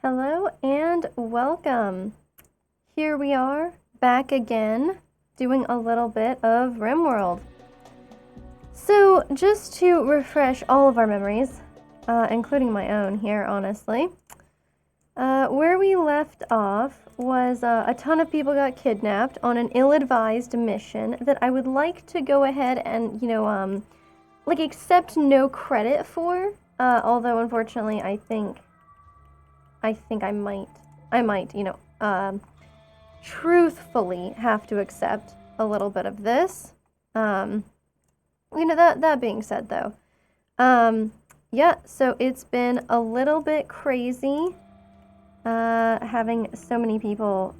Hello and welcome. Here we are, back again, doing a little bit of Rimworld. So, just to refresh all of our memories, including my own here, honestly, where we left off was a ton of people got kidnapped on an ill-advised mission that I would like to go ahead and, like accept no credit for, although unfortunately I think I might, truthfully have to accept a little bit of this. That being said though, yeah, so it's been a little bit crazy, having so many people,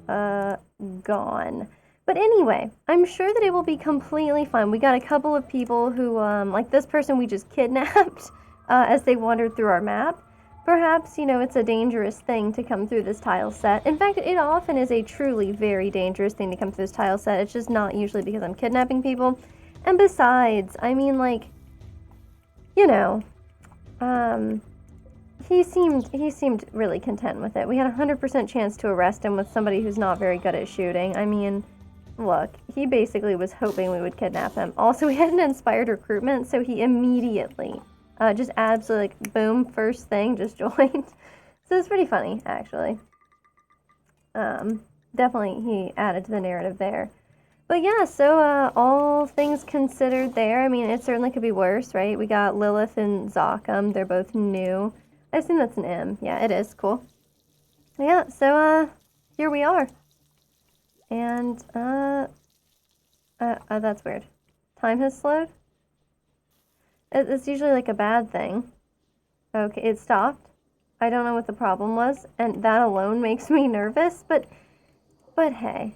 gone. But anyway, I'm sure that it will be completely fine. We got a couple of people who, like this person we just kidnapped, as they wandered through our map. Perhaps, it's a dangerous thing to come through this tile set. In fact, it often is a truly very dangerous thing to come through this tile set. It's just not usually because I'm kidnapping people. And besides, I mean, like, he seemed really content with it. We had a 100% chance to arrest him with somebody who's not very good at shooting. I mean, look, he basically was hoping we would kidnap him. Also, we had an inspired recruitment, so he immediately, just absolutely, like, boom, first thing, just joined. So it's pretty funny, actually. Definitely he added to the narrative there. But yeah, so all things considered there, I mean, it certainly could be worse, right? We got Lilith and Zokum. They're both new. I assume that's an M. Yeah, it is. Cool. Yeah, so here we are. And that's weird. Time has slowed? It's usually like a bad thing. Okay, it stopped. I don't know what the problem was, and that alone makes me nervous, but hey.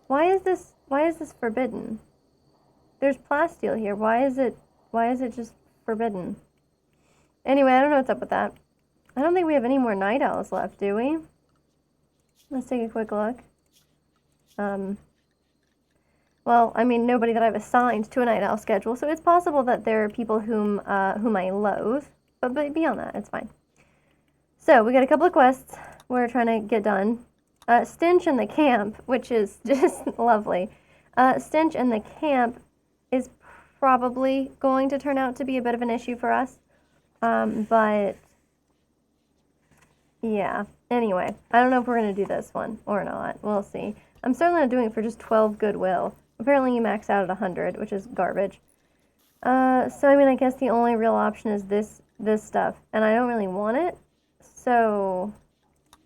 Why is this forbidden? There's plasteel here. Why is it just forbidden? Anyway, I don't know what's up with that. I don't think we have any more night owls left, do we? Let's take a quick look. Well, I mean, nobody that I've assigned to a night owl schedule, so it's possible that there are people whom I loathe, but beyond that, it's fine. So, we got a couple of quests we're trying to get done. Stench in the camp, which is just lovely. Stench in the camp is probably going to turn out to be a bit of an issue for us. But yeah, anyway, I don't know if we're going to do this one or not. We'll see. I'm certainly not doing it for just 12 goodwill. Apparently you max out at 100, which is garbage. So I mean, I guess the only real option is this stuff, and I don't really want it. So,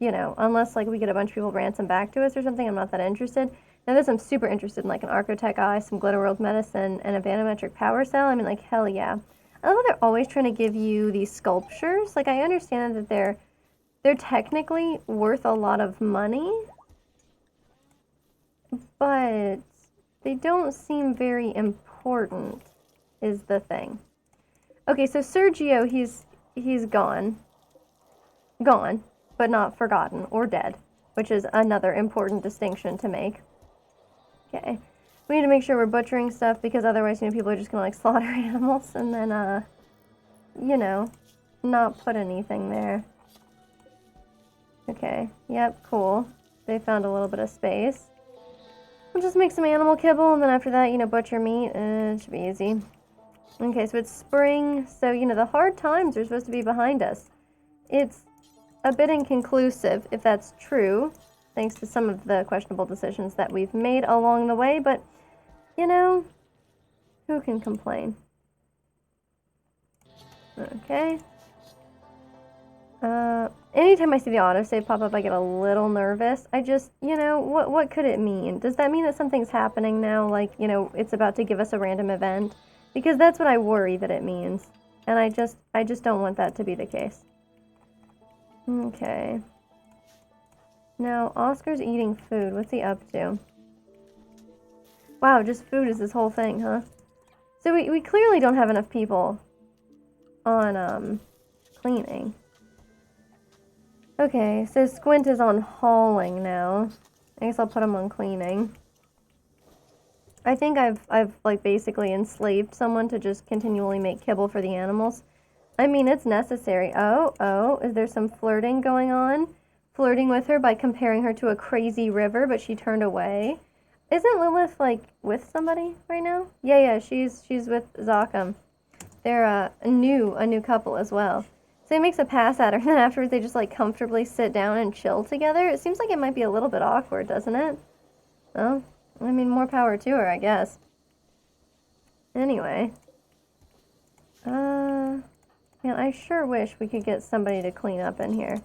unless like we get a bunch of people ransom back to us or something, I'm not that interested. Now this I'm super interested in, like an Archotech Eye, some Glitterworld Medicine, and a Vanometric Power Cell. I mean, like, hell yeah. I love they're always trying to give you these sculptures. Like, I understand that they're technically worth a lot of money, but they don't seem very important, is the thing. Okay, so Sergio, he's gone, but not forgotten or dead, which is another important distinction to make. Okay, we need to make sure we're butchering stuff because otherwise, people are just gonna like slaughter animals and then, not put anything there. Okay, yep, cool. They found a little bit of space. We'll just make some animal kibble, and then after that, butcher meat, and it should be easy. Okay, so it's spring, so, the hard times are supposed to be behind us. It's a bit inconclusive, if that's true, thanks to some of the questionable decisions that we've made along the way, but, who can complain? Okay. Anytime I see the autosave pop up, I get a little nervous. I just, what could it mean? Does that mean that something's happening now? Like, it's about to give us a random event? Because that's what I worry that it means. And I just don't want that to be the case. Okay. Now, Oscar's eating food. What's he up to? Wow, just food is this whole thing, huh? So we clearly don't have enough people on, cleaning. Okay, so Squint is on hauling now. I guess I'll put him on cleaning. I think I've like basically enslaved someone to just continually make kibble for the animals. I mean, it's necessary. Oh, is there some flirting going on? flirting with her by comparing her to a crazy river, but she turned away. Isn't Lilith, like, with somebody right now? Yeah, she's with Zakam. They're a new couple as well. So he makes a pass at her, and then afterwards they just, like, comfortably sit down and chill together. It seems like it might be a little bit awkward, doesn't it? Well, I mean, more power to her, I guess. Anyway. Man, I sure wish we could get somebody to clean up in here.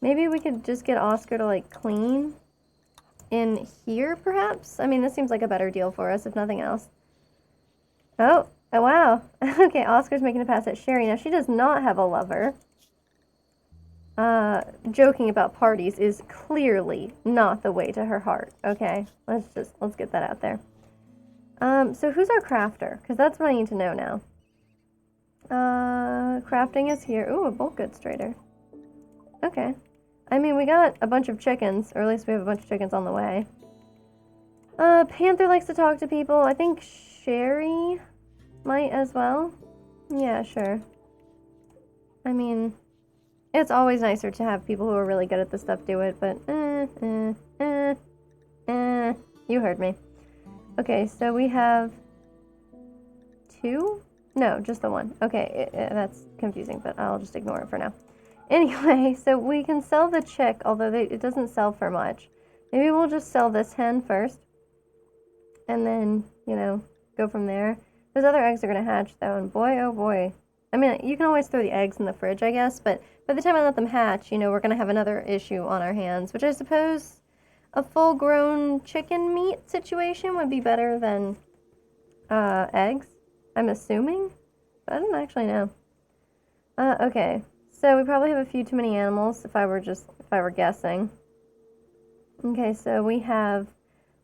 Maybe we could just get Oscar to, like, clean in here, perhaps? I mean, this seems like a better deal for us, if nothing else. Oh wow. Okay, Oscar's making a pass at Sherry. Now, she does not have a lover. Joking about parties is clearly not the way to her heart, okay? Let's get that out there. So who's our crafter? Because that's what I need to know now. Crafting is here. Ooh, a bulk goods trader. Okay. I mean, we got a bunch of chickens, or at least we have a bunch of chickens on the way. Panther likes to talk to people. I think Sherry might as well. Yeah, sure. I mean, it's always nicer to have people who are really good at this stuff do it, but you heard me. Okay, so we have 2? No, just the 1. Okay, that's confusing, but I'll just ignore it for now. Anyway, so we can sell the chick, although it doesn't sell for much. Maybe we'll just sell this hen first, and then, you know, go from there. Those other eggs are going to hatch, though, and boy, oh boy. I mean, you can always throw the eggs in the fridge, I guess, but by the time I let them hatch, you know, we're going to have another issue on our hands, which I suppose a full-grown chicken meat situation would be better than eggs, I'm assuming, but I don't actually know. Okay, so we probably have a few too many animals if I were guessing. Okay, so we have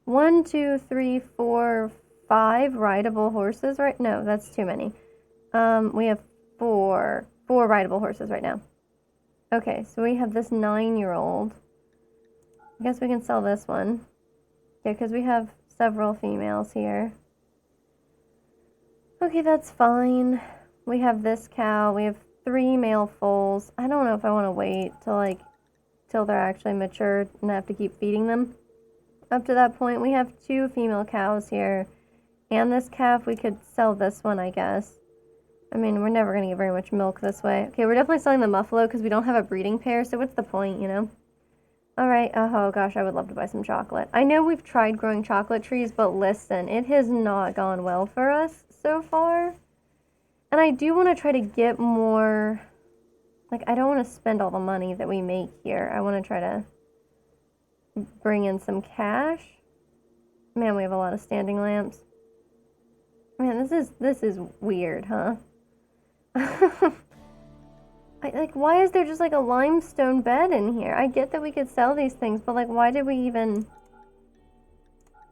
1, 2, 3, 4, 5 rideable horses, right? No, that's too many. We have 4 rideable horses right now. Okay, so we have this 9-year-old. I guess we can sell this one. Yeah, because we have several females here. Okay, that's fine. We have this cow. We have 3 male foals. I don't know if I want to wait till they're actually mature and I have to keep feeding them. Up to that point, we have 2 female cows here. And this calf, we could sell this one, I guess. I mean, we're never going to get very much milk this way. Okay, we're definitely selling the muffalo because we don't have a breeding pair, so what's the point, you know? Alright, oh gosh, I would love to buy some chocolate. I know we've tried growing chocolate trees, but listen, it has not gone well for us so far. And I do want to try to get more, like, I don't want to spend all the money that we make here. I want to try to bring in some cash. Man, we have a lot of standing lamps. Man, this is weird, huh? Like, why is there just, like, a limestone bed in here? I get that we could sell these things, but, like, why did we even...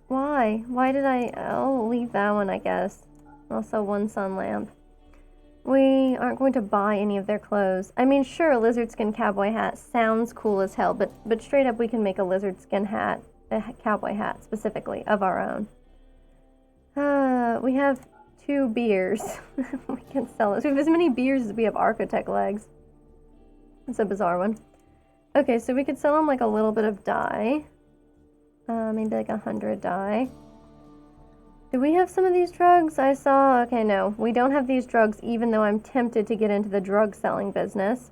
Why? Why did I'll leave that one, I guess. I'll sell 1 sun lamp. We aren't going to buy any of their clothes. I mean, sure, a lizard skin cowboy hat sounds cool as hell, but straight up we can make a lizard skin hat, a cowboy hat, specifically, of our own. We have 2 beers. We can sell this. We have as many beers as we have architect legs. It's a bizarre one. Okay, so we could sell them like a little bit of dye. Maybe like 100 dye. Do we have some of these drugs? I saw... Okay, no. We don't have these drugs, even though I'm tempted to get into the drug selling business.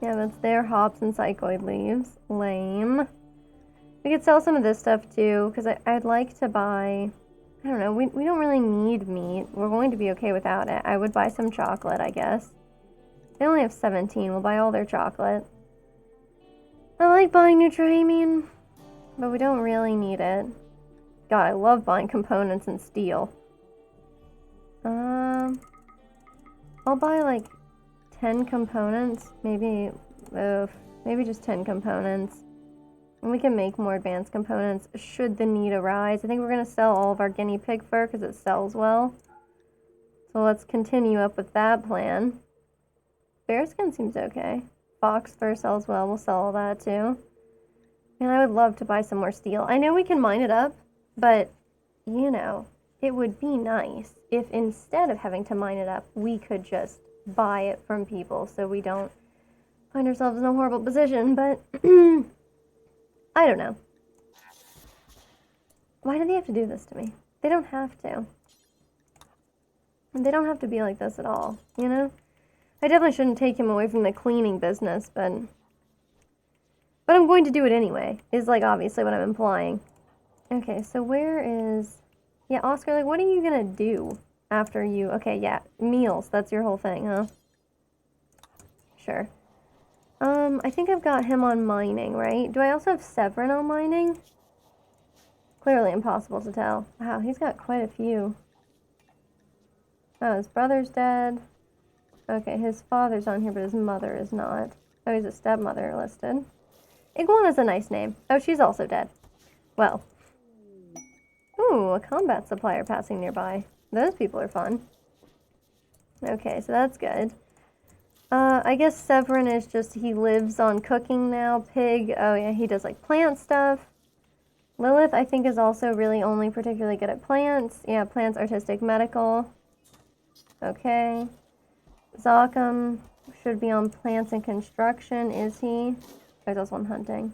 Yeah, that's their hops and psychoid leaves. Lame. We could sell some of this stuff, too, because I'd like to buy... I don't know. We don't really need meat. We're going to be okay without it. I would buy some chocolate, I guess. They only have 17. We'll buy all their chocolate. I like buying Nutramine, but we don't really need it. God, I love buying components and steel. I'll buy like 10 components. Maybe just 10 components. And we can make more advanced components should the need arise. I think we're going to sell all of our guinea pig fur because it sells well. So let's continue up with that plan. Bearskin seems okay. Fox fur sells well. We'll sell all that too. And I would love to buy some more steel. I know we can mine it up, but, you know, it would be nice if instead of having to mine it up, we could just buy it from people so we don't find ourselves in a horrible position, but I don't know. Why do they have to do this to me? They don't have to. They don't have to be like this at all, you know? I definitely shouldn't take him away from the cleaning business, but I'm going to do it anyway, is like obviously what I'm implying. Okay, so where is... Yeah, Oscar, like, what are you gonna do after you... Okay, yeah, meals, that's your whole thing, huh? Sure. I think I've got him on mining, right? Do I also have Severin on mining? Clearly impossible to tell. Wow, he's got quite a few. Oh, his brother's dead. Okay, his father's on here, but his mother is not. Oh, he's a stepmother listed. Iguana's a nice name. Oh, she's also dead. Well. Ooh, a combat supplier passing nearby. Those people are fun. Okay, so that's good. I guess Severin is just, he lives on cooking now. Pig, oh yeah, he does like plant stuff. Lilith, I think, is also really only particularly good at plants. Yeah, plants, artistic, medical. Okay. Zokum should be on plants and construction, is he? There's also on hunting.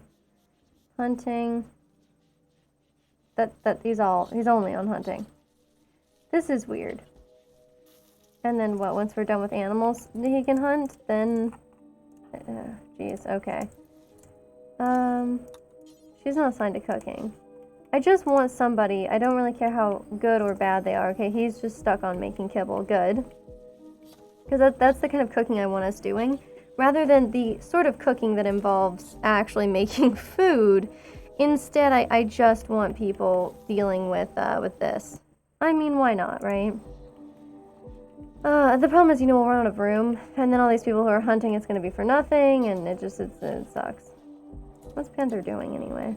Hunting. He's only on hunting. This is weird. And then what, once we're done with animals he can hunt, then... Jeez, okay. She's not assigned to cooking. I just want somebody, I don't really care how good or bad they are, okay? He's just stuck on making kibble. Good. Because that's the kind of cooking I want us doing, rather than the sort of cooking that involves actually making food. Instead, I just want people dealing with this. I mean, why not, right? The problem is, we'll run out of room, and then all these people who are hunting, it's going to be for nothing, and it sucks. What's Panther doing, anyway?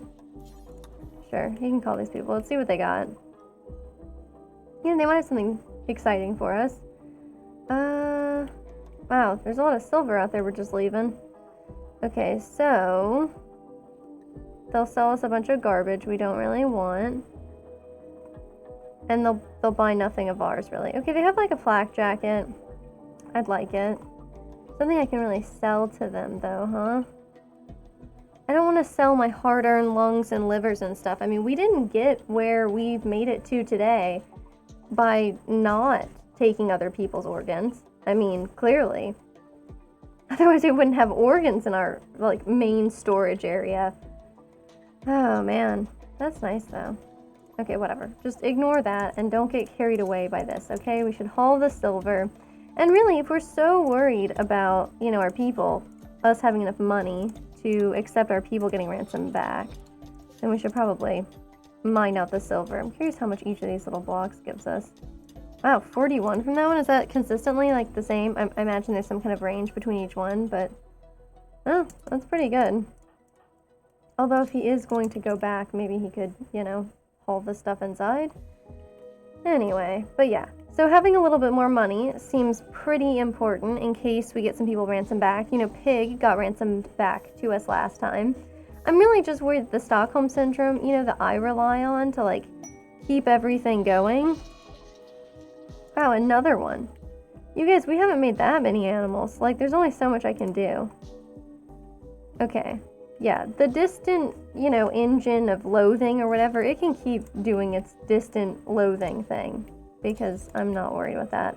Sure, he can call these people. Let's see what they got. Yeah, they might have something exciting for us. Wow, there's a lot of silver out there we're just leaving. Okay, so... they'll sell us a bunch of garbage we don't really want. And they'll buy nothing of ours, really. Okay, they have like a flak jacket. I'd like it. Something I can really sell to them, though, huh? I don't want to sell my hard-earned lungs and livers and stuff. I mean, we didn't get where we've made it to today by not taking other people's organs. I mean, clearly. Otherwise, we wouldn't have organs in our, like, main storage area. Oh, man. That's nice, though. Okay, whatever. Just ignore that and don't get carried away by this, okay? We should haul the silver. And really, if we're so worried about, our people, us having enough money to accept our people getting ransomed back, then we should probably mine out the silver. I'm curious how much each of these little blocks gives us. Wow, 41 from that one? Is that consistently, like, the same? I imagine there's some kind of range between each one, but... oh, that's pretty good. Although if he is going to go back, maybe he could, haul the stuff inside. Anyway, but yeah. So having a little bit more money seems pretty important in case we get some people ransomed back. Pig got ransomed back to us last time. I'm really just worried that the Stockholm Syndrome, that I rely on to, like, keep everything going. Wow, another one. You guys, we haven't made that many animals. Like, there's only so much I can do. Okay. Yeah, the distant, engine of loathing or whatever, it can keep doing its distant loathing thing. Because I'm not worried about that.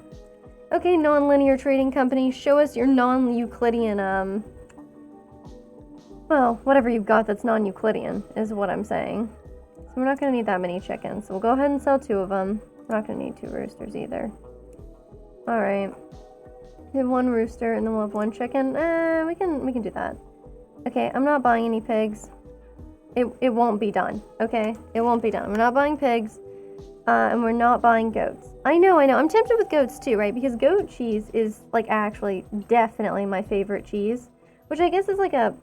Okay, non-linear trading company, show us your non-Euclidean, well, whatever you've got that's non-Euclidean is what I'm saying. So we're not going to need that many chickens. So we'll go ahead and sell 2 of them. We're not going to need 2 roosters either. Alright. We have 1 rooster and then we'll have 1 chicken. We can do that. Okay, I'm not buying any pigs. It won't be done, okay? It won't be done. We're not buying pigs. And we're not buying goats. I know. I'm tempted with goats too, right? Because goat cheese is, like, actually definitely my favorite cheese. Which I guess is like a...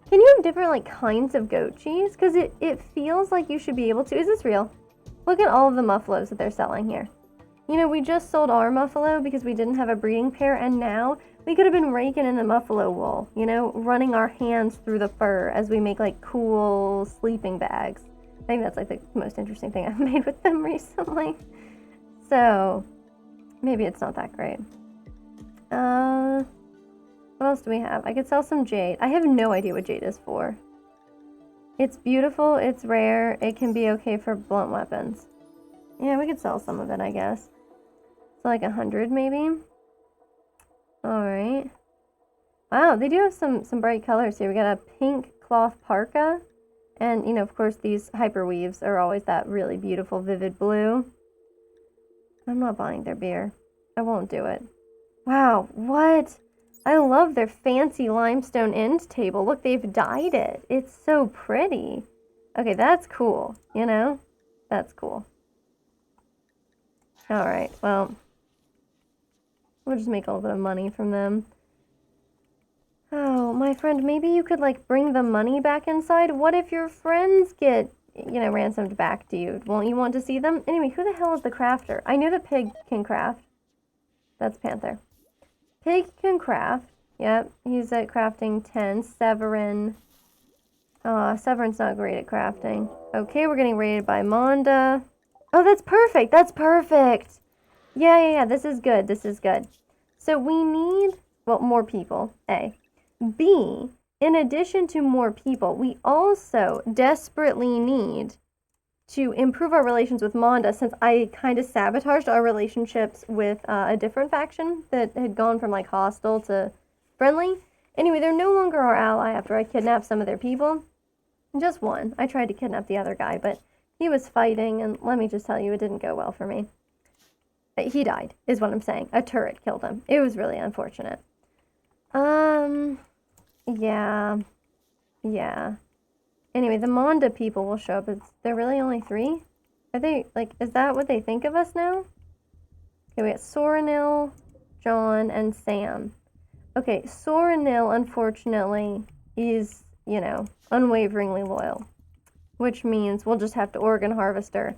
can you have different, like, kinds of goat cheese? Because it feels like you should be able to... is this real? Look at all of the muffalos that they're selling here. We just sold our muffalo because we didn't have a breeding pair, and now we could have been raking in the muffalo wool, running our hands through the fur as we make, like, cool sleeping bags. I think that's, like, the most interesting thing I've made with them recently. So, maybe it's not that great. What What else do we have? I could sell some jade. I have no idea what jade is for. It's beautiful, it's rare, it can be okay for blunt weapons. Yeah, we could sell some of it, I guess. So like 100 maybe? Alright. Wow, they do have some bright colors here. We got a pink cloth parka. And, you know, of course, these hyperweaves are always that really beautiful, vivid blue. I'm not buying their beer. I won't do it. Wow, what? I love their fancy limestone end table. Look, they've dyed it. It's so pretty. Okay, that's cool, you know? That's cool. Alright, well, we'll just make a little bit of money from them. Oh, my friend, maybe you could, like, bring the money back inside? What if your friends get, you know, ransomed back to you? Won't you want to see them? Anyway, who the hell is the crafter? I know that Pig can craft. That's Panther. Pig can craft. Yep, he's at crafting 10. Severin. Severin's not great at crafting. Okay, we're getting rated by Monda. Oh, that's perfect. That's perfect. Yeah. This is good. This is good. So we need, well, more people, A. B, in addition to more people, we also desperately need to improve our relations with Monda, since I kind of sabotaged our relationships with a different faction that had gone from like hostile to friendly. Anyway, they're no longer our ally after I kidnapped some of their people. Just one. I tried to kidnap the other guy, but he was fighting, and let me just tell you, it didn't go well for me. He died, is what I'm saying. A turret killed him. It was really unfortunate. Yeah. Anyway, the Monda people will show up. They're really only 3? Are they, like, is that what they think of us now? Okay, we got Soranil, John, and Sam. Okay, Soranil, unfortunately, is, you know, unwaveringly loyal. Which means we'll just have to organ harvest her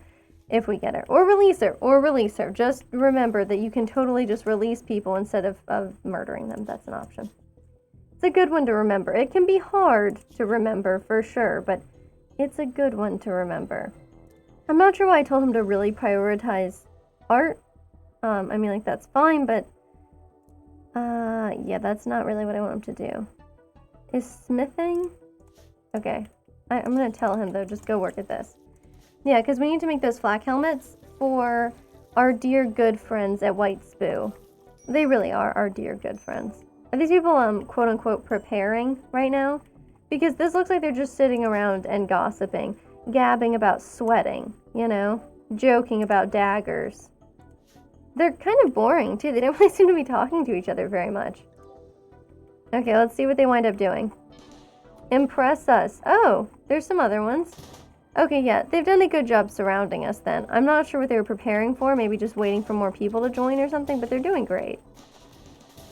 if we get her. Or release her. Just remember that you can totally just release people instead of murdering them. That's an option. It's a good one to remember. It can be hard to remember for sure, but it's a good one to remember. I'm not sure why I told him to really prioritize art. I mean, like, that's fine, but yeah, that's not really what I want him to do. Is smithing? Okay. I'm gonna tell him, though, just go work at this. Yeah, because we need to make those flak helmets for our dear good friends at White Spoo. They really are our dear good friends. Are these people, quote-unquote, preparing right now? Because this looks like they're just sitting around and gossiping, gabbing about sweating, you know, joking about daggers. They're kind of boring, too. They don't really seem to be talking to each other very much. Okay, let's see what they wind up doing. Impress us. Oh, there's some other ones. Okay, yeah, they've done a good job surrounding us then. I'm not sure what they were preparing for, maybe just waiting for more people to join or something, but they're doing great.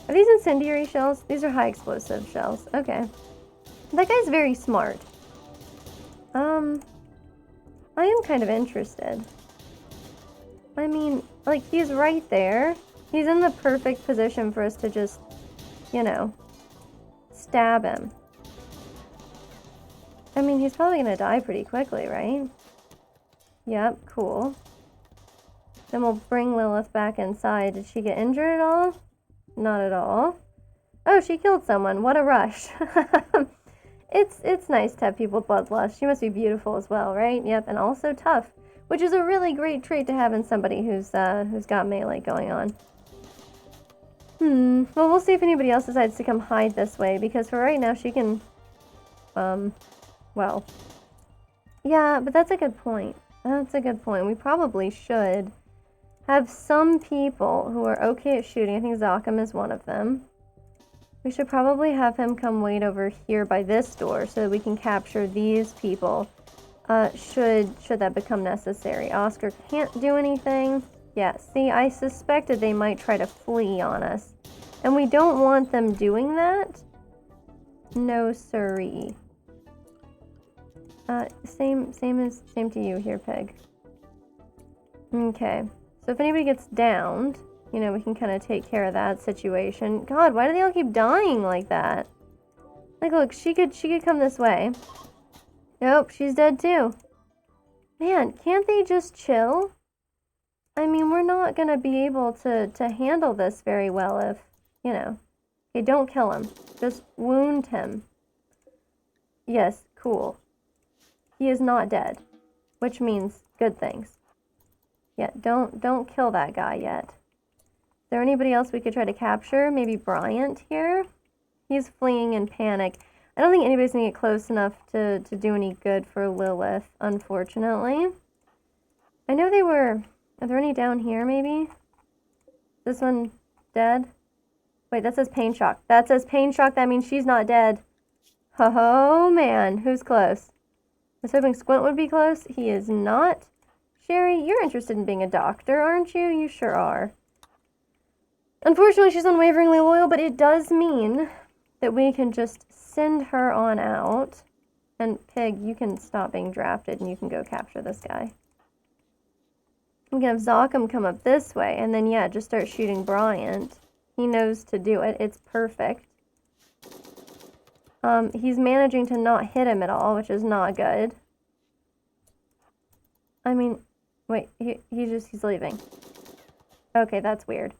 Are these incendiary shells? These are high explosive shells. Okay. That guy's very smart. I am kind of interested. I mean, like, he's right there. He's in the perfect position for us to just, you know, stab him. I mean, he's probably gonna die pretty quickly, right? Yep, cool. Then we'll bring Lilith back inside. Did she get injured at all? Not at all. Oh, she killed someone. What a rush. It's nice to have people with bloodlust. She must be beautiful as well, right? Yep, and also tough, which is a really great trait to have in somebody who's got melee going on. Well, we'll see if anybody else decides to come hide this way, because for right now she can, well, yeah, but that's a good point. That's a good point. We probably should have some people who are okay at shooting. I think Zakam is one of them. We should probably have him come wait over here by this door so that we can capture these people, should that become necessary. Oscar can't do anything. Yeah, see, I suspected they might try to flee on us. And we don't want them doing that. No siree. Same to you here, Peg. Okay. So if anybody gets downed, you know, we can kind of take care of that situation. God, why do they all keep dying like that? Like, look, she could come this way. Nope, she's dead too. Man, can't they just chill? I mean, we're not gonna be able to handle this very well if, you know, Okay, don't kill him. Just wound him. Yes, cool. He is not dead, which means good things. Yeah, don't kill that guy yet. Is there anybody else we could try to capture? Maybe Bryant here? He's fleeing in panic. I don't think anybody's gonna get close enough to do any good for Lilith, unfortunately. I know they were... Are there any down here, maybe? This one dead? Wait, that says pain shock. That says pain shock. That means she's not dead. Oh, man. Who's close? I was hoping Squint would be close. He is not. Sherry, you're interested in being a doctor, aren't you? You sure are. Unfortunately, she's unwaveringly loyal, but it does mean that we can just send her on out. And Pig, you can stop being drafted and you can go capture this guy. We can have Zockham come up this way, and then, yeah, just start shooting Bryant. He knows to do it. It's perfect. He's managing to not hit him at all, which is not good. I mean, wait, he's leaving. Okay, that's weird.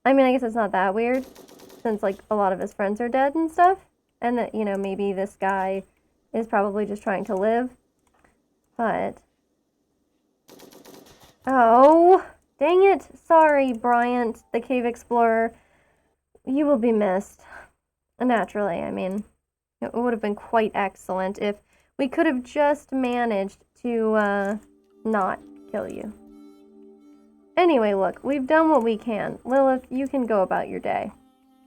I mean, I guess it's not that weird, since, like, a lot of his friends are dead and stuff. And that, you know, maybe this guy is probably just trying to live. But... Oh, dang it. Sorry, Bryant, the cave explorer. You will be missed. Naturally, I mean, it would have been quite excellent if we could have just managed to, not kill you. Anyway, look, we've done what we can. Lilith, you can go about your day.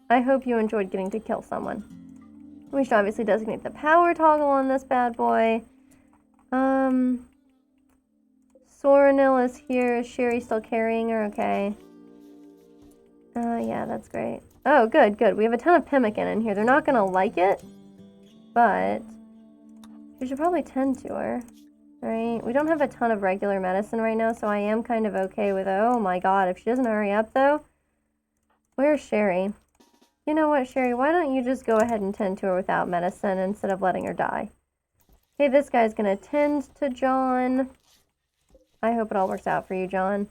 I hope you enjoyed getting to kill someone. We should obviously designate the power toggle on this bad boy. Soranil is here. Is Sherry still carrying her? Okay. Yeah, that's great. Oh, good, good. We have a ton of pemmican in here. They're not gonna like it, but we should probably tend to her, right? We don't have a ton of regular medicine right now, so I am kind of okay with it. Oh my god, if she doesn't hurry up, though. Where's Sherry? You know what, Sherry? Why don't you just go ahead and tend to her without medicine instead of letting her die? Okay, this guy's gonna tend to John. I hope it all works out for you, John.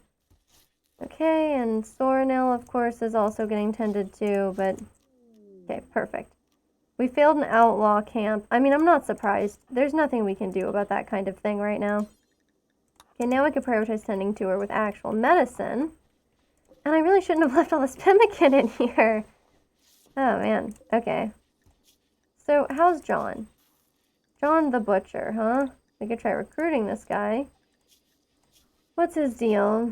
Okay, and Soranil, of course, is also getting tended to, but... Okay, perfect. We failed an outlaw camp. I mean, I'm not surprised. There's nothing we can do about that kind of thing right now. Okay, now we can prioritize tending to her with actual medicine. And I really shouldn't have left all this pemmican in here. Oh, man. Okay. So, how's John? John the Butcher, huh? We could try recruiting this guy. What's his deal?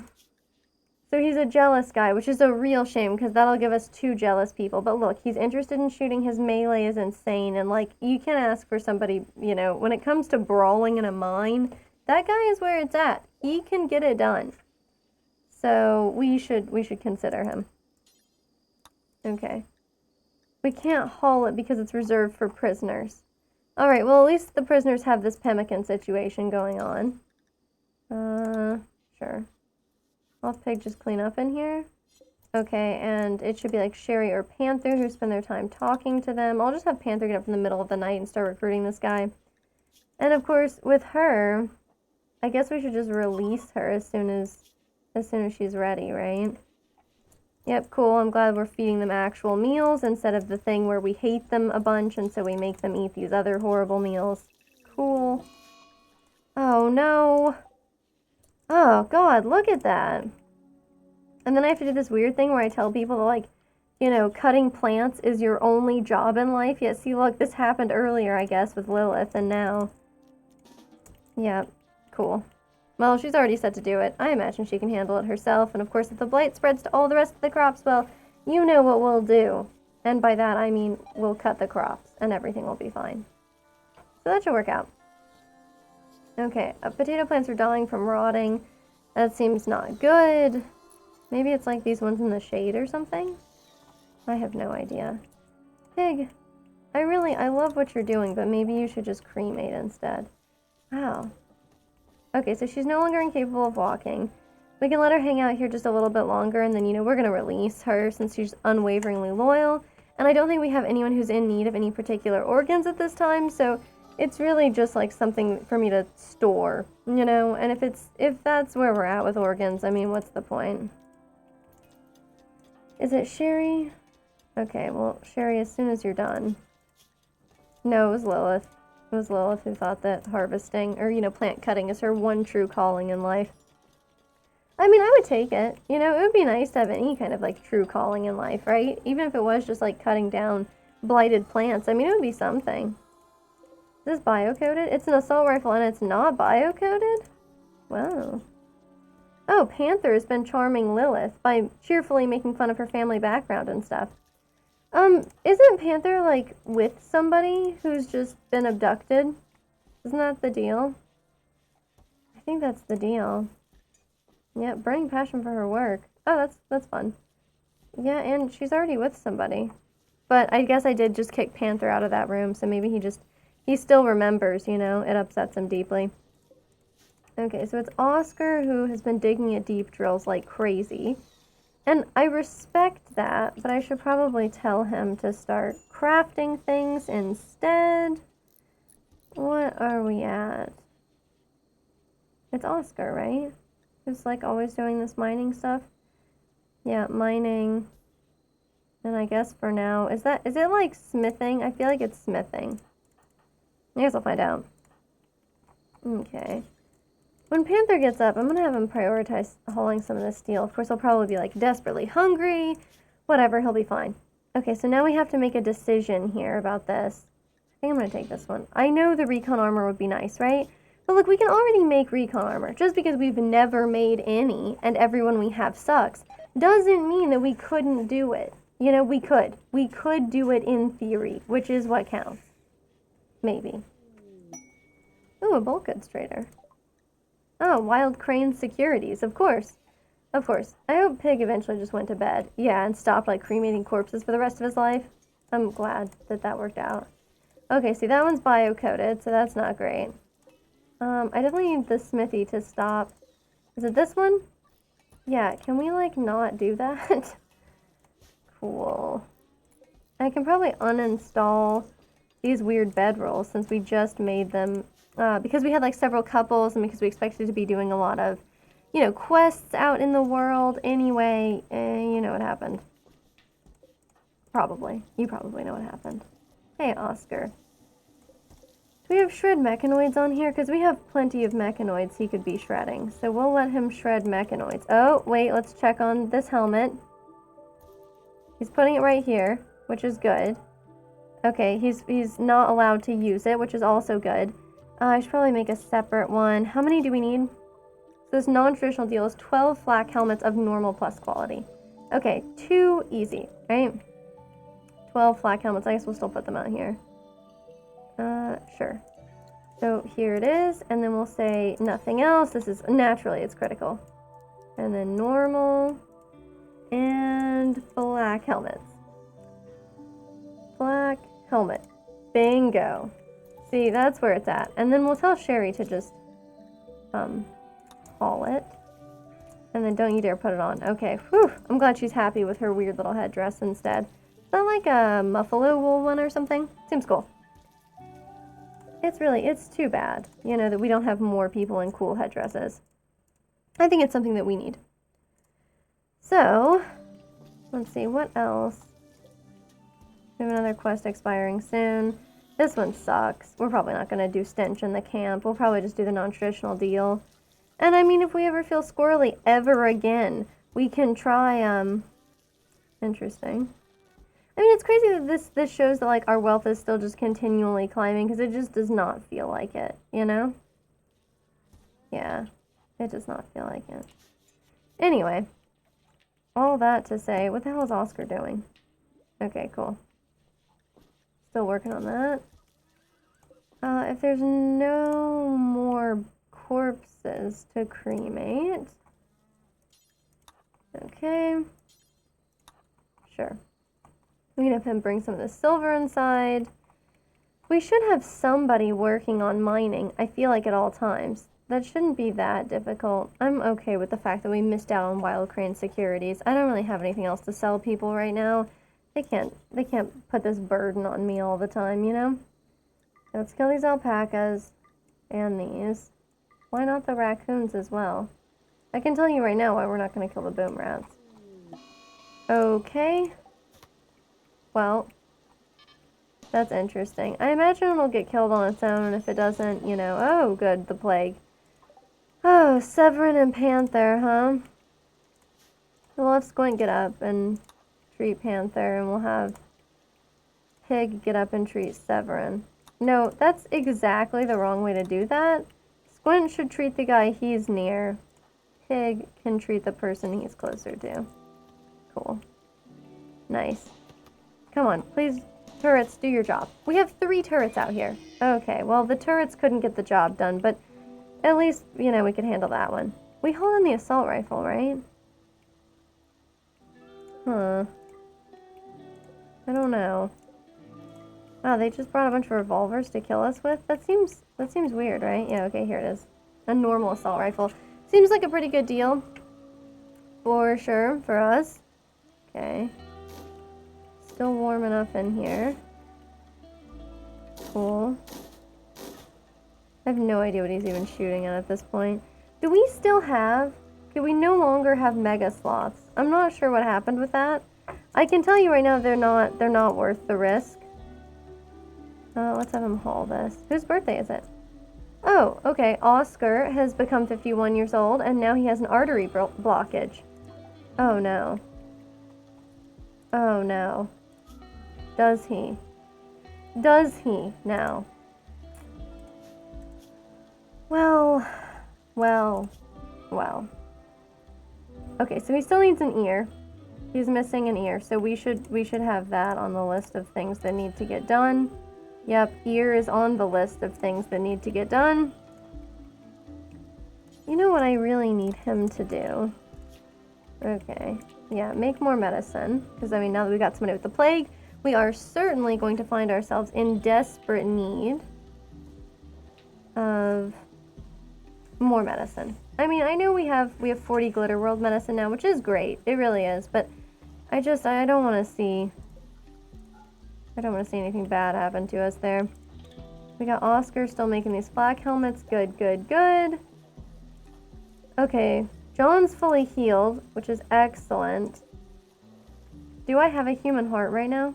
So he's a jealous guy, which is a real shame, because that'll give us 2 jealous people. But look, he's interested in shooting. His melee is insane. And, like, you can ask for somebody, you know, when it comes to brawling in a mine, that guy is where it's at. He can get it done. So we should consider him. Okay. We can't haul it because it's reserved for prisoners. Alright, well, at least the prisoners have this pemmican situation going on. Sure. I'll have Pig just clean up in here. Okay, and it should be like Sherry or Panther who spend their time talking to them. I'll just have Panther get up in the middle of the night and start recruiting this guy. And of course, with her, I guess we should just release her as soon as she's ready, right? Yep, cool. I'm glad we're feeding them actual meals instead of the thing where we hate them a bunch and so we make them eat these other horrible meals. Cool. Oh, no. Oh, God, look at that. And then I have to do this weird thing where I tell people, like, you know, cutting plants is your only job in life. Yet, see, look, this happened earlier, I guess, with Lilith, and now... Yeah, cool. Well, she's already set to do it. I imagine she can handle it herself. And, of course, if the blight spreads to all the rest of the crops, well, you know what we'll do. And by that, I mean we'll cut the crops, and everything will be fine. So that should work out. Okay, potato plants are dying from rotting. That seems not good. Maybe it's like these ones in the shade or something? I have no idea. Pig, I love what you're doing, but maybe you should just cremate instead. Wow. Okay, so she's no longer incapable of walking. We can let her hang out here just a little bit longer, and then, you know, we're going to release her since she's unwaveringly loyal. And I don't think we have anyone who's in need of any particular organs at this time, so... It's really just like something for me to store, you know, and if that's where we're at with organs, I mean, what's the point? Is it Sherry? Okay, well, Sherry, as soon as you're done. No, it was Lilith. It was Lilith who thought that harvesting, or, plant cutting is her one true calling in life. I mean, I would take it. It would be nice to have any kind of, like, true calling in life, right? Even if it was just, like, cutting down blighted plants. I mean, it would be something. Is this bio-coded? It's an assault rifle and it's not bio-coded? Wow. Oh, Panther has been charming Lilith by cheerfully making fun of her family background and stuff. Isn't Panther, like, with somebody who's just been abducted? Isn't that the deal? I think that's the deal. Yeah, burning passion for her work. Oh, that's fun. Yeah, and she's already with somebody. But I guess I did just kick Panther out of that room, so maybe he still remembers, it upsets him deeply. Okay, so it's Oscar who has been digging at deep drills like crazy. And I respect that, but I should probably tell him to start crafting things instead. What are we at? It's Oscar, right? Who's like always doing this mining stuff? Yeah, mining. And I guess for now, is it like smithing? I feel like it's smithing. I guess I'll find out. Okay. When Panther gets up, I'm gonna have him prioritize hauling some of this steel. Of course, he'll probably be like desperately hungry. Whatever, he'll be fine. Okay, so now we have to make a decision here about this. I think I'm gonna take this one. I know the recon armor would be nice, right? But look, we can already make recon armor. Just because we've never made any and everyone we have sucks doesn't mean that we couldn't do it. We could. We could do it in theory, which is what counts. Maybe. Ooh, a bulk goods trader. Oh, Wild Crane Securities, of course. Of course. I hope Pig eventually just went to bed. Yeah, and stopped, like, cremating corpses for the rest of his life. I'm glad that worked out. Okay, see, that one's bio-coded, so that's not great. I definitely need the smithy to stop. Is it this one? Yeah, can we, like, not do that? Cool. I can probably uninstall these weird bedrolls since we just made them. Because we had, like, several couples and because we expected to be doing a lot of, quests out in the world anyway. You know what happened. Probably. You probably know what happened. Hey, Oscar. Do we have shred mechanoids on here? Because we have plenty of mechanoids he could be shredding. So we'll let him shred mechanoids. Oh, wait, let's check on this helmet. He's putting it right here, which is good. Okay, he's not allowed to use it, which is also good. I should probably make a separate one. How many do we need? So this non-traditional deal is 12 flak helmets of normal plus quality. Okay, too easy, right? 12 flak helmets. I guess we'll still put them out here. Sure. So here it is, and then we'll say nothing else. This is naturally, it's critical. And then normal and black helmets. Black helmet. Bingo. See, that's where it's at. And then we'll tell Sherry to just haul it. And then don't you dare put it on. Okay, whew. I'm glad she's happy with her weird little headdress instead. Is that like a muffalo wool one or something? Seems cool. It's too bad, that we don't have more people in cool headdresses. I think it's something that we need. So, let's see, what else? We have another quest expiring soon. This one sucks. We're probably not going to do Stench in the camp. We'll probably just do the non-traditional deal. And I mean, if we ever feel squirrely ever again, we can try, interesting. I mean, it's crazy that this shows that, like, our wealth is still just continually climbing, because it just does not feel like it, Yeah, it does not feel like it. Anyway, all that to say, what the hell is Oscar doing? Okay, cool. Still working on that. If there's no more corpses to cremate. Okay. Sure. We can have him bring some of the silver inside. We should have somebody working on mining, I feel like, at all times. That shouldn't be that difficult. I'm okay with the fact that we missed out on Wild Crane Securities. I don't really have anything else to sell people right now. They can't put this burden on me all the time, Let's kill these alpacas and these. Why not the raccoons as well? I can tell you right now why we're not going to kill the boom rats. Okay. Well, that's interesting. I imagine it'll get killed on its own, and if it doesn't, you know... Oh, good, the plague. Oh, Severin and Panther, huh? We'll have Squint get up and treat Panther, and we'll have Pig get up and treat Severin. No, that's exactly the wrong way to do that. Squint should treat the guy he's near. Pig can treat the person he's closer to. Cool. Nice. Come on, please, turrets, do your job. We have 3 turrets out here. Okay, well, the turrets couldn't get the job done, but at least, you know, we could handle that one. We hold on the assault rifle, right? Huh. I don't know. Wow, they just brought a bunch of revolvers to kill us with? That seems weird, right? Yeah, okay, here it is. A normal assault rifle. Seems like a pretty good deal. For sure, for us. Okay. Still warm enough in here. Cool. I have no idea what he's even shooting at this point. Do we still have... Do we no longer have mega sloths? I'm not sure what happened with that. I can tell you right now they're not worth the risk. Let's have him haul this. Whose birthday is it? Oh, okay. Oscar has become 51 years old, and now he has an artery blockage. Oh, no. Oh, no. Does he? Does he now? Well. Okay, so he still needs an ear. He's missing an ear, so we should have that on the list of things that need to get done. Yep, ear is on the list of things that need to get done. You know what I really need him to do? Okay, yeah, make more medicine. Because, I mean, now that we got somebody with the plague, we are certainly going to find ourselves in desperate need of more medicine. I mean, I know we have 40 Glitter World medicine now, which is great. It really is, but I don't want to see... I don't want to see anything bad happen to us there. We got Oscar still making these flak helmets. Good, good, good. Okay, John's fully healed, which is excellent. Do I have a human heart right now?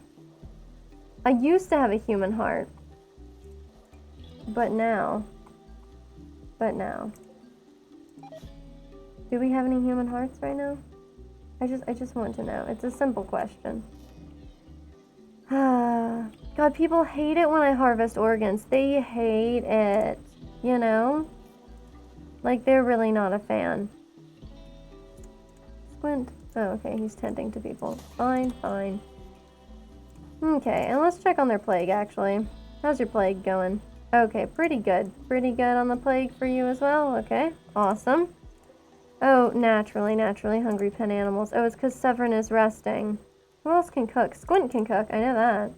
I used to have a human heart. But now. Do we have any human hearts right now? I just want to know. It's a simple question. God, people hate it when I harvest organs. They hate it, you know? Like, they're really not a fan. Squint. Oh, okay, he's tending to people. Fine, fine. Okay, and let's check on their plague, actually. How's your plague going? Okay, pretty good. Pretty good on the plague for you as well. Okay, awesome. Oh, naturally, hungry pen animals. Oh, it's because Severin is resting. Who else can cook? Squint can cook, I know that.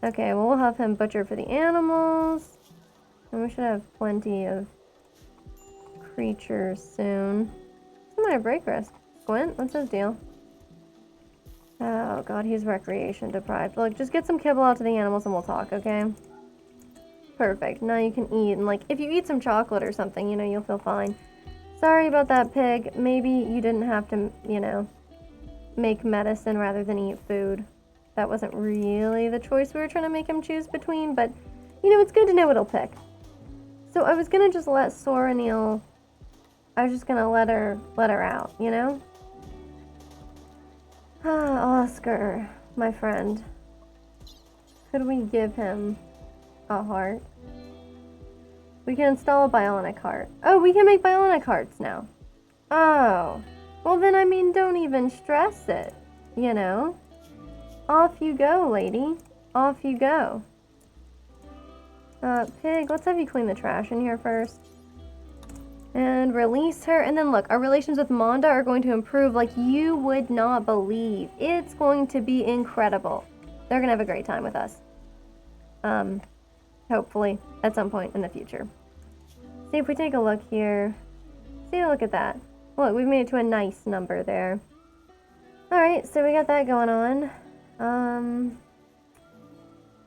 Okay, well, we'll have him butcher for the animals. And we should have plenty of creatures soon. What's my break risk? Squint? What's his deal? Oh, God, he's recreation deprived. Look, just get some kibble out to the animals and we'll talk, okay? Perfect. Now you can eat. And, like, if you eat some chocolate or something, you know, you'll feel fine. Sorry about that, pig. Maybe you didn't have to, you know, make medicine rather than eat food. That wasn't really the choice we were trying to make him choose between, but, you know, it's good to know what he'll pick. So I was gonna just let Soranil, I was just gonna let her out, you know? Ah, Oscar, my friend. Could we give him a heart? We can install a bionic heart. Oh, we can make bionic hearts now. Oh. Well then, I mean, don't even stress it, you know? Off you go, lady. Off you go. Pig, let's have you clean the trash in here first. And release her. And then look, our relations with Monda are going to improve like you would not believe. It's going to be incredible. They're gonna have a great time with us. Hopefully, at some point in the future. See if we take a look here. See, look at that. Look, we've made it to a nice number there. Alright, so we got that going on.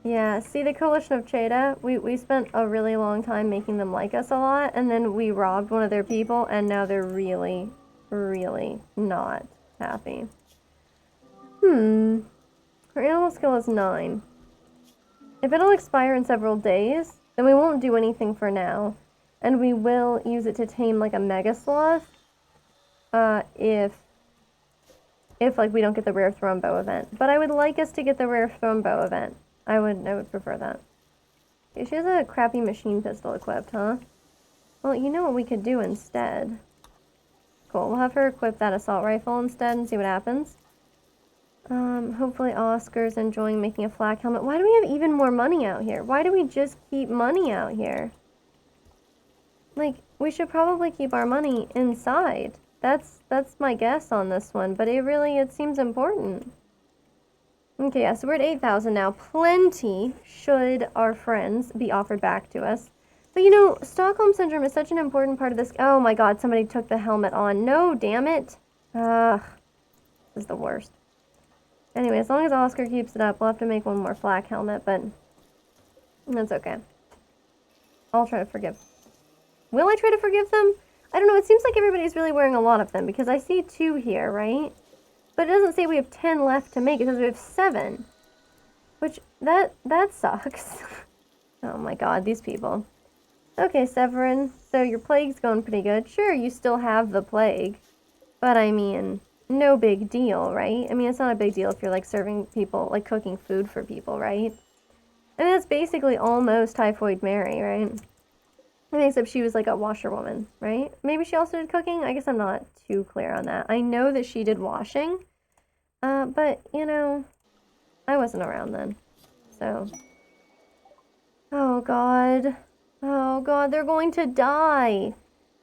Yeah, see the Coalition of Cheda? We spent a really long time making them like us a lot, and then we robbed one of their people, and now they're really, really not happy. Her animal skill is 9. If it'll expire in several days, then we won't do anything for now. And we will use it to tame, like, a mega sloth. If like, we don't get the rare thrown bow event. But I would like us to get the rare thrown bow event. I would prefer that. Okay, she has a crappy machine pistol equipped, huh? Well, you know what we could do instead? Cool, we'll have her equip that assault rifle instead and see what happens. Hopefully Oscar's enjoying making a flak helmet. Why do we have even more money out here? Why do we just keep money out here? Like, we should probably keep our money inside. That's my guess on this one, but it seems important. Okay, yeah, so we're at 8,000 now. Plenty should our friends be offered back to us. But you know, Stockholm Syndrome is such an important part of this. Oh my god, somebody took the helmet on. No, damn it. Ugh. This is the worst. Anyway, as long as Oscar keeps it up, we'll have to make one more flak helmet, but that's okay. I'll try to forgive. Will I try to forgive them? I don't know, it seems like everybody's really wearing a lot of them, because I see 2 here, right? But it doesn't say we have 10 left to make, it says we have 7. Which, that sucks. Oh my god, these people. Okay, Severin, so your plague's going pretty good. Sure, you still have the plague, but I mean, no big deal, right? I mean, it's not a big deal if you're, like, serving people, like, cooking food for people, right? I mean, that's basically almost Typhoid Mary, right? I mean, except she was, like, a washerwoman, right? Maybe she also did cooking? I guess I'm not too clear on that. I know that she did washing, but, you know, I wasn't around then, so. Oh, God. Oh, God, they're going to die.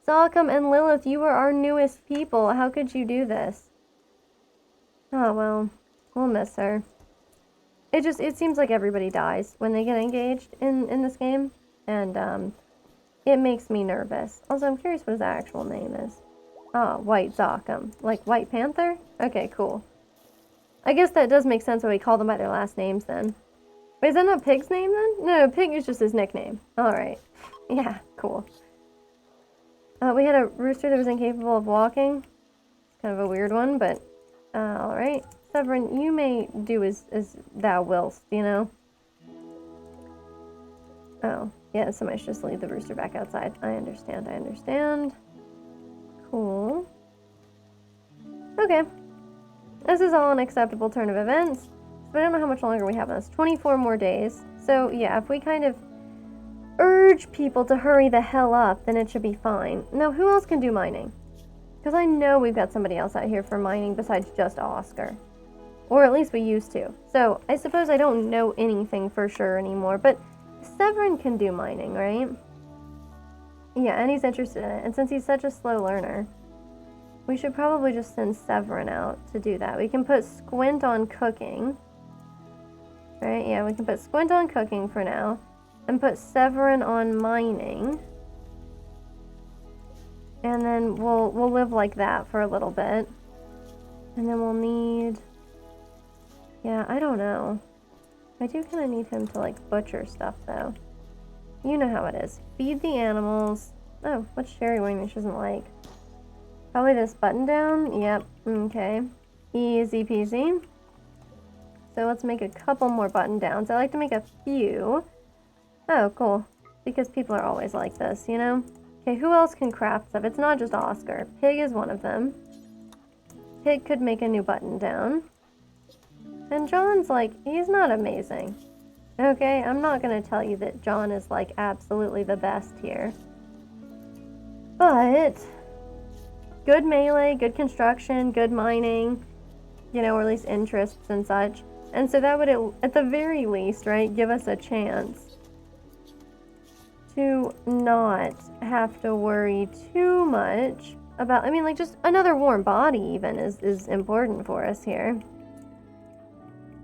Zalcom and Lilith, you are our newest people. How could you do this? Oh, well, we'll miss her. It seems like everybody dies when they get engaged in this game, and, it makes me nervous. Also, I'm curious what his actual name is. Oh, White Zalcom. Like White Panther? Okay, cool. I guess that does make sense when we call them by their last names then. Wait, is that not Pig's name then? No, Pig is just his nickname. Alright. Yeah, cool. We had a rooster that was incapable of walking. It's kind of a weird one, but, alright. Severin, you may do as thou willst, you know? Oh, yeah, somebody should just leave the rooster back outside. I understand. Cool. Okay. This is all an acceptable turn of events. But I don't know how much longer we have on this. 24 more days. So, yeah, if we kind of urge people to hurry the hell up, then it should be fine. Now, who else can do mining? Because I know we've got somebody else out here for mining besides just Oscar. Or at least we used to. So, I suppose I don't know anything for sure anymore, but Severin can do mining, right? Yeah, and he's interested in it. And since he's such a slow learner, we should probably just send Severin out to do that. We can put Squint on cooking. Right, yeah, we can put Squint on cooking for now. And put Severin on mining. And then we'll live like that for a little bit. And then we'll need... Yeah, I don't know. I do kind of need him to, like, butcher stuff, though. You know how it is. Feed the animals. Oh, what's Sherry wearing that she doesn't like? Probably this button down? Yep. Okay. Easy peasy. So let's make a couple more button downs. I like to make a few. Oh, cool. Because people are always like this, you know? Okay, who else can craft stuff? It's not just Oscar. Pig is one of them. Pig could make a new button down. And John's like, he's not amazing. Okay, I'm not gonna tell you that John is like absolutely the best here. But good melee, good construction, good mining, you know, or at least interests and such. And so that would, at the very least, right, give us a chance to not have to worry too much about, I mean, like, just another warm body even is important for us here.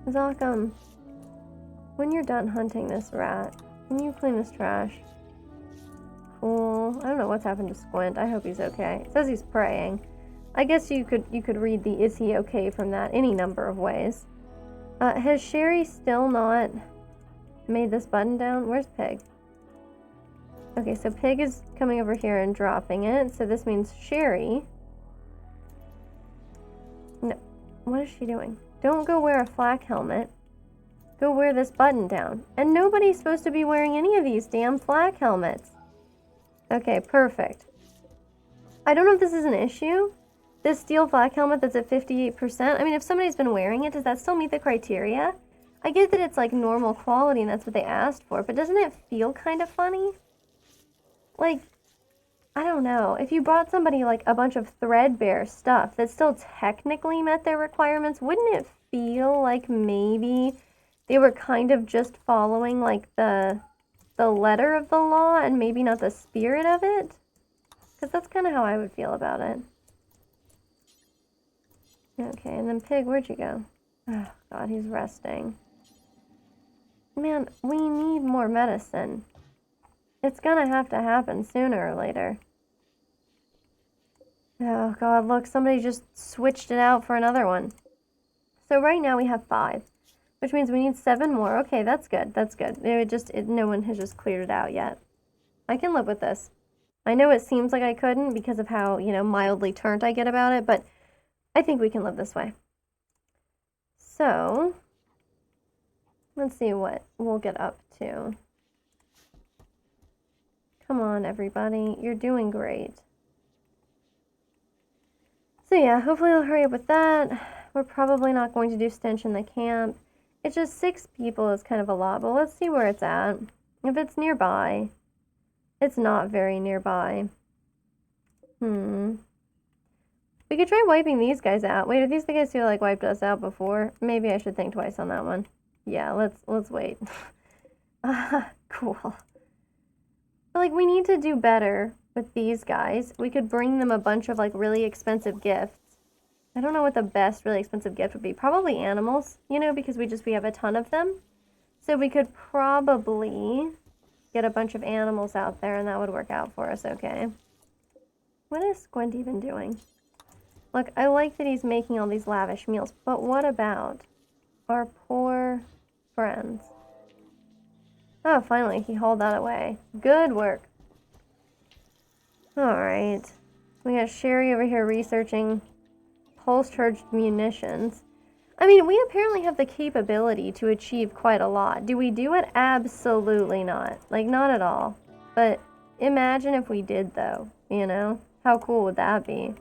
Zalcom, when you're done hunting this rat, can you clean this trash? Cool. I don't know what's happened to Squint. I hope he's okay. It says he's praying. I guess you could read the is he okay from that any number of ways. Has Sherry still not made this button down? Where's Pig? Okay, so Pig is coming over here and dropping it. So this means Sherry. No. What is she doing? don't go wear a flak helmet. Go wear this button down. And nobody's supposed to be wearing any of these damn flak helmets. Okay, perfect. I don't know if this is an issue. This steel flak helmet that's at 58%. I mean, if somebody's been wearing it, does that still meet the criteria? I get that it's like normal quality and that's what they asked for, but doesn't it feel kind of funny? Like, I don't know. If you brought somebody like a bunch of threadbare stuff that still technically met their requirements, wouldn't it feel like maybe they were kind of just following like the letter of the law and maybe not the spirit of it? Because that's kind of how I would feel about it. Okay, and then Pig, where'd you go? Oh, God, he's resting. Man, we need more medicine. It's gonna have to happen sooner or later. Oh, God, look, somebody just switched it out for another one. So right now we have 5, which means we need 7 more. Okay, that's good, that's good. No one has just cleared it out yet. I can live with this. I know it seems like I couldn't because of how, you know, mildly turnt I get about it, but I think we can live this way. So, let's see what we'll get up to. Come on, everybody. You're doing great. So yeah, hopefully I'll hurry up with that. We're probably not going to do stench in the camp. It's just 6 people is kind of a lot, but let's see where it's at. If it's nearby. It's not very nearby. We could try wiping these guys out. Wait, are these the guys who like wiped us out before? Maybe I should think twice on that one. Yeah, let's wait. Cool. But like we need to do better with these guys. We could bring them a bunch of like really expensive gifts. I don't know what the best really expensive gift would be. Probably animals, you know, because we have a ton of them. So we could probably get a bunch of animals out there and that would work out for us, okay. What is Squint even doing? Look, I like that he's making all these lavish meals, but what about our poor friends? Oh, finally, he hauled that away. Good work. Alright. We got Sherry over here researching pulse-charged munitions. I mean, we apparently have the capability to achieve quite a lot. Do we do it? Absolutely not. Like, not at all. But imagine if we did, though. You know? How cool would that be?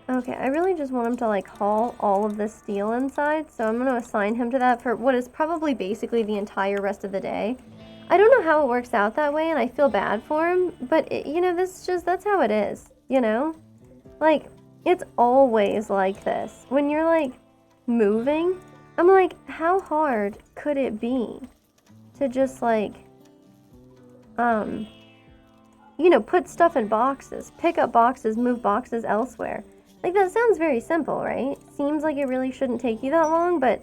Okay, I really just want him to, like, haul all of the steel inside, so I'm going to assign him to that for what is probably basically the entire rest of the day. I don't know how it works out that way, and I feel bad for him, but, you know, that's how it is, you know? Like, it's always like this. When you're, like, moving, I'm like, how hard could it be to just, like, you know, put stuff in boxes, pick up boxes, move boxes elsewhere. Like, that sounds very simple, right? Seems like it really shouldn't take you that long, but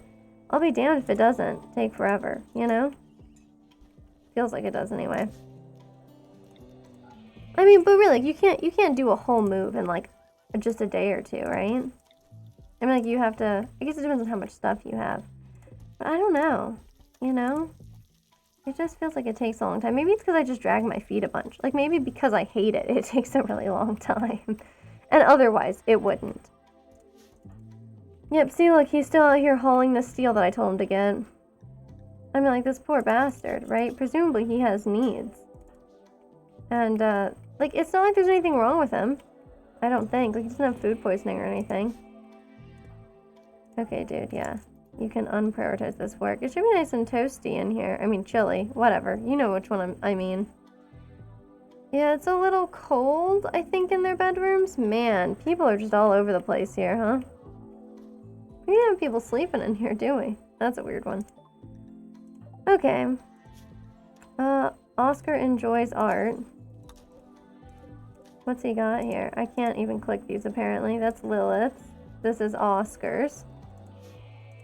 I'll be damned if it doesn't take forever, you know? Feels like it does anyway. I mean, but really, you can't do a whole move in, like, just a day or 2, right? I mean, like, you have to, I guess it depends on how much stuff you have. But I don't know, you know? It just feels like it takes a long time. Maybe it's because I just drag my feet a bunch. Like, maybe because I hate it, it takes a really long time. And otherwise, it wouldn't. Yep, see, look, he's still out here hauling the steel that I told him to get. I mean, like, this poor bastard, right? Presumably he has needs. And, like, it's not like there's anything wrong with him. I don't think. Like, he doesn't have food poisoning or anything. Okay, dude, yeah. You can unprioritize this work. It should be nice and toasty in here. I mean, chilly. Whatever. You know which one I mean. Yeah, it's a little cold, I think, in their bedrooms. Man, people are just all over the place here, huh? We don't have people sleeping in here, do we? That's a weird one. Okay. Oscar enjoys art. What's he got here? I can't even click these, apparently. That's Lilith's. This is Oscar's.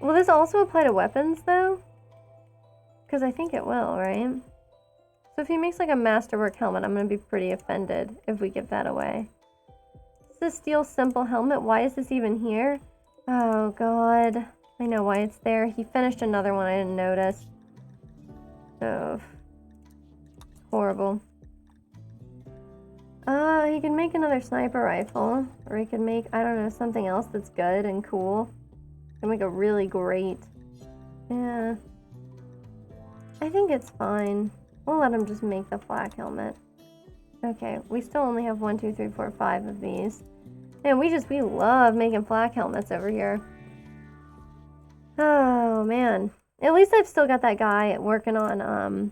Will this also apply to weapons, though? Because I think it will, right? So if he makes like a masterwork helmet, I'm going to be pretty offended if we give that away. This is a steel simple helmet. Why is this even here? Oh, God. I know why it's there. He finished another one I didn't notice. Oh. Horrible. He can make another sniper rifle. Or he could make, I don't know, something else that's good and cool. He can make a really great... Yeah. I think it's fine. We'll let him just make the flak helmet. Okay, we still only have 1, 2, 3, 4, 5 of these. And we love making flak helmets over here. Oh, man. At least I've still got that guy working on,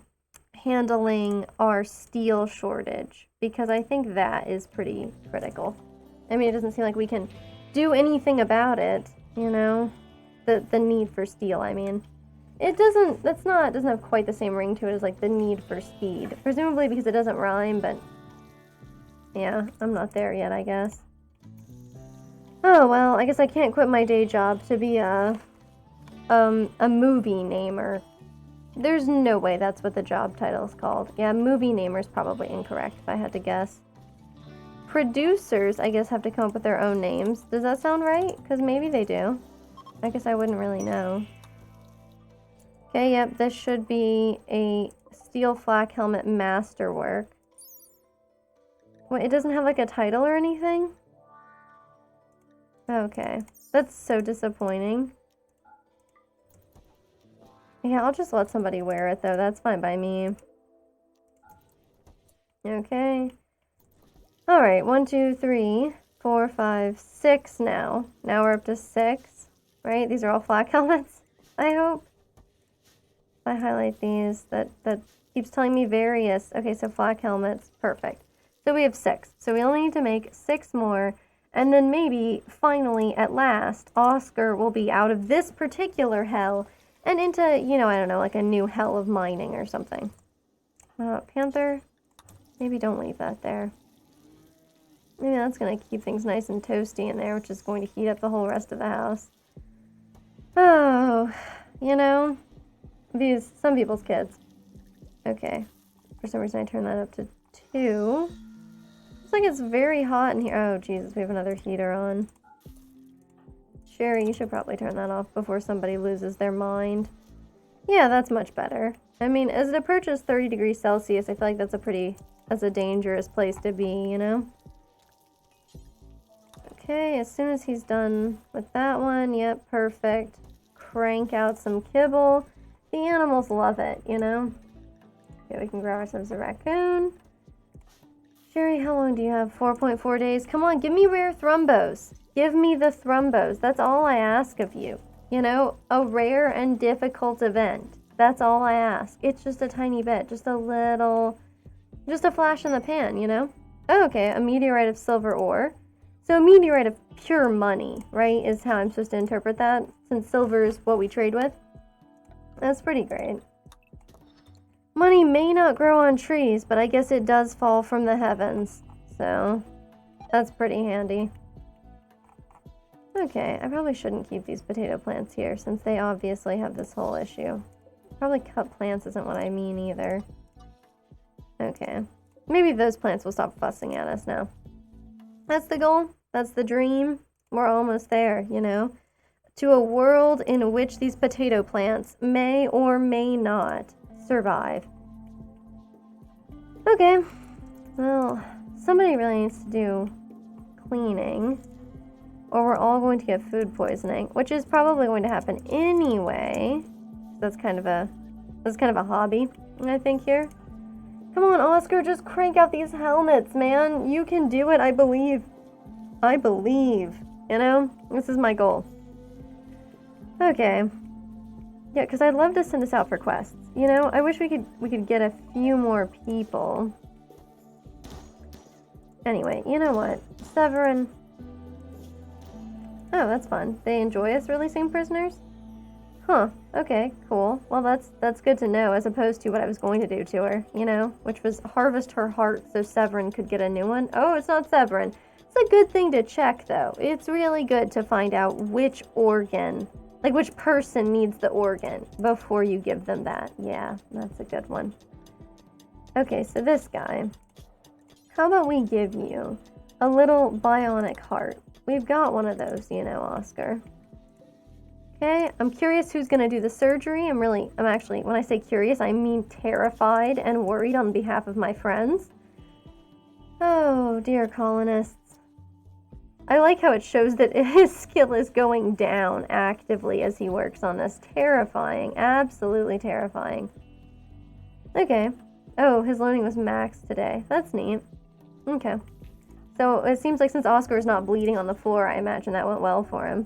handling our steel shortage, because I think that is pretty critical. I mean, it doesn't seem like we can do anything about it, you know? The need for steel, I mean. It doesn't have quite the same ring to it as, like, the need for speed. Presumably because it doesn't rhyme, but... Yeah, I'm not there yet, I guess. Oh, well, I guess I can't quit my day job to be a movie namer. There's no way that's what the job title is called. Yeah, movie namer is probably incorrect, if I had to guess. Producers, I guess, have to come up with their own names. Does that sound right? Because maybe they do. I guess I wouldn't really know. Okay, yep, this should be a steel flak helmet masterwork. Wait, it doesn't have, like, a title or anything? Okay. That's so disappointing. Yeah, I'll just let somebody wear it, though. That's fine by me. Okay. Alright, 1, 2, 3, 4, 5, 6 now. Now we're up to 6, right? These are all flak helmets, I hope. If I highlight these, that keeps telling me various. Okay, so flak helmets, perfect. So we have 6. So we only need to make 6 more, and then maybe, finally, at last, Oscar will be out of this particular hell and into, you know, I don't know, like a new hell of mining or something. Panther, maybe don't leave that there. Maybe that's going to keep things nice and toasty in there, which is going to heat up the whole rest of the house. Oh, you know, some people's kids. Okay, for some reason I turned that up to 2. Looks like it's very hot in here. Oh, Jesus, we have another heater on. Sherry, you should probably turn that off before somebody loses their mind. Yeah, that's much better. I mean, as it approaches 30 degrees Celsius, I feel like that's a dangerous place to be, you know? Okay, as soon as he's done with that one, yep, perfect. Crank out some kibble. The animals love it, you know? Okay, we can grab ourselves a raccoon. Sherry, how long do you have? 4.4 days. Come on, give me rare thrumbos. Give me the thrumbos. That's all I ask of you. You know, a rare and difficult event. That's all I ask. It's just a tiny bit. Just a flash in the pan, you know? Oh, okay, a meteorite of silver ore. So a meteorite of pure money, right, is how I'm supposed to interpret that, since silver is what we trade with. That's pretty great. Money may not grow on trees, but I guess it does fall from the heavens. So, that's pretty handy. Okay, I probably shouldn't keep these potato plants here, since they obviously have this whole issue. Probably cut plants isn't what I mean either. Okay. Maybe those plants will stop fussing at us now. That's the goal. That's the dream. We're almost there, you know? To a world in which these potato plants may or may not survive. Okay. Well, somebody really needs to do cleaning, or we're all going to get food poisoning, which is probably going to happen anyway. That's kind of a hobby, I think, here. Come on, Oscar, just crank out these helmets, man. You can do it, I believe. I believe. You know? This is my goal. Okay. Yeah, because I'd love to send this out for quests. You know, I wish we could get a few more people. Anyway, you know what? Severin. Oh, that's fun. They enjoy us releasing prisoners? Huh. Okay, cool. Well, that's good to know, as opposed to what I was going to do to her, you know? Which was harvest her heart so Severin could get a new one. Oh, it's not Severin. It's a good thing to check, though. It's really good to find out which organ, like which person needs the organ before you give them that. Yeah, that's a good one. Okay, so this guy. How about we give you a little bionic heart? We've got one of those, you know, Oscar. Okay, I'm curious who's going to do the surgery. I'm actually, when I say curious, I mean terrified and worried on behalf of my friends. Oh, dear colonists. I like how it shows that his skill is going down actively as he works on this. Terrifying. Absolutely terrifying. Okay. Oh, his learning was max today. That's neat. Okay. So it seems like since Oscar is not bleeding on the floor, I imagine that went well for him.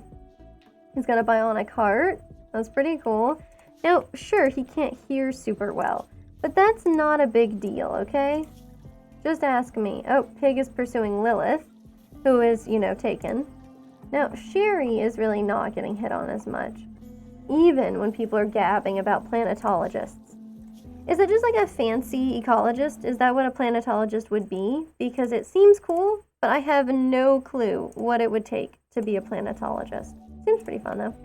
He's got a bionic heart. That's pretty cool. Now, sure, he can't hear super well, but that's not a big deal, okay? Just ask me. Oh, Pig is pursuing Lilith, who is, taken. Now, Sherry is really not getting hit on as much, even when people are gabbing about planetologists. Is it just like a fancy ecologist? Is that what a planetologist would be? Because it seems cool, but I have no clue what it would take to be a planetologist. Seems pretty fun, though.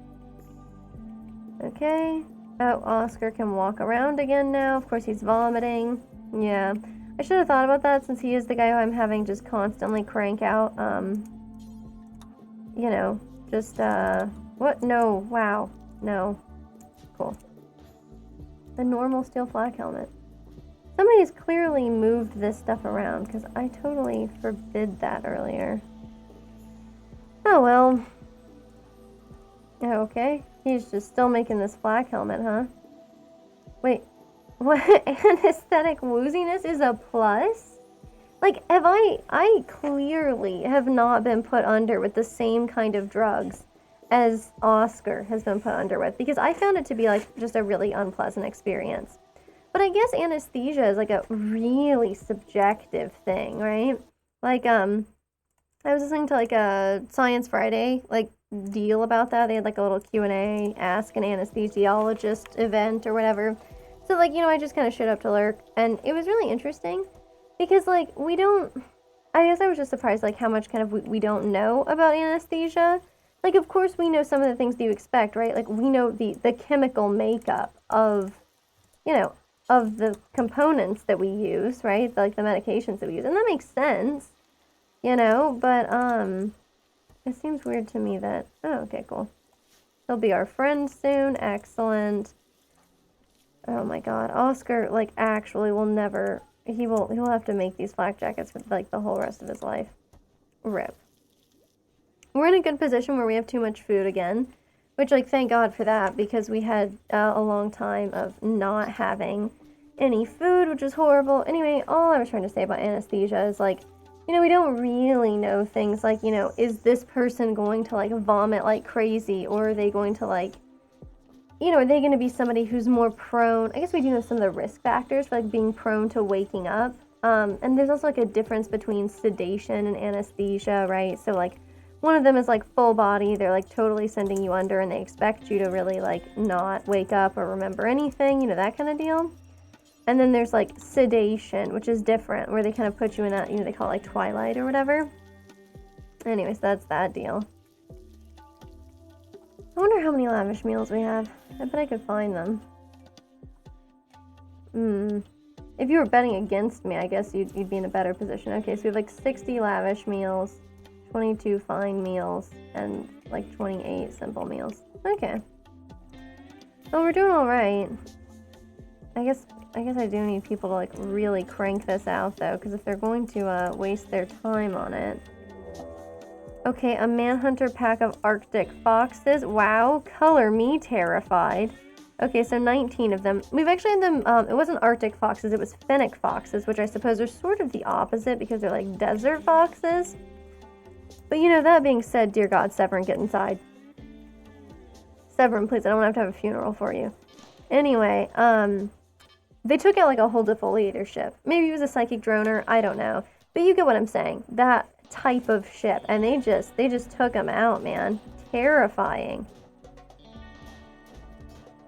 Okay. Oh, Oscar can walk around again now. Of course, he's vomiting. Yeah. I should have thought about that since he is the guy who I'm having just constantly crank out, what? No. Wow. No. Cool. The normal steel flak helmet. Somebody's clearly moved this stuff around because I totally forbid that earlier. Oh well. Okay. He's just still making this flak helmet, huh? Wait. What? Anesthetic wooziness is a plus? Like, I clearly have not been put under with the same kind of drugs as Oscar has been put under with, because I found it to be like just a really unpleasant experience. But I guess anesthesia is like a really subjective thing, right? Like, I was listening to like a Science Friday like deal about that. They had like a little Q&A, ask an anesthesiologist event or whatever. So like, I just kind of showed up to lurk, and it was really interesting because like I guess I was just surprised like how much kind of we don't know about anesthesia. Like, of course, we know some of the things that you expect, right? Like, we know the chemical makeup of, of the components that we use, right? Like, the medications that we use. And that makes sense, But, it seems weird to me that, oh, okay, cool. He'll be our friend soon. Excellent. Oh, my God. Oscar, like, actually will never, he'll have to make these flak jackets for, like, the whole rest of his life. Rip. We're in a good position where we have too much food again, which, like, thank God for that, because we had a long time of not having any food, which is horrible. Anyway, all I was trying to say about anesthesia is, like, we don't really know things like, is this person going to, like, vomit like crazy, or are they going to, like, are they going to be somebody who's more prone? I guess we do know some of the risk factors for, like, being prone to waking up. And there's also, like, a difference between sedation and anesthesia, right? So, like, one of them is like full body, they're like totally sending you under and they expect you to really like not wake up or remember anything, that kind of deal. And then there's like sedation, which is different, where they kind of put you in that, they call it like twilight or whatever. Anyways, that's that deal. I wonder how many lavish meals we have. I bet I could find them. If you were betting against me, I guess you'd be in a better position. Okay, so we have like 60 lavish meals, 22 fine meals, and like 28 simple meals. Okay. Well, we're doing all right. I guess I do need people to like really crank this out though, because if they're going to waste their time on it. Okay, a manhunter pack of Arctic foxes. Wow, color me terrified. Okay, so 19 of them. We've actually had them, it wasn't Arctic foxes, it was fennec foxes, which I suppose are sort of the opposite because they're like desert foxes. But that being said, dear God, Severin, get inside. Severin, please, I don't want to have a funeral for you. Anyway, they took out like a whole defoliator ship. Maybe it was a psychic droner, I don't know. But you get what I'm saying. That type of ship. And they just took them out, man. Terrifying.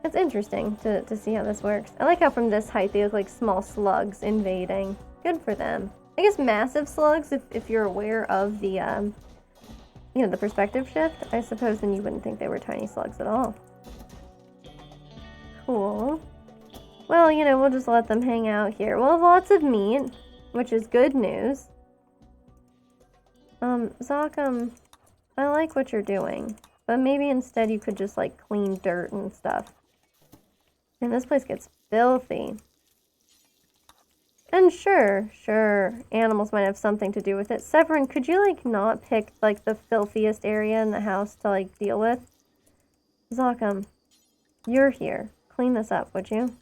It's interesting to see how this works. I like how from this height they look like small slugs invading. Good for them. I guess massive slugs, if you're aware of the, the perspective shift, I suppose then you wouldn't think they were tiny slugs at all. Cool. Well, we'll just let them hang out here. We'll have lots of meat, which is good news. Zokum, I like what you're doing, but maybe instead you could just, like, clean dirt and stuff. And this place gets filthy. And sure, animals might have something to do with it. Severin, could you, like, not pick, like, the filthiest area in the house to, like, deal with? Zokum, you're here. Clean this up, would you?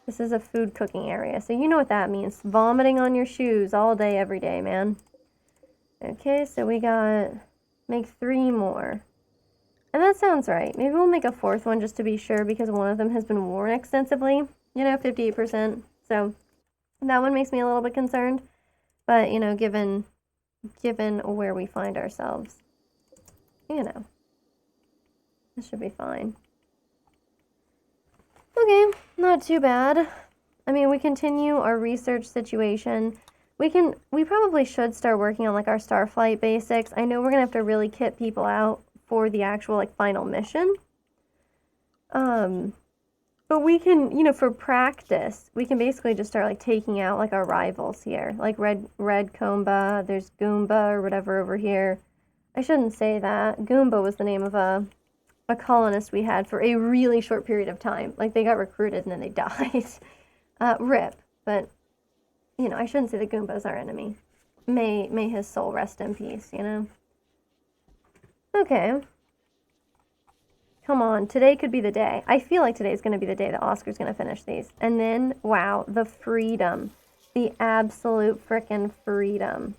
This is a food cooking area, so you know what that means. Vomiting on your shoes all day, every day, man. Okay, so we got... make 3 more. And that sounds right. Maybe we'll make a 4th one just to be sure, because one of them has been worn extensively. You know, 58%. So... that one makes me a little bit concerned, but, you know, given where we find ourselves, you know, this should be fine. Okay, not too bad. I mean, we continue our research situation. We probably should start working on, like, our Starflight basics. I know we're gonna have to really kit people out for the actual, like, final mission. But we can, you know, for practice, we can basically just start, like, taking out, like, our rivals here. Like, Red Comba, there's Goomba or whatever over here. I shouldn't say that. Goomba was the name of a colonist we had for a really short period of time. Like, they got recruited and then they died. RIP. But, you know, I shouldn't say that Goomba's our enemy. May his soul rest in peace, you know? Okay. Come on, today could be the day. I feel like today's going to be the day that Oscar's going to finish these. And then, wow, the freedom. The absolute frickin' freedom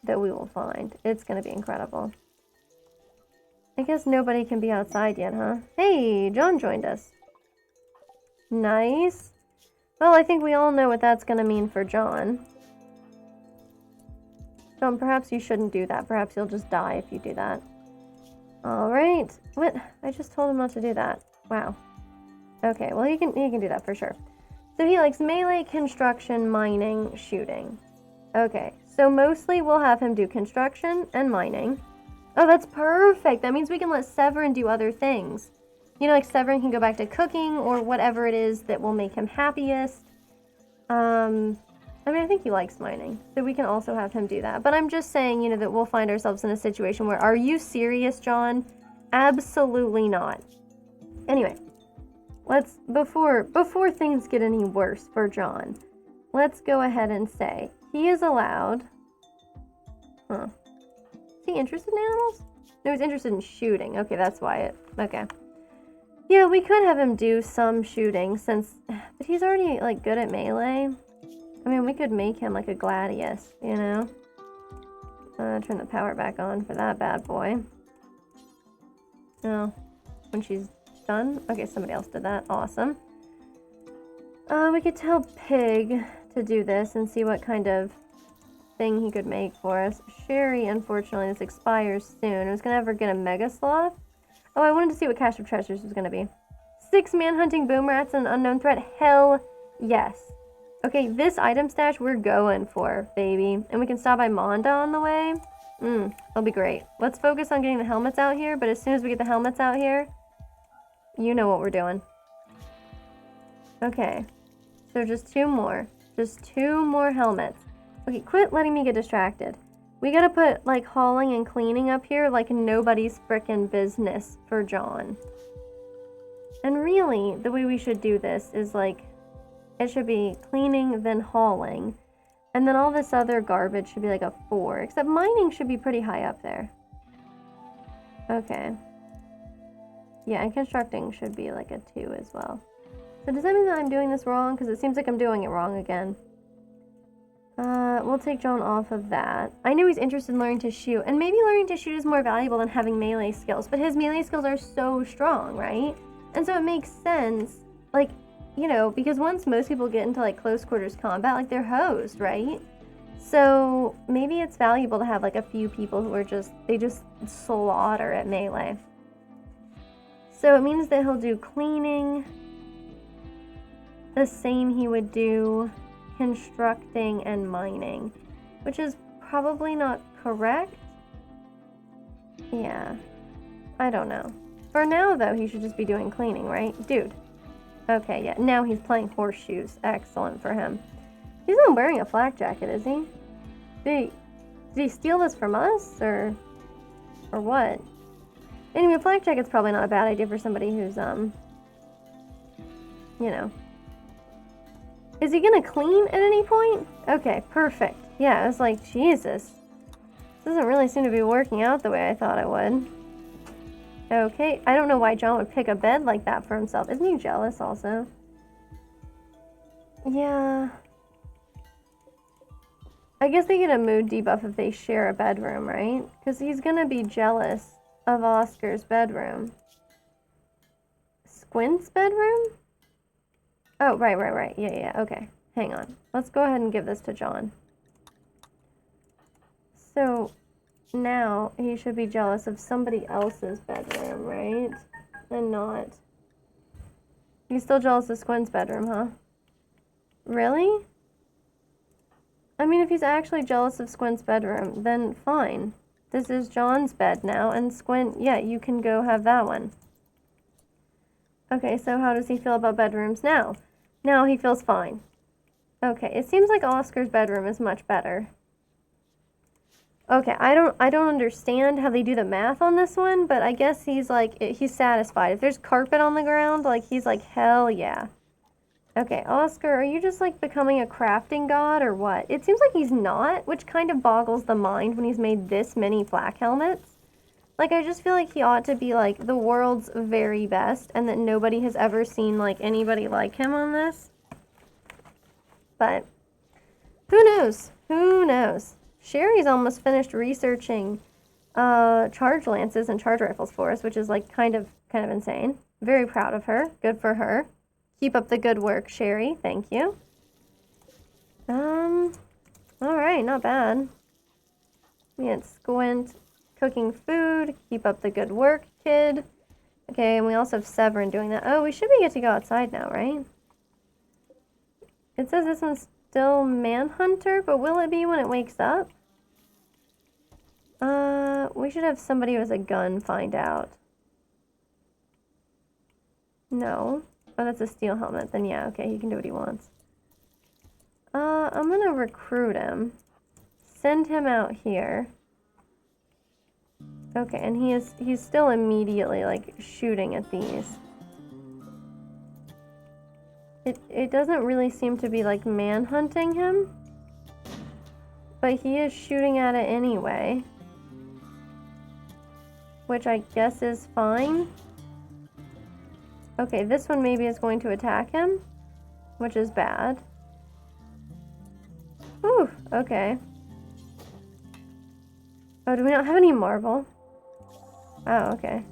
that we will find. It's going to be incredible. I guess nobody can be outside yet, huh? Hey, John joined us. Nice. Well, I think we all know what that's going to mean for John. John, perhaps you shouldn't do that. Perhaps you'll just die if you do that. Alright. What? I just told him not to do that. Wow. Okay, well he can do that for sure. So he likes melee, construction, mining, shooting. Okay, so mostly we'll have him do construction and mining. Oh, that's perfect! That means we can let Severin do other things. You know, like Severin can go back to cooking or whatever it is that will make him happiest. I mean, I think he likes mining, so we can also have him do that. But I'm just saying, you know, that we'll find ourselves in a situation where, are you serious, John? Absolutely not. Anyway, let's, before things get any worse for John, let's go ahead and say he is allowed... Huh. Is he interested in animals? No, he's interested in shooting. Okay, that's why it... Okay. Yeah, we could have him do some shooting, since... But he's already, like, good at melee. I mean, we could make him like a gladius, you know? Turn the power back on for that bad boy. Oh, when she's done? Okay, somebody else did that. Awesome. We could tell Pig to do this and see what kind of thing he could make for us. Sherry, unfortunately, this expires soon. I was gonna ever get a Mega Sloth. Oh, I wanted to see what Cache of Treasures was gonna be. 6 man-hunting boom rats and an unknown threat? Hell yes. Okay, this item stash we're going for, baby. And we can stop by Monda on the way. That'll be great. Let's focus on getting the helmets out here, but as soon as we get the helmets out here, you know what we're doing. Okay, so just 2 more. Just 2 more helmets. Okay, quit letting me get distracted. We gotta put, like, hauling and cleaning up here like nobody's frickin' business for John. And really, the way we should do this is, like, it should be cleaning, then hauling. And then all this other garbage should be like a 4. Except mining should be pretty high up there. Okay. Yeah, and constructing should be like a 2 as well. So does that mean that I'm doing this wrong? Because it seems like I'm doing it wrong again. We'll take John off of that. I know he's interested in learning to shoot. And maybe learning to shoot is more valuable than having melee skills. But his melee skills are so strong, right? And so it makes sense. Like... You know, because once most people get into, like, close quarters combat, like, they're hosed, right? So maybe it's valuable to have, like, a few people who are they just slaughter at melee. So it means that he'll do cleaning, the same he would do constructing and mining, which is probably not correct. Yeah, I don't know. For now, though, he should just be doing cleaning, right? Dude. Okay, yeah, now he's playing horseshoes. Excellent for him. He's not wearing a flak jacket, is he? Did he steal this from us, or what? Anyway, a flak jacket's probably not a bad idea for somebody who's, you know, Is he gonna clean at any point? Okay, perfect. Yeah, I was like, Jesus. This doesn't really seem to be working out the way I thought it would. Okay, I don't know why John would pick a bed like that for himself. Isn't he jealous also? Yeah. I guess they get a mood debuff if they share a bedroom, right? Because he's gonna be jealous of Oscar's bedroom. Squint's bedroom? Oh, right. Yeah, okay. Hang on. Let's go ahead and give this to John. So, now he should be jealous of somebody else's bedroom, right? And not. He's still jealous of Squint's bedroom, huh? Really? I mean, if he's actually jealous of Squint's bedroom, then fine. This is John's bed now, and Squint, yeah, you can go have that one. Okay, so how does he feel about bedrooms now? Now he feels fine. Okay, it seems like Oscar's bedroom is much better. Okay, I don't understand how they do the math on this one, but I guess he's like, he's satisfied. If there's carpet on the ground, like, he's like, hell yeah. Okay, Oscar, are you just like becoming a crafting god or what? It seems like he's not, which kind of boggles the mind when he's made this many flak helmets. Like, I just feel like he ought to be like the world's very best and that nobody has ever seen like anybody like him on this. But who knows? Who knows? Sherry's almost finished researching charge lances and charge rifles for us, which is like kind of insane. Very proud of her. Good for her. Keep up the good work, Sherry. Thank you. Alright, not bad. We had Squint cooking food. Keep up the good work, kid. Okay, and we also have Severin doing that. Oh, we should be good to go outside now, right? It says this one's still Manhunter, but will it be when it wakes up? We should have somebody who has a gun find out. No. Oh, that's a steel helmet. Then yeah, okay, he can do what he wants. I'm gonna recruit him. Send him out here. Okay, and he's still immediately like shooting at these. It doesn't really seem to be like manhunting him. But he is shooting at it anyway. Which I guess is fine. Okay, this one maybe is going to attack him, which is bad. Whew, okay. Oh, do we not have any marble? Oh, okay.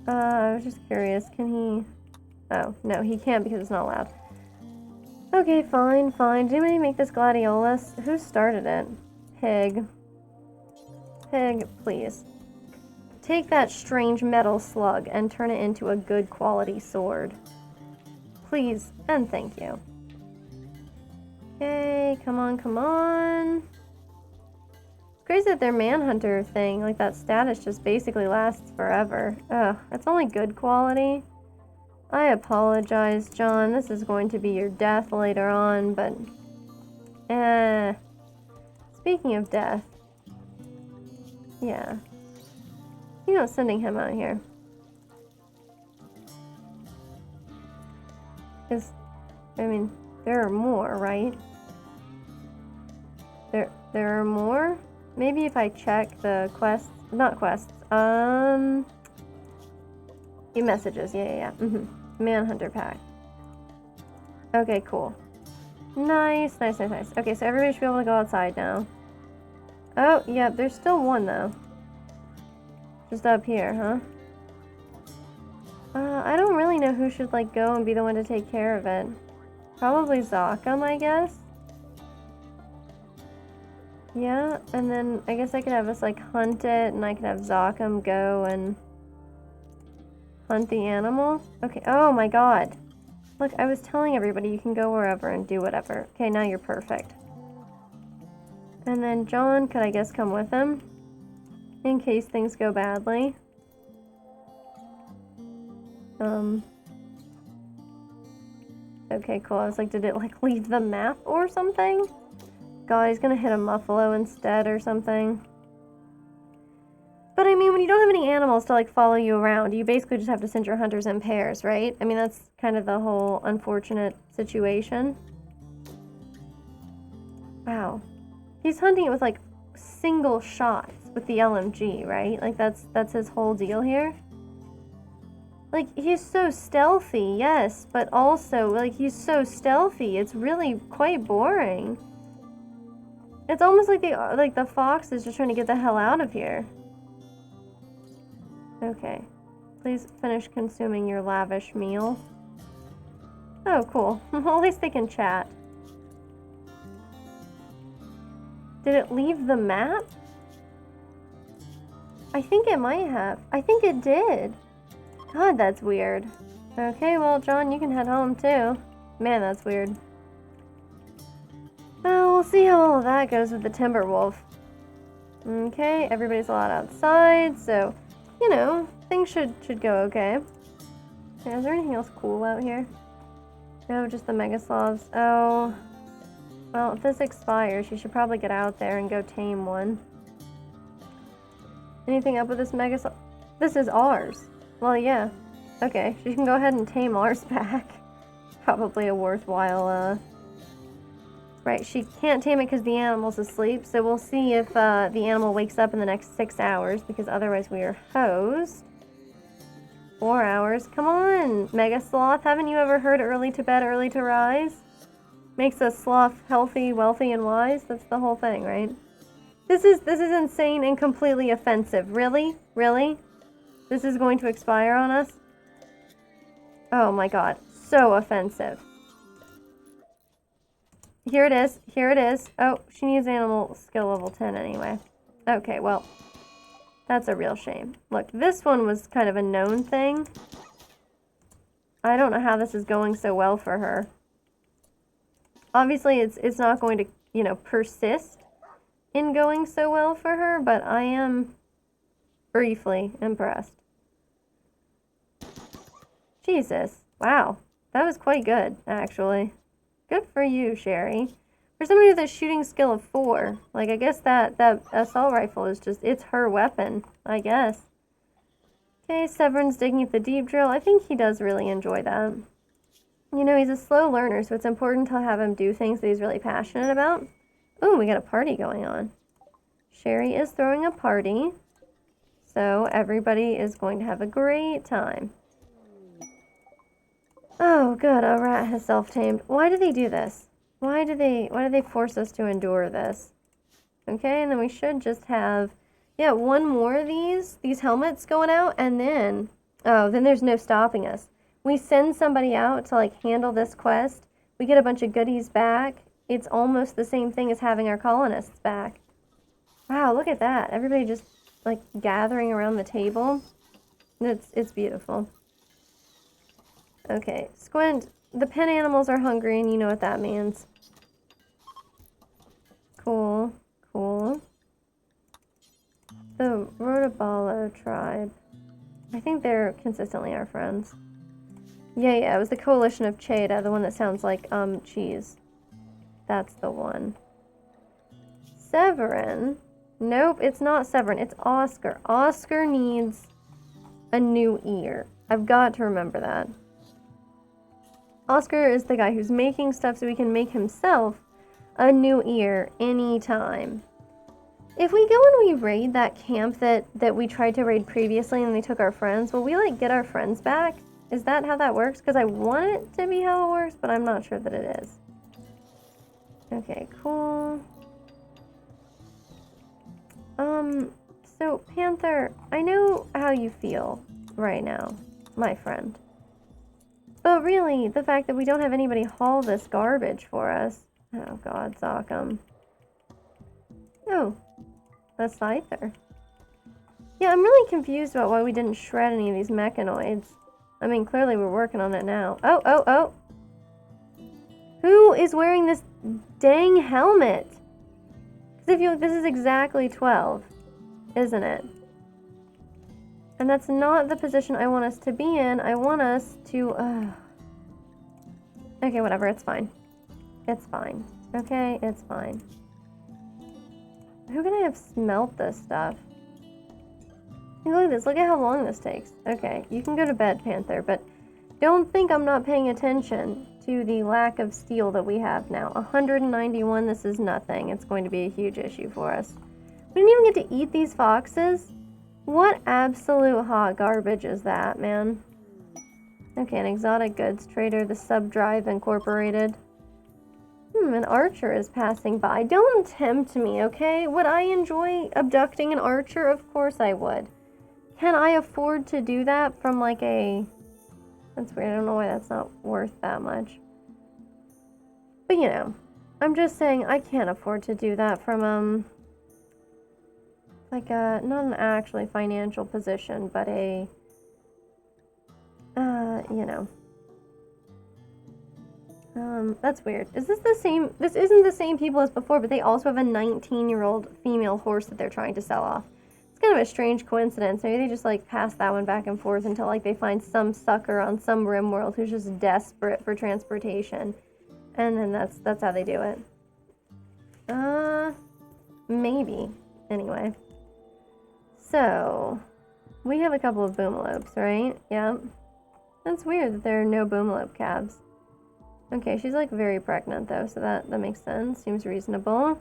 I was just curious, can he... Oh, no, he can't because it's not allowed. Okay, fine. Did anybody make this gladiolus? Who started it? Pig. Pig, please. Take that strange metal slug and turn it into a good quality sword. Please, and thank you. Okay, come on. It's crazy that their manhunter thing, like that status just basically lasts forever. Ugh, it's only good quality. I apologize, John. This is going to be your death later on, but... Speaking of death... Yeah. You know, sending him out here. Because, I mean, there are more, right? There are more? Maybe if I check the quests... Not quests. Messages. Yeah. Manhunter pack. Okay, cool. Nice. Okay, so everybody should be able to go outside now. Oh, yeah, there's still one, though. Just up here, huh? I don't really know who should, like, go and be the one to take care of it. Probably Zakam, I guess? Yeah, and then I guess I could have us, like, hunt it, and I could have Zakam go and hunt the animal. Okay, oh my god. Look, I was telling everybody you can go wherever and do whatever. Okay, now you're perfect. And then John could, I guess, come with him in case things go badly. Okay, cool. I was like, did it, like, leave the map or something? God, he's gonna hit a Muffalo instead or something. But I mean, when you don't have any animals to like follow you around, you basically just have to send your hunters in pairs, right? I mean, that's kind of the whole unfortunate situation. Wow. He's hunting it with like single shots with the LMG, right? Like that's his whole deal here. Like, he's so stealthy, yes, but also, like, he's so stealthy, it's really quite boring. It's almost like the fox is just trying to get the hell out of here. Okay. Please finish consuming your lavish meal. Oh, cool. Well, at least they can chat. Did it leave the map? I think it might have. I think it did. God, that's weird. Okay, well, John, you can head home, too. Man, that's weird. Well, we'll see how all of that goes with the timber wolf. Okay, everybody's allowed outside, so, you know, things should go okay. Yeah, is there anything else cool out here? No, just the Megaslavs. Oh. Well, if this expires, you should probably get out there and go tame one. Anything up with this Megaslav? This is ours. Well, yeah. Okay, she can go ahead and tame ours back. Probably a worthwhile, Right, she can't tame it because the animal's asleep, so we'll see if, the animal wakes up in the next 6 hours, because otherwise we are hosed. 4 hours. Come on, Mega Sloth. Haven't you ever heard early to bed, early to rise? Makes a sloth healthy, wealthy, and wise? That's the whole thing, right? This is insane and completely offensive. Really? Really? This is going to expire on us? Oh my god. So offensive. Here it is. Here it is. Oh, she needs animal skill level 10 anyway. Okay, well, that's a real shame. Look, this one was kind of a known thing. I don't know how this is going so well for her. Obviously, it's not going to, you know, persist in going so well for her, but I am briefly impressed. Jesus. Wow. That was quite good, actually. Good for you, Sherry. For somebody with a shooting skill of 4, like, I guess that assault rifle is just, it's her weapon, I guess. Okay, Severin's digging at the deep drill. I think he does really enjoy that. You know, he's a slow learner, so it's important to have him do things that he's really passionate about. Ooh, we got a party going on. Sherry is throwing a party, so everybody is going to have a great time. Oh, good, a rat has self-tamed. Why do they do this? Why do they force us to endure this? Okay, and then we should just have, yeah, one more of these helmets going out, and then, oh, then there's no stopping us. We send somebody out to, like, handle this quest. We get a bunch of goodies back. It's almost the same thing as having our colonists back. Wow, look at that. Everybody just, like, gathering around the table. It's beautiful. Okay, Squint, the pen animals are hungry, and you know what that means. Cool, cool. The Rotobalo tribe. I think they're consistently our friends. Yeah, it was the coalition of Cheda, the one that sounds like, cheese. That's the one. Severin? Nope, it's not Severin, it's Oscar. Oscar needs a new ear. I've got to remember that. Oscar is the guy who's making stuff so he can make himself a new ear anytime. If we go and we raid that camp that we tried to raid previously and they took our friends, will we, like, get our friends back? Is that how that works? Because I want it to be how it works, but I'm not sure that it is. Okay, cool. So, Panther, I know how you feel right now, my friend. But really, the fact that we don't have anybody haul this garbage for us. Oh god, Zokum. Oh, a scyther. Yeah, I'm really confused about why we didn't shred any of these mechanoids. I mean, clearly we're working on it now. Oh! Who is wearing this dang helmet? Because if you look, this is exactly 12, isn't it? And that's not the position I want us to be in. I want us to, Okay, whatever, it's fine. It's fine. Okay, it's fine. Who can I have smelt this stuff? Look at this. Look at how long this takes. Okay, you can go to bed, Panther, but don't think I'm not paying attention to the lack of steel that we have now. 191, this is nothing. It's going to be a huge issue for us. We didn't even get to eat these foxes? What absolute hot garbage is that, man? Okay, an exotic goods trader, the Subdrive Incorporated. An archer is passing by. Don't tempt me, okay? Would I enjoy abducting an archer? Of course I would. Can I afford to do that from like a... That's weird. I don't know why that's not worth that much. But you know, I'm just saying I can't afford to do that from, like a, not an actually financial position, but a, you know. That's weird. Is this the same? This isn't the same people as before, but they also have a 19-year-old female horse that they're trying to sell off. It's kind of a strange coincidence. Maybe they just like pass that one back and forth until like they find some sucker on some Rimworld who's just desperate for transportation, and then that's how they do it. Maybe. Anyway. So, we have a couple of boomalopes, right? Yep. That's weird that there are no boomalope calves. Okay, she's like very pregnant though, so that makes sense. Seems reasonable.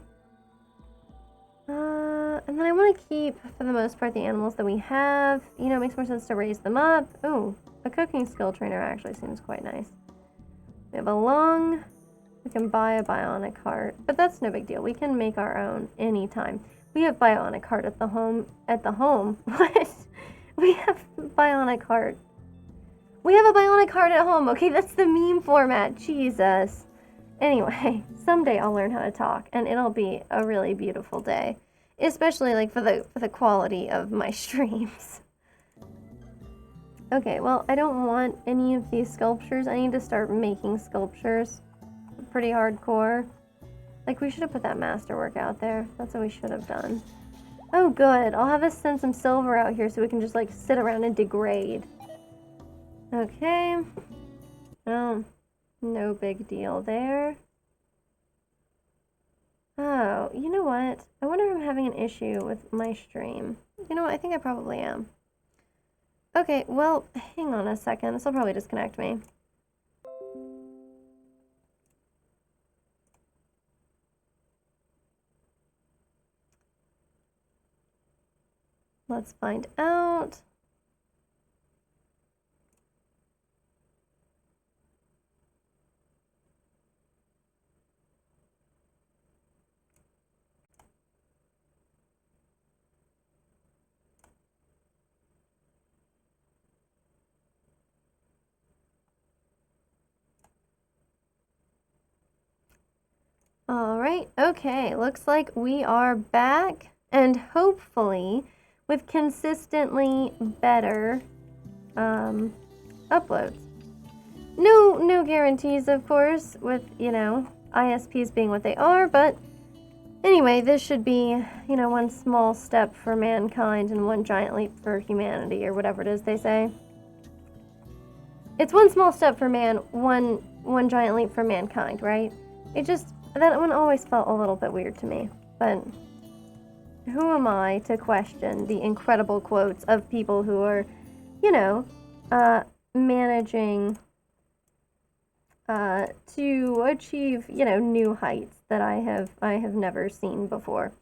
And then I want to keep, for the most part, the animals that we have. You know, it makes more sense to raise them up. Oh, a cooking skill trainer actually seems quite nice. We have a lung. We can buy a bionic heart, but that's no big deal. We can make our own anytime. We have bionic heart at the home. What? We have bionic heart. We have a bionic heart at home. Okay, that's the meme format. Jesus. Anyway, someday I'll learn how to talk, and it'll be a really beautiful day, especially like for the quality of my streams. Okay, well, I don't want any of these sculptures. I need to start making sculptures. Pretty hardcore. Like, we should have put that masterwork out there. That's what we should have done. Oh, good. I'll have us send some silver out here so we can just, like, sit around and degrade. Okay. Oh, no big deal there. Oh, you know what? I wonder if I'm having an issue with my stream. You know what? I think I probably am. Okay, well, hang on a second. This will probably disconnect me. Let's find out. Alright, okay, looks like we are back, and hopefully with consistently better uploads. No guarantees, of course, with, you know, ISPs being what they are, but anyway, this should be, you know, one small step for mankind and one giant leap for humanity, or whatever it is they say. It's one small step for man, one giant leap for mankind, right? It just, that one always felt a little bit weird to me, but who am I to question the incredible quotes of people who are, you know, managing to achieve, you know, new heights that I have never seen before.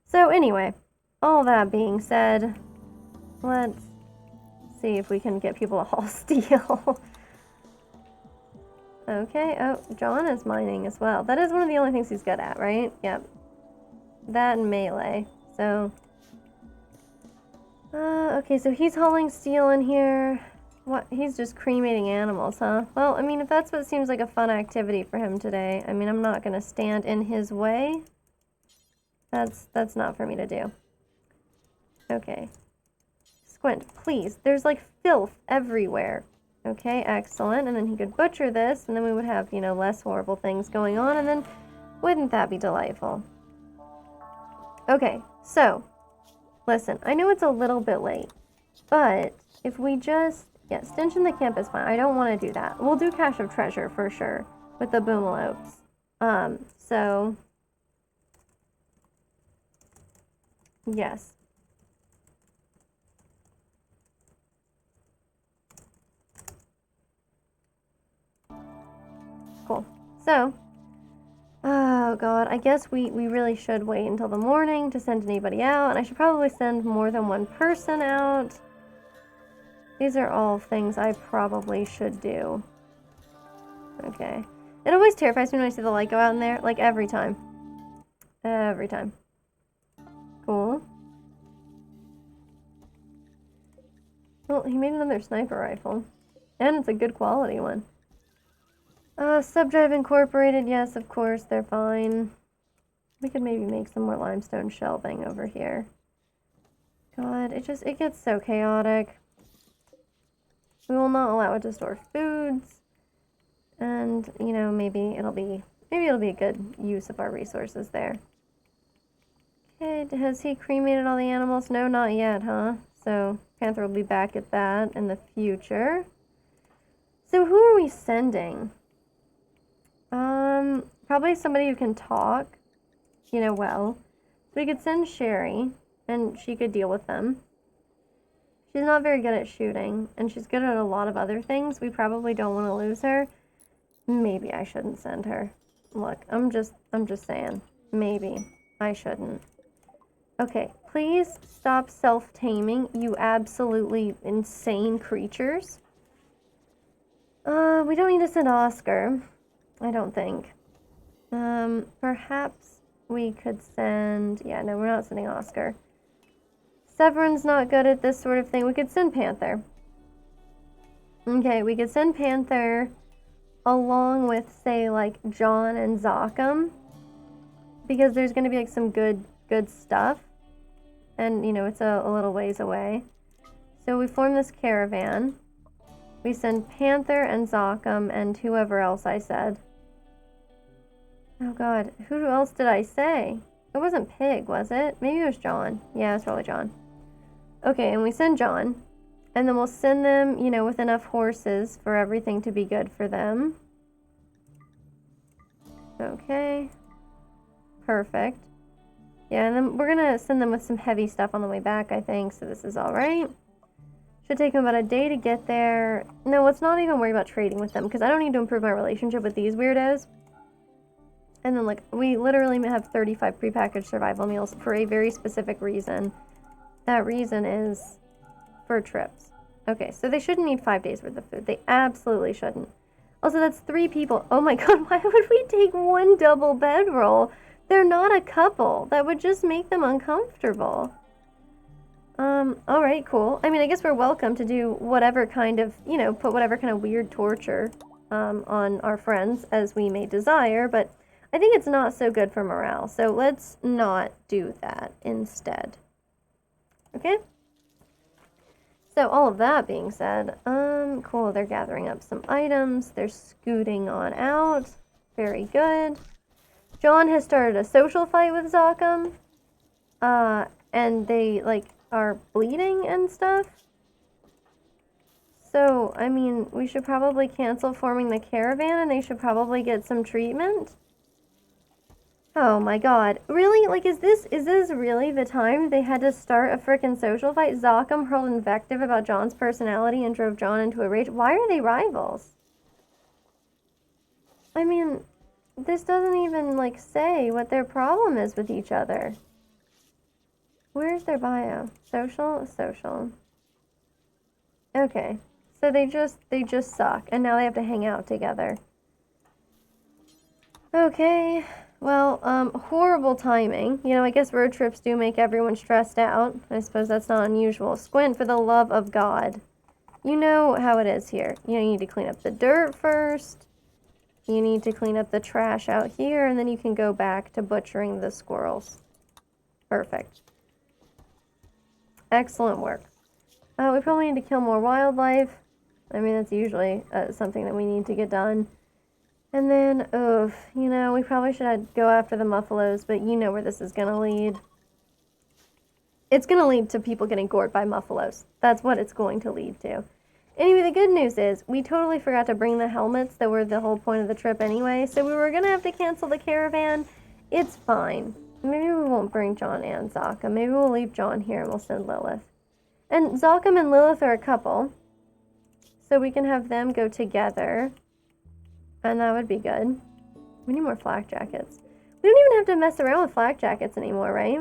So anyway, all that being said, let's see if we can get people to haul steel. Okay, oh, John is mining as well. That is one of the only things he's good at, right? Yep. That and melee. So, okay, so he's hauling steel in here. What? He's just cremating animals, huh? Well, I mean, if that's what seems like a fun activity for him today, I mean, I'm not gonna stand in his way. That's not for me to do. Okay. Squint, please. There's like filth everywhere. Okay, excellent. And then he could butcher this, and then we would have, you know, less horrible things going on, and then wouldn't that be delightful? Okay, so, listen, I know it's a little bit late, but if we just, yeah, stench in the camp is fine. I don't want to do that. We'll do cache of treasure for sure with the boomalopes. So, yes. So, oh god, I guess we really should wait until the morning to send anybody out, and I should probably send more than one person out. These are all things I probably should do. Okay. It always terrifies me when I see the light go out in there, like every time. Every time. Cool. Well, he made another sniper rifle. And it's a good quality one. Subdrive incorporated, yes, of course, they're fine. We could maybe make some more limestone shelving over here. God, it gets so chaotic. We will not allow it to store foods. And, you know, maybe it'll be a good use of our resources there. Okay, has he cremated all the animals? No, not yet, huh? So, Panther will be back at that in the future. So, who are we sending? Probably somebody who can talk, you know, well. We could send Sherry, and she could deal with them. She's not very good at shooting, and she's good at a lot of other things. We probably don't want to lose her. Maybe I shouldn't send her. Look, I'm just saying. Maybe I shouldn't. Okay, please stop self-taming, you absolutely insane creatures. We don't need to send Oscar. I don't think. Perhaps we could send... Yeah, no, we're not sending Oscar. Severin's not good at this sort of thing. We could send Panther. Okay, we could send Panther along with, say, like, John and Zocham. Because there's going to be, like, some good stuff. And, you know, it's a little ways away. So we form this caravan. We send Panther and Zocham and whoever else I said. Oh god, who else did I say? It wasn't Pig, was it? Maybe it was John. Yeah, it's probably John. Okay, and we send John. And then we'll send them, you know, with enough horses for everything to be good for them. Okay. Perfect. Yeah, and then we're gonna send them with some heavy stuff on the way back, I think, so this is alright. Should take them about a day to get there. No, let's not even worry about trading with them, because I don't need to improve my relationship with these weirdos. And then, like, we literally have 35 prepackaged survival meals for a very specific reason. That reason is for trips. Okay, so they shouldn't need 5 days worth of food. They absolutely shouldn't. Also, that's 3 people. Oh my god, why would we take 1 double bedroll? They're not a couple. That would just make them uncomfortable. Alright, cool. I mean, I guess we're welcome to do whatever kind of, you know, put whatever kind of weird torture, on our friends as we may desire, but I think it's not so good for morale, so let's not do that instead. Okay? So, all of that being said, cool, they're gathering up some items, they're scooting on out, very good. John has started a social fight with Zocham, and they, like, are bleeding and stuff. So, I mean, we should probably cancel forming the caravan, and they should probably get some treatment. Oh my god. Really? Like, is this really the time they had to start a frickin' social fight? Zocham hurled invective about John's personality and drove John into a rage. Why are they rivals? I mean, this doesn't even, like, say what their problem is with each other. Where's their bio? Social? Social. Okay. So they just suck, and now they have to hang out together. Okay. Well, horrible timing. You know, I guess road trips do make everyone stressed out. I suppose that's not unusual. Squint, for the love of God. You know how it is here. You know, you need to clean up the dirt first. You need to clean up the trash out here, and then you can go back to butchering the squirrels. Perfect. Excellent work. We probably need to kill more wildlife. I mean, that's usually something that we need to get done. And then, you know, we probably should go after the muffalos, but you know where this is going to lead. It's going to lead to people getting gored by muffalos. That's what it's going to lead to. Anyway, the good news is we totally forgot to bring the helmets that were the whole point of the trip anyway, so we were going to have to cancel the caravan. It's fine. Maybe we won't bring John and Zocham. Maybe we'll leave John here and we'll send Lilith. And Zocham and Lilith are a couple, so we can have them go together. And that would be good. We need more flak jackets. We don't even have to mess around with flak jackets anymore, right?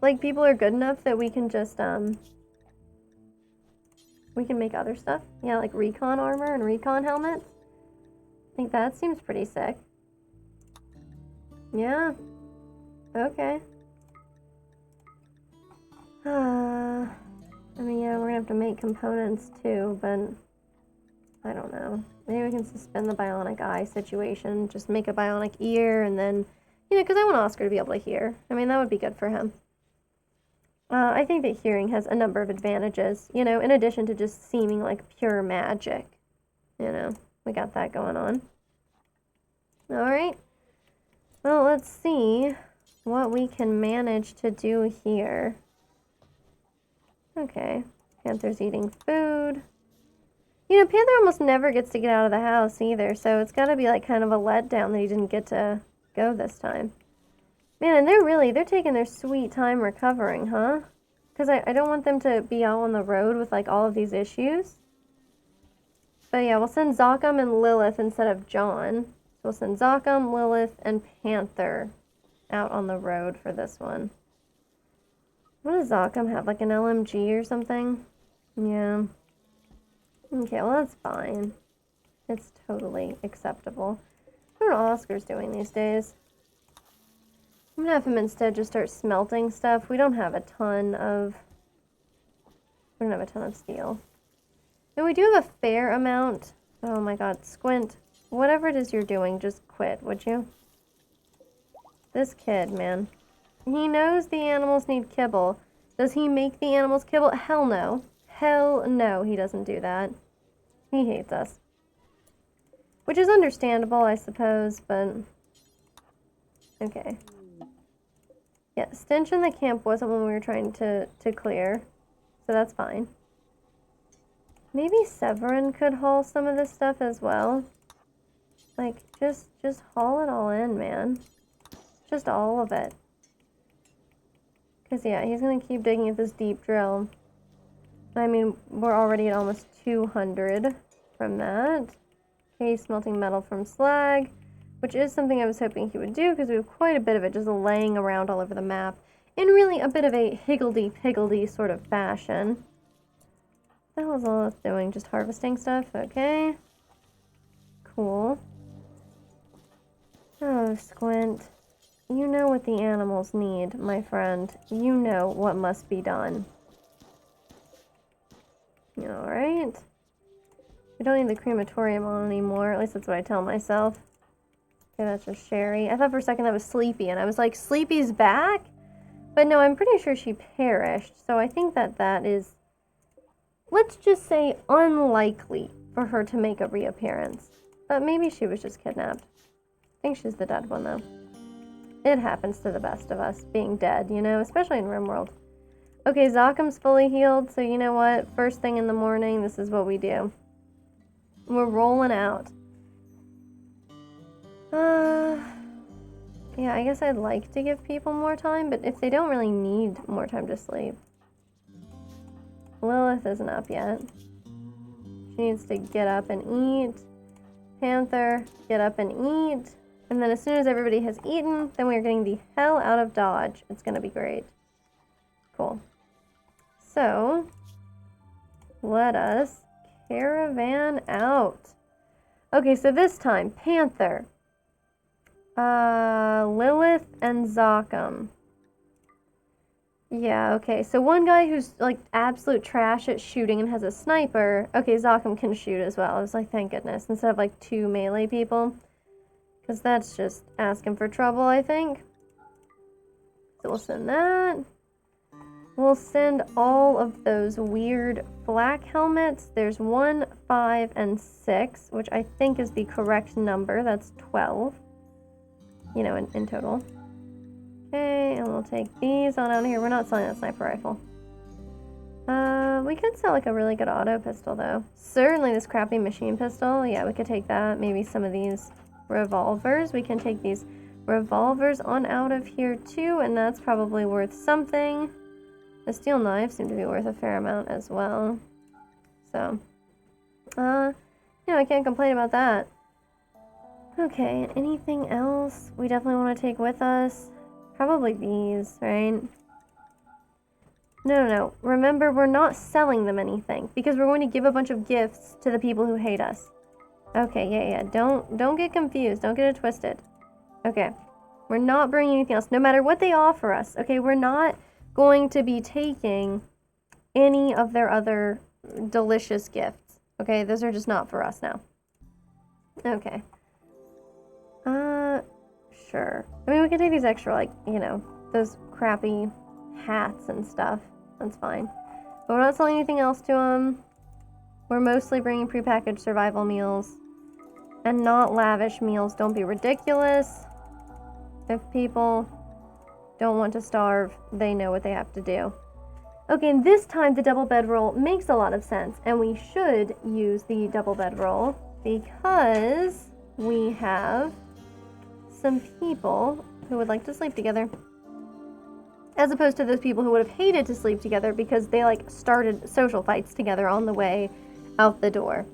Like, people are good enough that we can just, we can make other stuff. Yeah, like recon armor and recon helmets. I think that seems pretty sick. Yeah. Okay. I mean, yeah, we're gonna have to make components too, but I don't know. Maybe we can suspend the bionic eye situation, just make a bionic ear, and then, you know, because I want Oscar to be able to hear. I mean, that would be good for him. I think that hearing has a number of advantages, you know, in addition to just seeming like pure magic. You know, we got that going on. Alright. Well, let's see what we can manage to do here. Okay. Panther's eating food. You know, Panther almost never gets to get out of the house either, so it's gotta be like kind of a letdown that he didn't get to go this time. Man, and they're taking their sweet time recovering, huh? Because I don't want them to be out on the road with like all of these issues. But yeah, we'll send Zocham and Lilith instead of John. So we'll send Zocham, Lilith, and Panther out on the road for this one. What does Zocham have? Like an LMG or something? Yeah. Okay, well that's fine. It's totally acceptable. I don't know what Oscar's doing these days. I'm gonna have him instead just start smelting stuff. We don't have a ton of steel. And we do have a fair amount. Oh my god, Squint. Whatever it is you're doing, just quit, would you? This kid, man. He knows the animals need kibble. Does he make the animals kibble? Hell no. Hell no, he doesn't do that. He hates us. Which is understandable, I suppose, but... Okay. Yeah, stench in the camp wasn't one we were trying to clear. So that's fine. Maybe Severin could haul some of this stuff as well. Like, just haul it all in, man. Just all of it. Because, yeah, he's going to keep digging at this deep drill. I mean, we're already at almost 200 from that. Okay, smelting metal from slag, which is something I was hoping he would do because we have quite a bit of it just laying around all over the map in really a bit of a higgledy-piggledy sort of fashion. What the hell is all this doing? Just harvesting stuff? Okay. Cool. Oh, Squint. You know what the animals need, my friend. You know what must be done. Alright. We don't need the crematorium on anymore. At least that's what I tell myself. Okay, that's just Sherry. I thought for a second that was Sleepy, and I was like, Sleepy's back? But no, I'm pretty sure she perished. So I think that is, let's just say, unlikely for her to make a reappearance. But maybe she was just kidnapped. I think she's the dead one, though. It happens to the best of us, being dead, you know, especially in Rimworld. Okay, Zocham's fully healed, so you know what? First thing in the morning, this is what we do. We're rolling out. Yeah, I guess I'd like to give people more time, but if they don't really need more time to sleep. Lilith isn't up yet. She needs to get up and eat. Panther, get up and eat. And then as soon as everybody has eaten, then we are getting the hell out of Dodge. It's gonna be great. Cool. So, let us caravan out. Okay, so this time, Panther, Lilith, and Zocham. Yeah, okay, so one guy who's like absolute trash at shooting and has a sniper. Okay, Zocham can shoot as well. I was like, thank goodness, instead of like 2 melee people. Because that's just asking for trouble, I think. So we'll send that. We'll send all of those weird flak helmets. There's 1, 5, and 6, which I think is the correct number. That's 12, you know, in total. Okay, and we'll take these on out of here. We're not selling that sniper rifle. We could sell like a really good auto pistol, though. Certainly this crappy machine pistol. Yeah, we could take that. Maybe some of these revolvers. We can take these revolvers on out of here, too, and that's probably worth something. The steel knives seem to be worth a fair amount as well. So, yeah, I can't complain about that. Okay, anything else we definitely want to take with us? Probably these, right? No. Remember, we're not selling them anything because we're going to give a bunch of gifts to the people who hate us. Okay, yeah. Don't get confused. Don't get it twisted. Okay. We're not bringing anything else, no matter what they offer us. Okay, we're not going to be taking any of their other delicious gifts. Okay, those are just not for us now. Okay. Sure. I mean, we can take these extra, like, you know, those crappy hats and stuff. That's fine. But we're not selling anything else to them. We're mostly bringing prepackaged survival meals and not lavish meals. Don't be ridiculous. If people don't want to starve, they know what they have to do. Okay, and this time the double bedroll makes a lot of sense, and we should use the double bedroll because we have some people who would like to sleep together, as opposed to those people who would have hated to sleep together because they like started social fights together on the way out the door.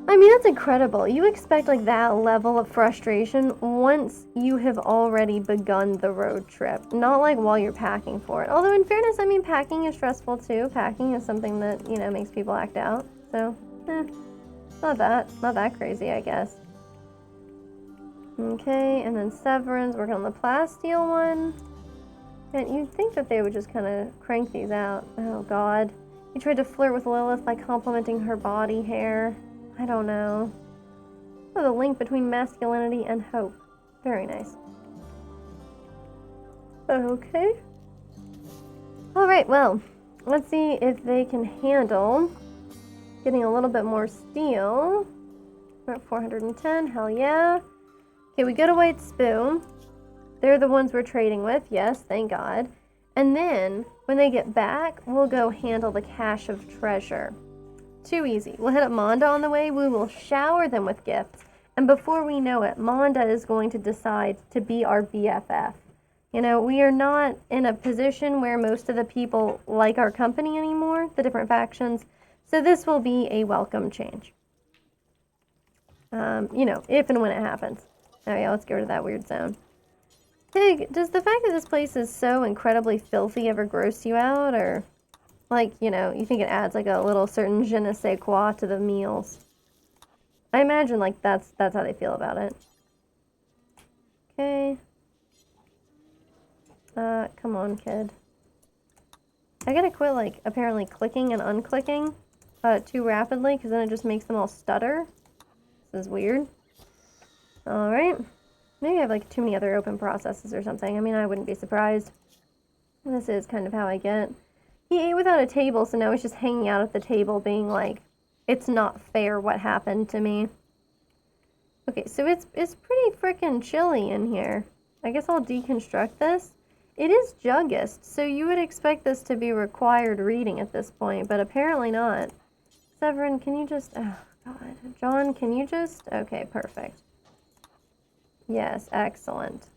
I mean, that's incredible. You expect like that level of frustration once you have already begun the road trip, not like while you're packing for it. Although in fairness, I mean, packing is stressful too. Packing is something that, you know, makes people act out. So, not that crazy, I guess. Okay, and then Severin's working on the plasteel one. And you'd think that they would just kind of crank these out. Oh God. He tried to flirt with Lilith by complimenting her body hair. I don't know. Oh, the link between masculinity and hope. Very nice. Okay. Alright, well, let's see if they can handle getting a little bit more steel. We're at 410, hell yeah. Okay, we go to White Spoon. They're the ones we're trading with, yes, thank God. And then, when they get back, we'll go handle the cache of treasure. Too easy. We'll hit up Monda on the way. We will shower them with gifts. And before we know it, Monda is going to decide to be our BFF. You know, we are not in a position where most of the people like our company anymore, the different factions. So this will be a welcome change. You know, if and when it happens. Oh yeah, let's get rid of that weird zone. Pig, does the fact that this place is so incredibly filthy ever gross you out, or... like, you know, you think it adds like a little certain je ne sais quoi to the meals. I imagine like that's how they feel about it. Okay. Come on, kid. I gotta quit like apparently clicking and unclicking too rapidly because then it just makes them all stutter. This is weird. Alright. Maybe I have like too many other open processes or something. I mean, I wouldn't be surprised. This is kind of how I get. He ate without a table, so now he's just hanging out at the table being like, it's not fair what happened to me. Okay, so it's pretty freaking chilly in here. I guess I'll deconstruct this. It is Juggist, so you would expect this to be required reading at this point, but apparently not. Severin, can you just... oh, God. John, can you just... okay, perfect. Yes, excellent.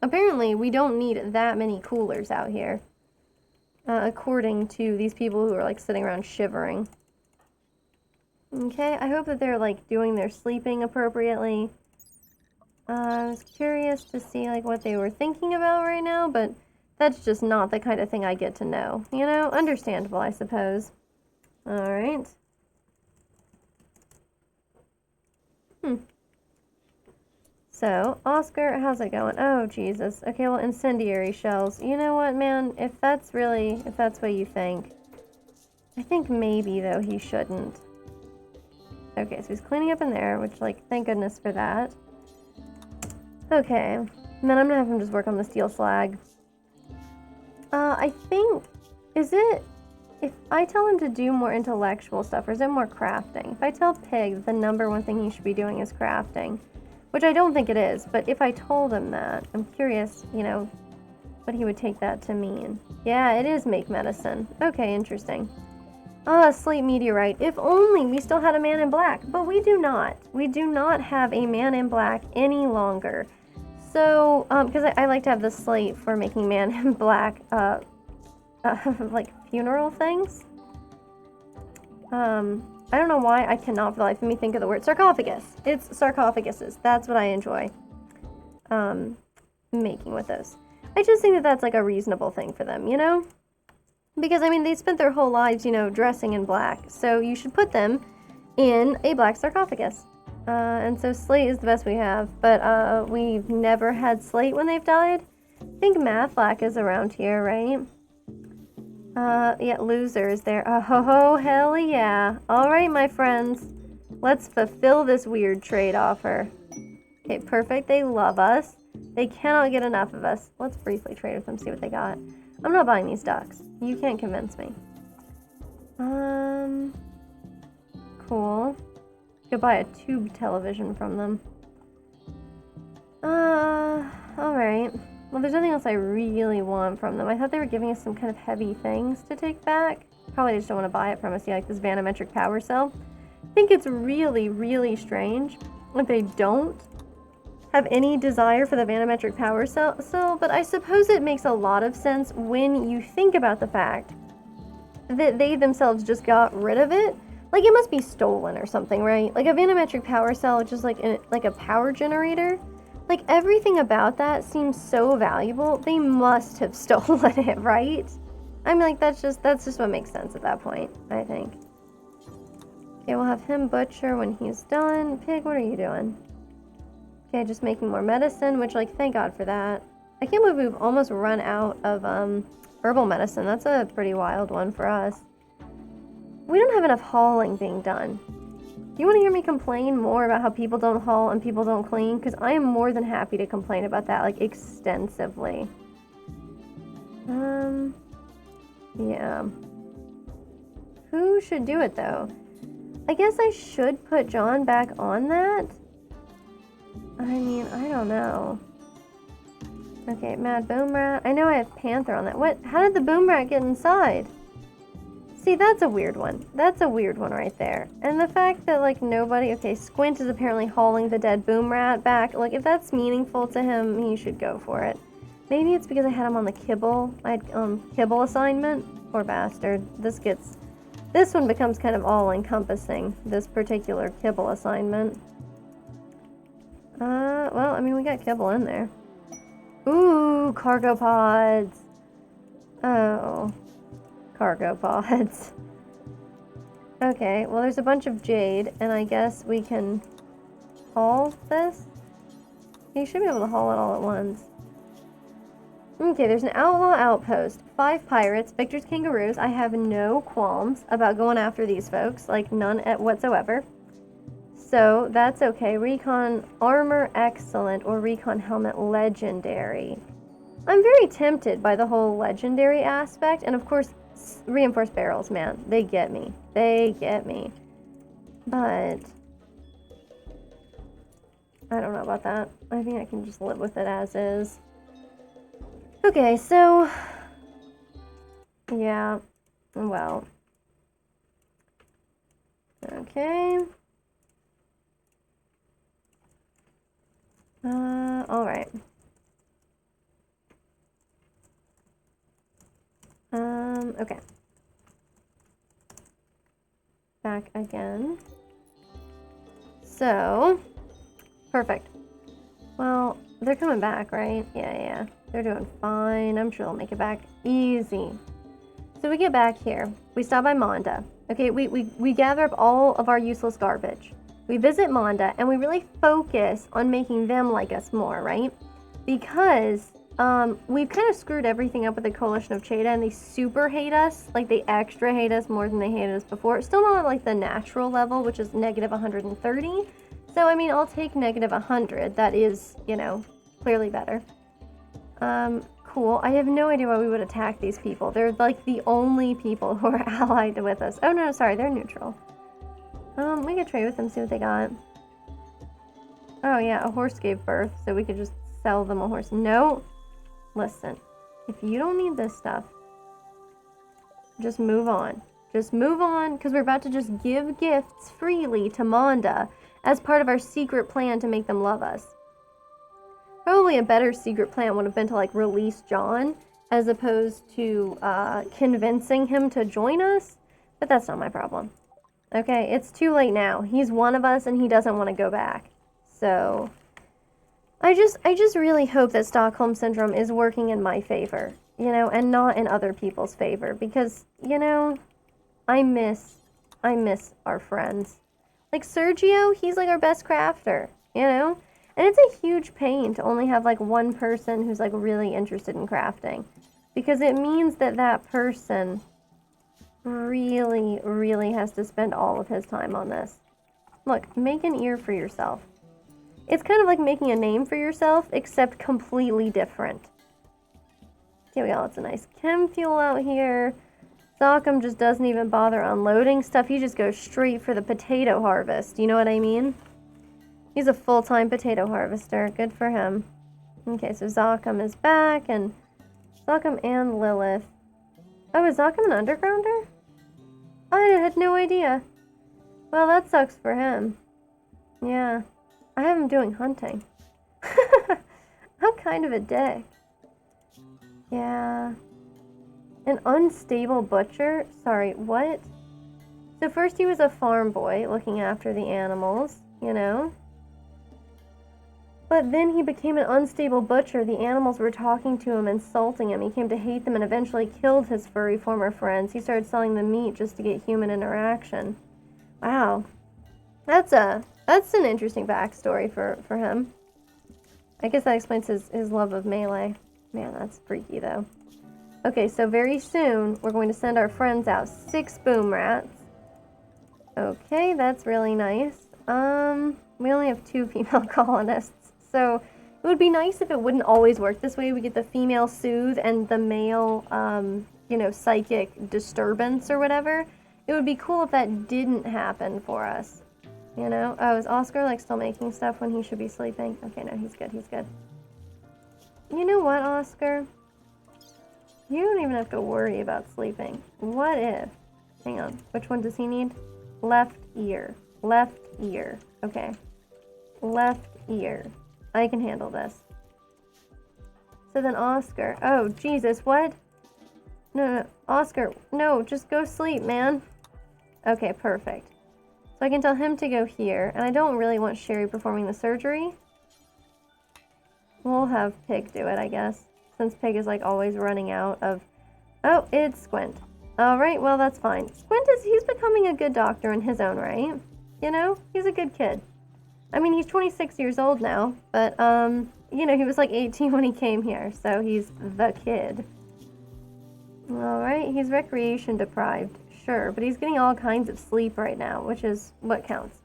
Apparently, we don't need that many coolers out here. According to these people who are like sitting around shivering. Okay, I hope that they're like doing their sleeping appropriately. I was curious to see like what they were thinking about right now, but that's just not the kind of thing I get to know. You know, understandable, I suppose. Alright. So, Oscar, how's it going? Oh, Jesus. Okay, well, incendiary shells. You know what, man? If that's what you think. I think maybe, though, he shouldn't. Okay, so he's cleaning up in there, which, like, thank goodness for that. Okay. And then I'm gonna have him just work on the steel slag. I think... is it... if I tell him to do more intellectual stuff, or is it more crafting? If I tell Pig that the number one thing he should be doing is crafting... which I don't think it is, but if I told him that, I'm curious, you know, what he would take that to mean. Yeah, it is make medicine. Okay, interesting. Ah, sleep meteorite. If only we still had a man in black, but we do not. We do not have a man in black any longer. So, because I like to have the slate for making man in black, like funeral things. I don't know why I cannot for the life of me think of the word sarcophagus. It's sarcophaguses. That's what I enjoy making with those. I just think that that's like a reasonable thing for them, you know? Because, I mean, they spent their whole lives, you know, dressing in black. So you should put them in a black sarcophagus. And so slate is the best we have. But we've never had slate when they've died. I think Mathlack is around here, right? Yeah, loser is there. Oh, ho, ho, hell yeah. All right, my friends. Let's fulfill this weird trade offer. Okay, perfect. They love us. They cannot get enough of us. Let's briefly trade with them, see what they got. I'm not buying these ducks. You can't convince me. Cool. Could buy a tube television from them. Alright. Well, there's nothing else I really want from them. I thought they were giving us some kind of heavy things to take back. Probably just don't want to buy it from us. Yeah, like this vanometric power cell. I think it's really, really strange that they don't have any desire for the vanometric power cell, but I suppose it makes a lot of sense when you think about the fact that they themselves just got rid of it. Like, it must be stolen or something, right? Like a vanometric power cell, just like a power generator. Like, everything about that seems so valuable. They must have stolen it, right? I mean, like, that's just what makes sense at that point, I think. Okay, we'll have him butcher when he's done. Pig, what are you doing? Okay, just making more medicine, which, like, thank God for that. I can't believe we've almost run out of herbal medicine. That's a pretty wild one for us. We don't have enough hauling being done. Do you want to hear me complain more about how people don't haul and people don't clean? Because I am more than happy to complain about that, like, extensively. Yeah. Who should do it, though? I guess I should put John back on that. I mean, I don't know. Okay, Mad Boom Rat. I know I have Panther on that. What? How did the Boom Rat get inside? See, that's a weird one. That's a weird one right there. And the fact that, like, nobody... Okay, Squint is apparently hauling the dead Boom Rat back. Like, if that's meaningful to him, he should go for it. Maybe it's because I had him on the kibble. I had, kibble assignment. Poor bastard. This one becomes kind of all-encompassing, this particular kibble assignment. Well, I mean, we got kibble in there. Ooh, cargo pods. Oh. Cargo pods. Okay, well, there's a bunch of jade, and I guess we can haul this? You should be able to haul it all at once. Okay, there's an outlaw outpost, 5 pirates, Victor's kangaroos. I have no qualms about going after these folks, like none whatsoever. So that's okay. Recon armor excellent or recon helmet legendary. I'm very tempted by the whole legendary aspect, and of course reinforced barrels, man, they get me. They get me. But I don't know about that. I think I can just live with it as is. Okay, so yeah, well, okay. All right. Okay. Back again. So, perfect. Well, they're coming back, right? Yeah. They're doing fine. I'm sure they'll make it back easy. So we get back here. We stop by Monda. Okay, we gather up all of our useless garbage. We visit Monda, and we really focus on making them like us more, right? Because we've kind of screwed everything up with the Coalition of Cheda, and they super hate us. Like, they extra hate us more than they hated us before. Still not at, like, the natural level, which is negative 130. So, I mean, I'll take negative 100. That is, you know, clearly better. Cool. I have no idea why we would attack these people. They're, like, the only people who are allied with us. Oh, no, sorry, they're neutral. We could trade with them, see what they got. Oh, yeah, a horse gave birth, so we could just sell them a horse. No. Listen, if you don't need this stuff, just move on. Just move on, because we're about to just give gifts freely to Monda as part of our secret plan to make them love us. Probably a better secret plan would have been to, like, release John as opposed to convincing him to join us, but that's not my problem. Okay, it's too late now. He's one of us and he doesn't want to go back. So I just really hope that Stockholm Syndrome is working in my favor, you know, and not in other people's favor because, you know, I miss our friends. Like Sergio, he's like our best crafter, you know? And it's a huge pain to only have like one person who's like really interested in crafting because it means that that person really, really has to spend all of his time on this. Look, make an ear for yourself. It's kind of like making a name for yourself, except completely different. Here we go, lots of nice chem fuel out here. Zokum just doesn't even bother unloading stuff. He just goes straight for the potato harvest. You know what I mean? He's a full-time potato harvester. Good for him. Okay, so Zokum is back, and Zokum and Lilith. Oh, is Zokum an undergrounder? I had no idea. Well, that sucks for him. Yeah. I have him doing hunting. How kind of a dick. Yeah. An unstable butcher? Sorry, what? So first he was a farm boy looking after the animals, you know? But then he became an unstable butcher. The animals were talking to him, insulting him. He came to hate them and eventually killed his furry former friends. He started selling the meat just to get human interaction. Wow. That's an interesting backstory for him. I guess that explains his love of melee. Man, that's freaky though. Okay, so very soon we're going to send our friends out. 6 boom rats. Okay, that's really nice. We only have 2 female colonists, so it would be nice if it wouldn't always work this way. We get the female soothe and the male, you know, psychic disturbance or whatever. It would be cool if that didn't happen for us. You know? Oh, is Oscar, like, still making stuff when he should be sleeping? Okay, no, he's good, he's good. You know what, Oscar? You don't even have to worry about sleeping. What if... Hang on. Which one does he need? Left ear. Left ear. Okay. Left ear. I can handle this. So then Oscar... Oh, Jesus, what? No, Oscar, no, just go sleep, man. Okay, perfect. So I can tell him to go here, and I don't really want Sherry performing the surgery. We'll have Pig do it, I guess, since Pig is like always running out of... Oh, it's Squint. Alright, well that's fine. Squint he's becoming a good doctor in his own right. You know, he's a good kid. I mean, he's 26 years old now, but, you know, he was like 18 when he came here, so he's the kid. Alright, he's recreation deprived, sure, but he's getting all kinds of sleep right now, which is what counts.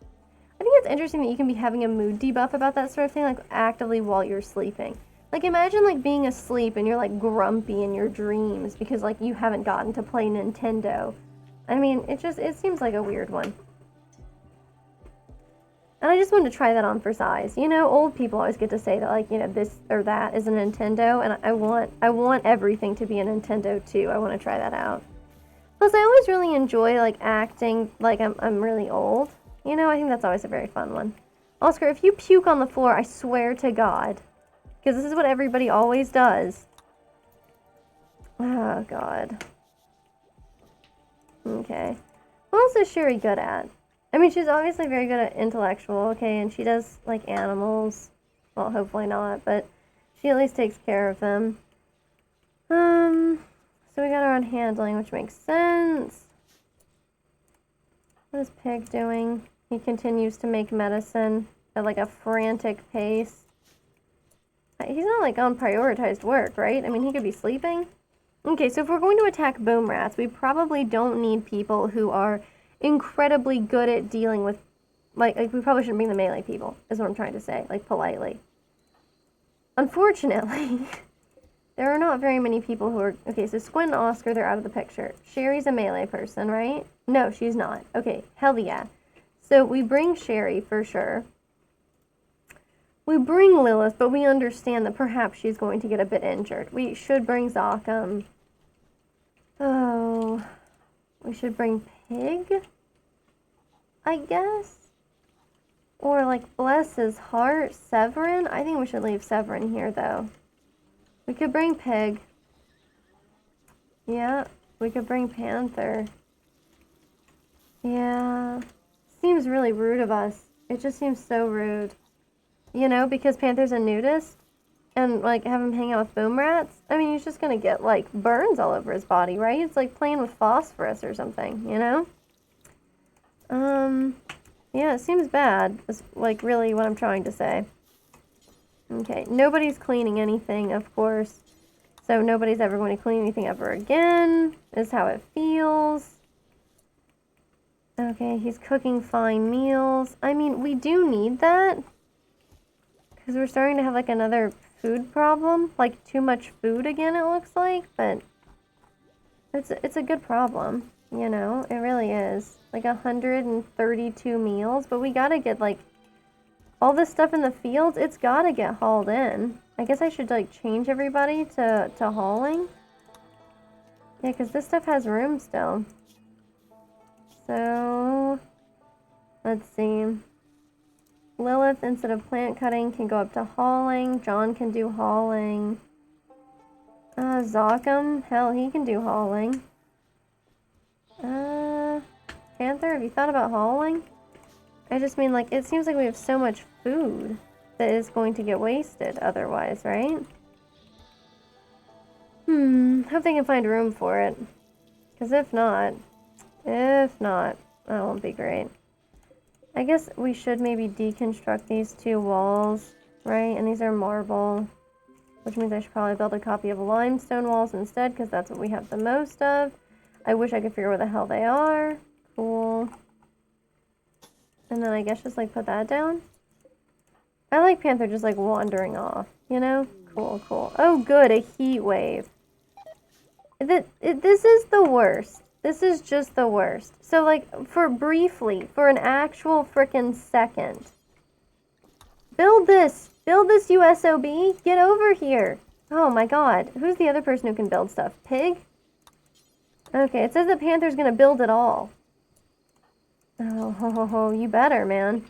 I think it's interesting that you can be having a mood debuff about that sort of thing, like actively while you're sleeping. Like imagine like being asleep and you're like grumpy in your dreams because like you haven't gotten to play Nintendo. I mean, it seems like a weird one. And I just wanted to try that on for size. You know, old people always get to say that like, you know, this or that is a Nintendo, and I want everything to be a Nintendo too. I want to try that out. Plus, I always really enjoy like acting like I'm really old. You know, I think that's always a very fun one. Oscar, if you puke on the floor, I swear to God, because this is what everybody always does. Oh, God. Okay. What else is Sherry good at? I mean, she's obviously very good at intellectual, okay, and she does, like, animals. Well, hopefully not, but she at least takes care of them. So we got her on handling, which makes sense. What is Pig doing? He continues to make medicine at, like, a frantic pace. He's not, like, on prioritized work, right? I mean, he could be sleeping. Okay, so if we're going to attack boom rats, we probably don't need people who are incredibly good at dealing with, like we probably shouldn't bring the melee people, is what I'm trying to say, like, politely. Unfortunately, there are not very many people who are... Okay, so Squint and Oscar, they're out of the picture. Sherry's a melee person, right? No, she's not. Okay, hell yeah. So we bring Sherry, for sure. We bring Lilith, but we understand that perhaps she's going to get a bit injured. We should bring Zokum. Oh, we should bring Pig, I guess? Or, like, bless his heart, Severin? I think we should leave Severin here, though. We could bring Pig. Yeah, we could bring Panther. Yeah. Seems really rude of us. It just seems so rude. You know, because Panther's a nudist? And, like, have him hang out with boom rats? I mean, he's just gonna get, like, burns all over his body, right? It's like playing with phosphorus or something, you know? Yeah, it seems bad. That's, like, really what I'm trying to say. Okay, nobody's cleaning anything, of course. So nobody's ever going to clean anything ever again, is how it feels. Okay, he's cooking fine meals. I mean, we do need that. Because we're starting to have, like, another food problem. Like, too much food again, it looks like. But it's a good problem, you know? It really is. Like, 132 meals. But we gotta get, like, all this stuff in the fields, it's gotta get hauled in. I guess I should, like, change everybody to hauling. Yeah, because this stuff has room still. So, let's see. Lilith, instead of plant cutting, can go up to hauling. John can do hauling. Zokum, hell, he can do hauling. Panther, have you thought about hauling? I just mean, like, it seems like we have so much food that is going to get wasted otherwise, right? Hope they can find room for it. Because if not, that won't be great. I guess we should maybe deconstruct these two walls, right? And these are marble, which means I should probably build a copy of limestone walls instead, because that's what we have the most of. I wish I could figure out where the hell they are. Cool. And then I guess just, like, put that down. I like Panther just, like, wandering off, you know? Cool, cool. Oh, good, a heat wave. This is the worst. This is just the worst. So, like, for an actual frickin' second. Build this USOB. Get over here. Oh my god. Who's the other person who can build stuff? Pig? Okay, it says that Panther's gonna build it all. Oh, ho, ho, ho, you better, man.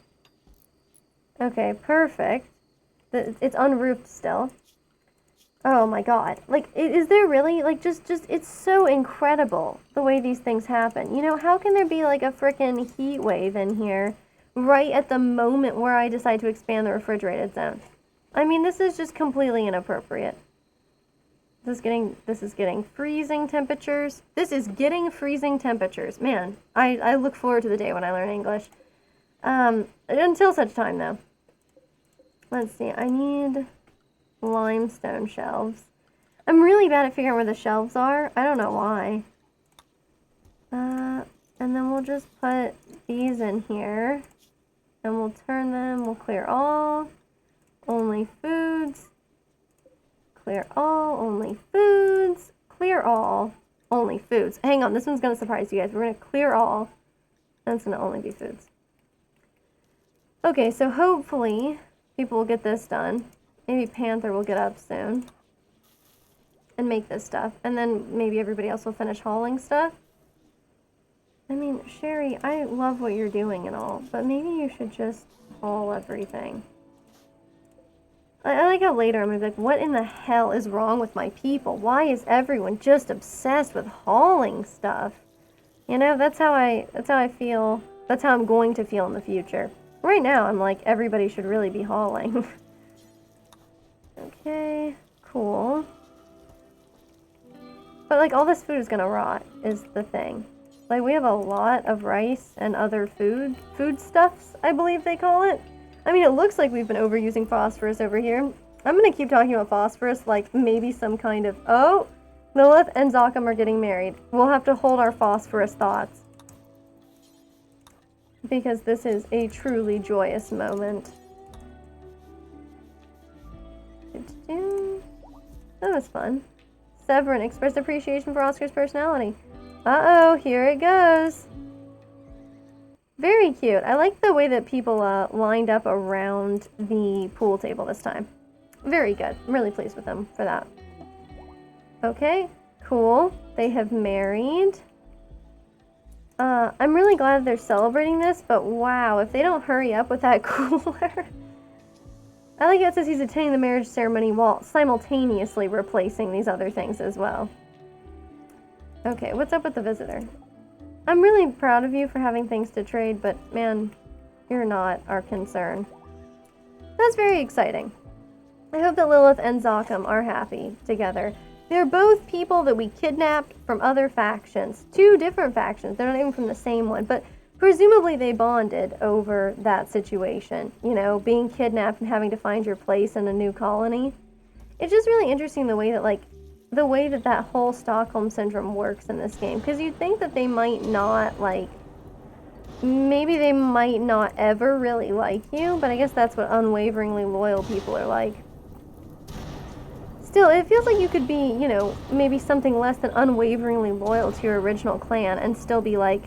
Okay, perfect. It's unroofed still. Oh my god. Like, is there really, like, just, it's so incredible the way these things happen. You know, how can there be, like, a frickin' heat wave in here right at the moment where I decide to expand the refrigerated zone? I mean, this is just completely inappropriate. This is getting freezing temperatures. This is getting freezing temperatures. Man, I look forward to the day when I learn English. Until such time, though. Let's see, I need limestone shelves. I'm really bad at figuring out where the shelves are. I don't know why. And then we'll just put these in here. And we'll turn them, we'll clear all. Only foods. Clear all, only foods. Clear all, only foods. Hang on, this one's gonna surprise you guys. We're gonna clear all, and it's gonna only be foods. Okay, so hopefully people will get this done. Maybe Panther will get up soon and make this stuff. And then maybe everybody else will finish hauling stuff. I mean, Sherry, I love what you're doing and all, but maybe you should just haul everything. I like how later I'm gonna be like, what in the hell is wrong with my people? Why is everyone just obsessed with hauling stuff? You know, that's how I feel. That's how I'm going to feel in the future. Right now, I'm like, everybody should really be hauling. Okay, cool. But, like, all this food is gonna rot, is the thing. Like, we have a lot of rice and other foodstuffs, I believe they call it. I mean, it looks like we've been overusing phosphorus over here. I'm gonna keep talking about phosphorus, like maybe some kind of... Oh! Lilith and Zokum are getting married. We'll have to hold our phosphorus thoughts. Because this is a truly joyous moment. That was fun. Severin expressed appreciation for Oscar's personality. Uh-oh, here it goes. Very cute. I like the way that people lined up around the pool table this time. Very good. I'm really pleased with them for that. Okay, cool. They have married. I'm really glad they're celebrating this, but wow, if they don't hurry up with that cooler. I like how it says he's attending the marriage ceremony while simultaneously replacing these other things as well. Okay, what's up with the visitor? I'm really proud of you for having things to trade, but man, you're not our concern. That's very exciting. I hope that Lilith and Zokum are happy together. They're both people that we kidnapped from other factions. 2 different factions. They're not even from the same one, but presumably they bonded over that situation. You know, being kidnapped and having to find your place in a new colony. It's just really interesting the way that that whole Stockholm Syndrome works in this game. Because you'd think that they might not, maybe they might not ever really like you, but I guess that's what unwaveringly loyal people are like. Still, it feels like you could be, you know, maybe something less than unwaveringly loyal to your original clan and still be like,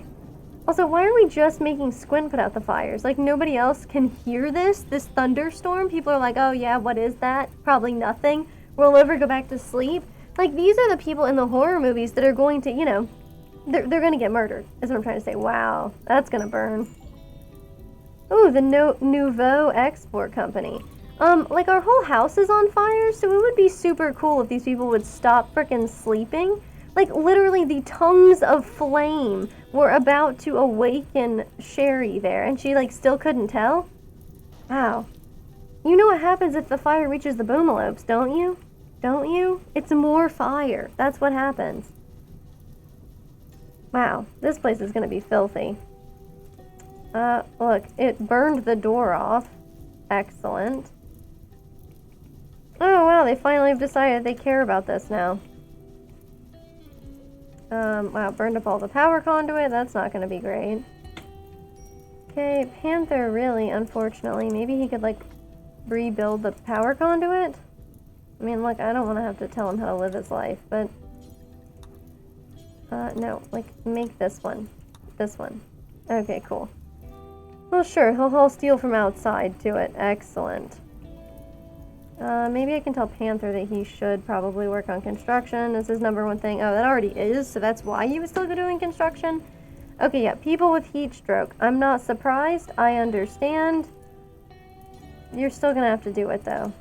also, why are we just making Squint put out the fires? Like, nobody else can hear this thunderstorm? People are like, oh yeah, what is that? Probably nothing. Roll over, go back to sleep. Like, these are the people in the horror movies that are going to, you know, they're going to get murdered, is what I'm trying to say. Wow, that's going to burn. Ooh, the Nouveau Export Company. Like, our whole house is on fire, so it would be super cool if these people would stop frickin' sleeping. Like, literally, the tongues of flame were about to awaken Sherry there, and she, like, still couldn't tell? Wow. You know what happens if the fire reaches the boomalopes, don't you? Don't you? It's more fire. That's what happens. Wow, this place is gonna be filthy. Look, it burned the door off. Excellent. Oh, wow, they finally have decided they care about this now. Wow, burned up all the power conduit. That's not gonna be great. Okay, Panther really, unfortunately. Maybe he could, like, rebuild the power conduit? I mean, look, I don't want to have to tell him how to live his life, but... no, like, make this one. This one. Okay, cool. Well, sure, he'll haul steel from outside to it. Excellent. Maybe I can tell Panther that he should probably work on construction. That's his #1 thing. Oh, that already is, so that's why he was still doing construction? Okay, yeah, people with heat stroke. I'm not surprised. I understand. You're still gonna have to do it, though.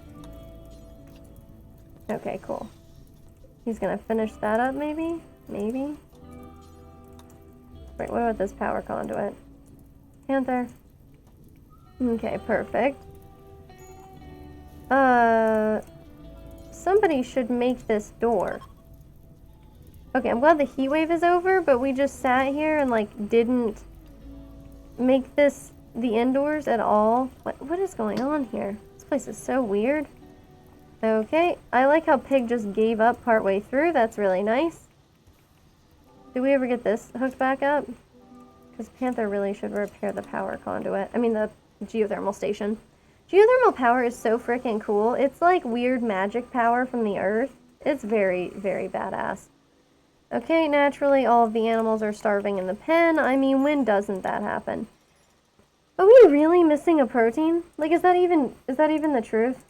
Okay, cool. He's gonna finish that up, maybe? Maybe? Wait, what about this power conduit? Panther. Okay, perfect. Somebody should make this door. Okay, I'm glad the heat wave is over, but we just sat here and, like, didn't make this the indoors at all. What is going on here? This place is so weird. Okay, I like how Pig just gave up partway through. That's really nice. Did we ever get this hooked back up? Because Panther really should repair the power conduit. I mean, the geothermal station. Geothermal power is so freaking cool. It's like weird magic power from the earth. It's very, very badass. Okay, naturally, all of the animals are starving in the pen. I mean, when doesn't that happen? Are we really missing a protein? Like, is that even the truth?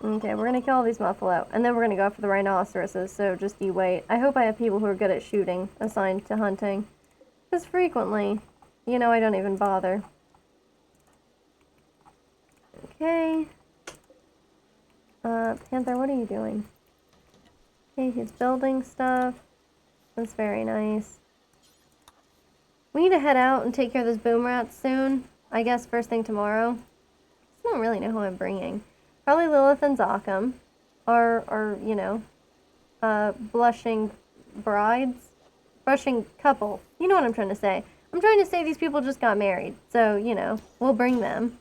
Okay, we're gonna kill all these buffalo, and then we're gonna go after the rhinoceroses, so just you wait. I hope I have people who are good at shooting assigned to hunting. Because frequently, you know, I don't even bother. Okay. Panther, what are you doing? Okay, he's building stuff. That's very nice. We need to head out and take care of those boom rats soon. I guess first thing tomorrow. I don't really know who I'm bringing. Probably Lilith and Zokum. Or, you know, blushing brides. Blushing couple. You know what I'm trying to say. I'm trying to say these people just got married. So, you know, we'll bring them.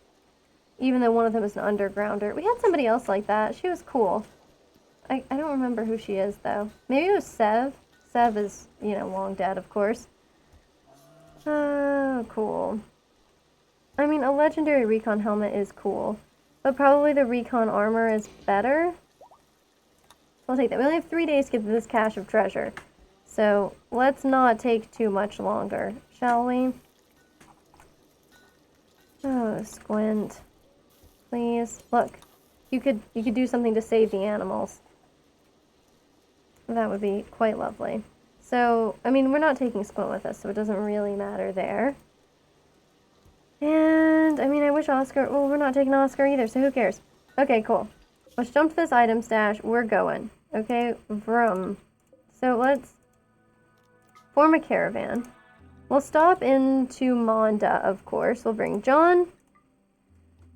Even though one of them is an undergrounder. We had somebody else like that. She was cool. I don't remember who she is, though. Maybe it was Sev. Sev is, you know, long dead, of course. Oh, cool. I mean, a legendary recon helmet is cool. But probably the recon armor is better. I'll take that. We only have 3 days to get to this cache of treasure. So, let's not take too much longer, shall we? Oh, Squint. Please. Look. You could do something to save the animals. That would be quite lovely. So, I mean, we're not taking Squint with us, so it doesn't really matter there. And, I mean, I wish Oscar... Well, we're not taking Oscar either, so who cares? Okay, cool. Let's jump to this item stash. We're going. Okay, vroom. So, let's... Form a caravan. We'll stop into Monda, of course. We'll bring John.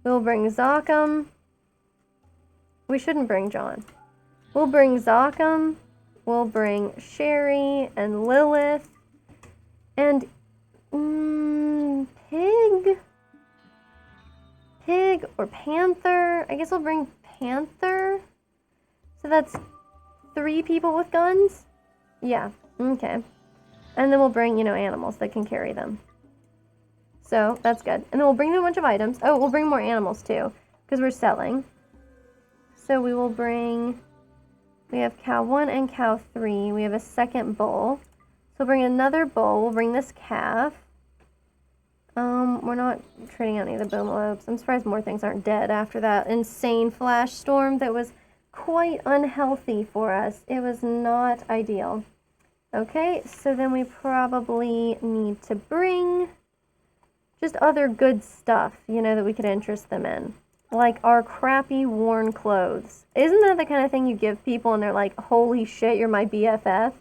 We'll bring Zakam. We shouldn't bring John. We'll bring Zakam. We'll bring Sherry and Lilith. And Pig or Panther. I guess we'll bring Panther. So that's 3 people with guns? Yeah, okay. And then we'll bring, you know, animals that can carry them. So that's good. And then we'll bring them a bunch of items. Oh, we'll bring more animals too, because we're selling. So we will bring, we have cow 1 and cow 3. We have a second bull. So we'll bring another bull. We'll bring this calf. We're not trading out any of the boomlopes. I'm surprised more things aren't dead after that insane flash storm that was quite unhealthy for us. It was not ideal. Okay, so then we probably need to bring just other good stuff, you know, that we could interest them in. Like our crappy worn clothes. Isn't that the kind of thing you give people and they're like, holy shit, you're my BFF?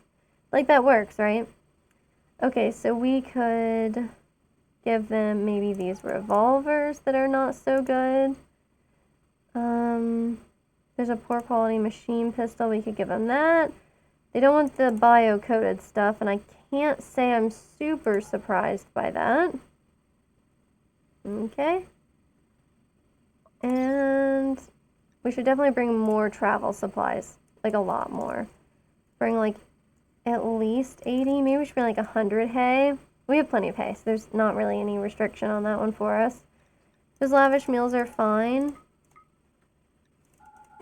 Like that works, right? Okay, so we could give them maybe these revolvers that are not so good. There's a poor quality machine pistol. We could give them that. They don't want the bio-coated stuff, and I can't say I'm super surprised by that. Okay. And we should definitely bring more travel supplies. Like a lot more. Bring like at least 80. Maybe we should bring like 100 hay. We have plenty of hay, so there's not really any restriction on that one for us. Those lavish meals are fine.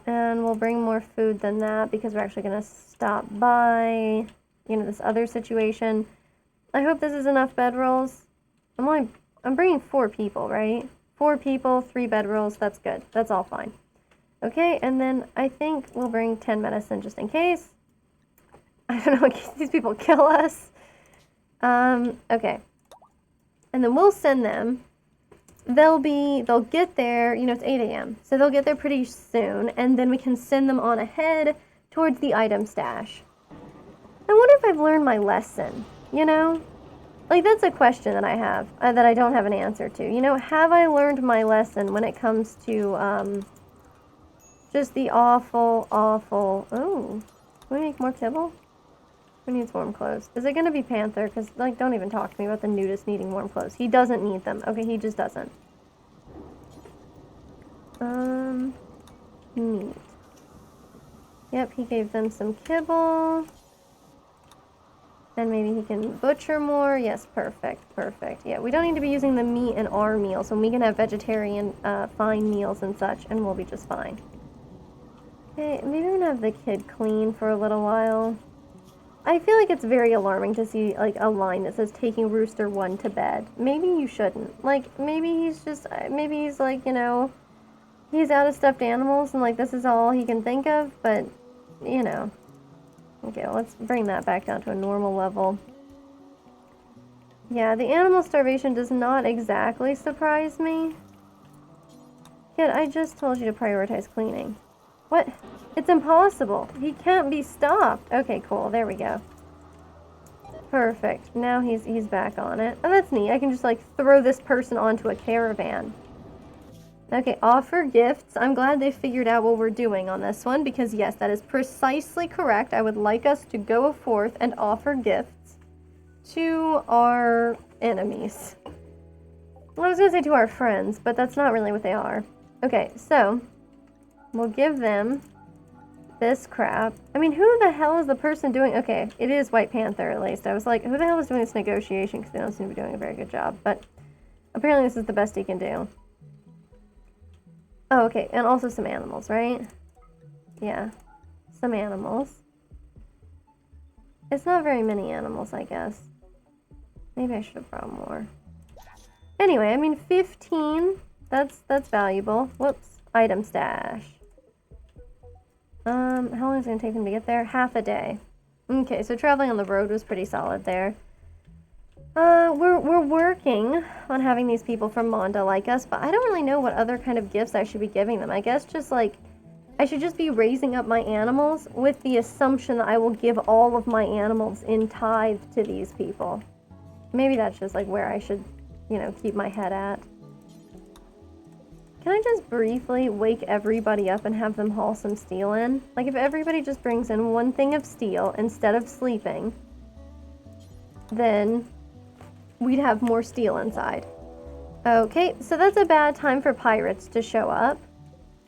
And we'll bring more food than that because we're actually going to stop by, you know, this other situation. I hope this is enough bedrolls. I'm bringing 4 people, right? 4 people, 3 bedrolls, that's good. That's all fine. Okay, and then I think we'll bring 10 medicine just in case. I don't know, in case these people kill us. Okay. And then we'll send them. They'll get there, you know, it's 8 a.m. So they'll get there pretty soon, and then we can send them on ahead towards the item stash. I wonder if I've learned my lesson, you know? Like, that's a question that I have, that I don't have an answer to. You know, have I learned my lesson when it comes to, just the awful... Oh, can we make more kibble? Who needs warm clothes? Is it going to be Panther? Because, like, don't even talk to me about the nudist needing warm clothes. He doesn't need them. Okay, he just doesn't. Neat. Yep, he gave them some kibble. And maybe he can butcher more. Yes, perfect, perfect. Yeah, we don't need to be using the meat in our meals, and we can have vegetarian fine meals and such, and we'll be just fine. Okay, maybe we're gonna have the kid clean for a little while. I feel like it's very alarming to see, like, a line that says taking Rooster 1 to bed. Maybe you shouldn't. Like, maybe he's like, you know, he's out of stuffed animals and, like, this is all he can think of, but, you know. Okay, well, let's bring that back down to a normal level. Yeah, the animal starvation does not exactly surprise me. Kid, I just told you to prioritize cleaning. What? It's impossible. He can't be stopped. Okay, cool. There we go. Perfect. Now he's back on it. Oh, that's neat. I can just, like, throw this person onto a caravan. Okay, offer gifts. I'm glad they figured out what we're doing on this one because, yes, that is precisely correct. I would like us to go forth and offer gifts to our enemies. Well, I was going to say to our friends, but that's not really what they are. Okay, so we'll give them this crap. I mean, who the hell is the person doing... Okay, it is White Panther, at least. I was like, who the hell is doing this negotiation? Because they don't seem to be doing a very good job. But apparently this is the best he can do. Oh, okay. And also some animals, right? Yeah. Some animals. It's not very many animals, I guess. Maybe I should have brought more. Anyway, I mean, 15. That's valuable. Whoops. Item stash. How long is it going to take them to get there? Half a day. Okay, so traveling on the road was pretty solid there. We're working on having these people from Monda like us, but I don't really know what other kind of gifts I should be giving them. I guess just, like, I should just be raising up my animals with the assumption that I will give all of my animals in tithe to these people. Maybe that's just like where I should, you know, keep my head at. Can I just briefly wake everybody up and have them haul some steel in? Like, if everybody just brings in one thing of steel instead of sleeping, then we'd have more steel inside. Okay, so that's a bad time for pirates to show up,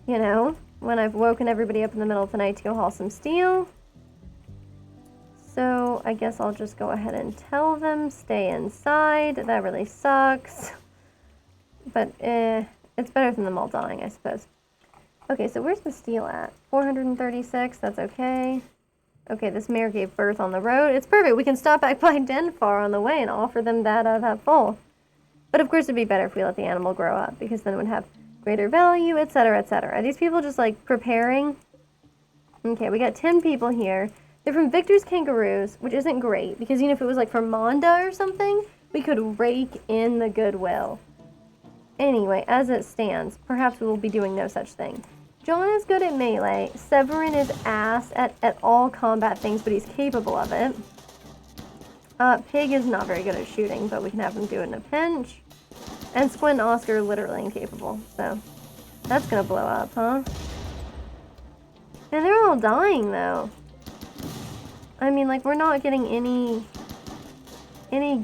you know, when I've woken everybody up in the middle of the night to go haul some steel. So I guess I'll just go ahead and tell them, stay inside. That really sucks. But, it's better than them all dying, I suppose. Okay, so where's the steel at? 436, that's okay. Okay, this mare gave birth on the road. It's perfect. We can stop back by Denfar on the way and offer them that foal. But of course it'd be better if we let the animal grow up, because then it would have greater value, etc., etc. Are these people just, like, preparing? Okay, we got 10 people here. They're from Victor's Kangaroos, which isn't great, because, you know, if it was, like, from Monda or something, we could rake in the goodwill. Anyway, as it stands, perhaps we will be doing no such thing. John is good at melee. Severin is ass at all combat things, but he's capable of it. Pig is not very good at shooting, but we can have him do it in a pinch. And Squint and Oscar are literally incapable, so that's gonna blow up, huh? And they're all dying, though. I mean, like, we're not getting any